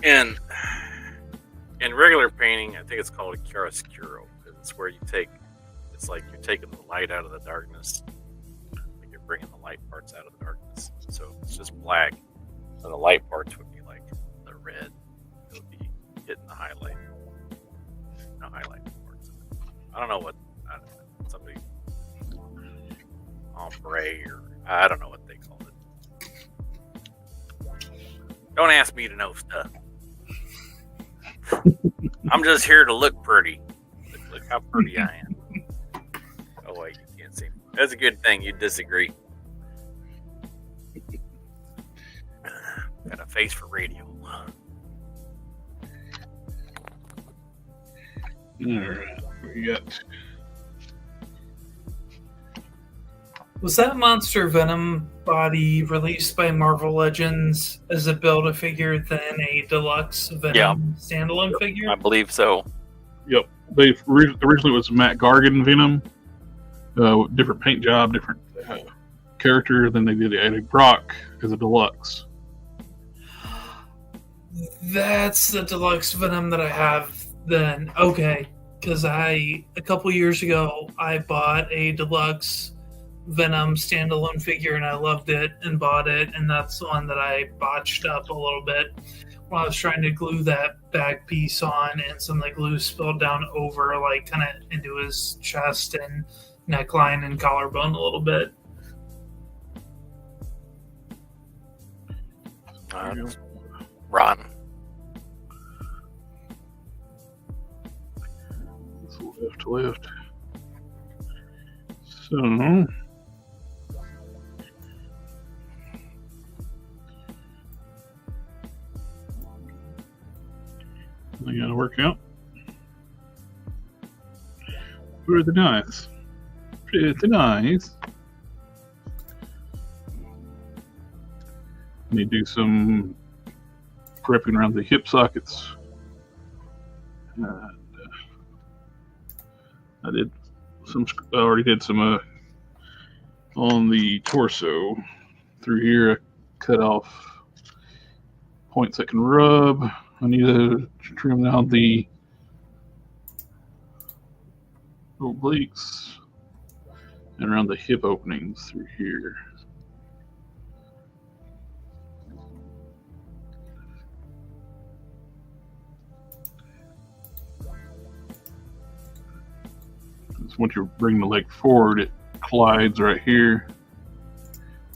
And in regular painting, I think it's called a chiaroscuro, because it's where it's like you're taking the light out of the darkness. Like you're bringing the light parts out of the darkness. So it's just black. And the light parts would be like the red. It would be hitting the highlight. No highlight parts. I don't know what, somebody, ombre, or I don't know what they call it. Don't ask me to know stuff. I'm just here to look pretty. Look how pretty I am. Oh wait, you can't see me. That's a good thing you disagree. Got a face for radio. Alright, we got. Was that Monster Venom body released by Marvel Legends as a Build-A-Figure than a deluxe Venom standalone figure? I believe so. Yep. They originally was Matt Gargan Venom. Different paint job, different character. Then they did Eddie Brock as a deluxe. That's the deluxe Venom that I have then. Okay. Because a couple years ago, I bought a deluxe Venom standalone figure and I loved it and bought it, and that's the one that I botched up a little bit when I was trying to glue that back piece on, and some of the glue spilled down over, like, kind of into his chest and neckline and collarbone a little bit. Rotten. Left. So I gotta work out. Pretty nice. Pretty nice. Need to do some prepping around the hip sockets. I already did some on the torso. Through here, I cut off points that can rub. I need to trim down the obliques and around the hip openings through here. Once you bring the leg forward, it collides right here.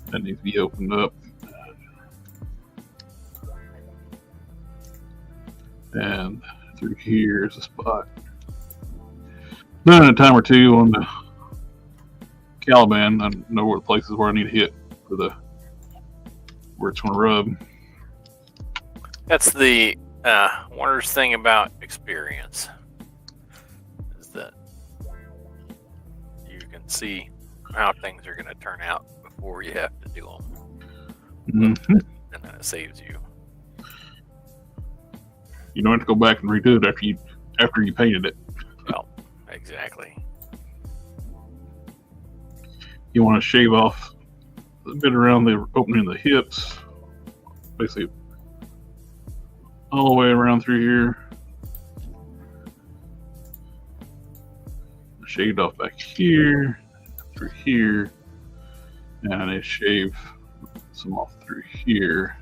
That needs to be opened up. And through here is a spot. Then in a time or two on the Caliban, I know where the places where I need to hit for the where it's going to rub. That's the wondrous thing about experience, is that you can see how things are going to turn out before you have to do them. Mm-hmm. And then it saves you. You don't have to go back and redo it after you painted it. Well, exactly. You want to shave off a bit around the opening of the hips, basically all the way around through here. Shaved off back here, through here, and I shave some off through here.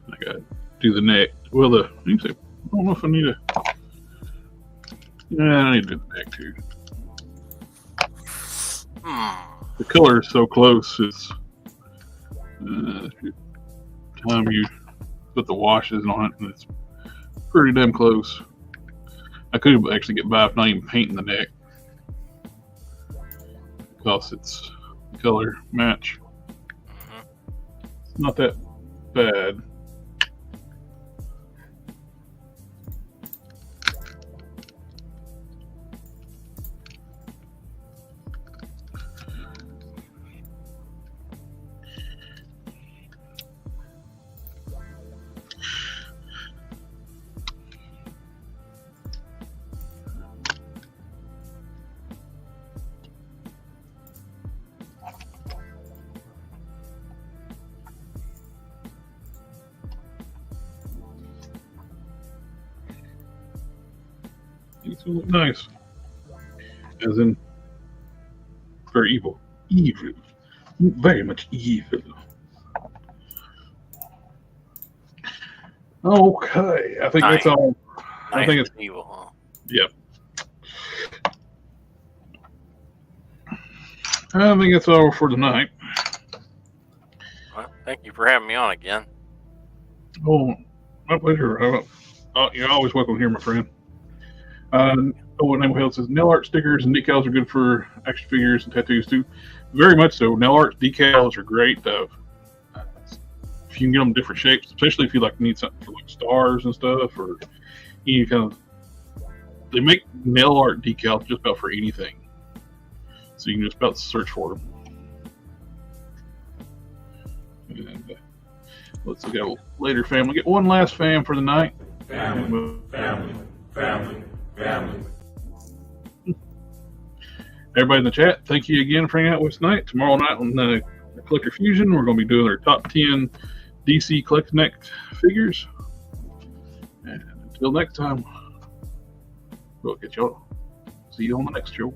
I gotta do the neck. Well, I don't know if I need to. Yeah, I need to do the neck too. The color is so close. It's time you put the washes on it, and it's pretty damn close. I could actually get by if not even painting the neck, because it's color match. It's not that bad. He's gonna look nice. As in, very evil. Evil. Very much evil. Okay, I think that's all. I think it's evil, huh? Yep. I think that's all for tonight. Well, thank you for having me on again. Oh, my pleasure. You're always welcome here, my friend. What name else says nail art stickers and decals are good for action figures and tattoos too. Very much so. Nail art decals are great. If you can get them different shapes, especially if you need something for stars and stuff, or any kind of. They make nail art decals just about for anything, so you can just about search for them. And let's look at later, family. Get one last fam for the night. Family. Everybody in the chat, thank you again for hanging out with us tonight. Tomorrow night on Collector Fusion, we're going to be doing our top 10 DC Collect Connect figures. And until next time, we'll get y'all. See you on the next show.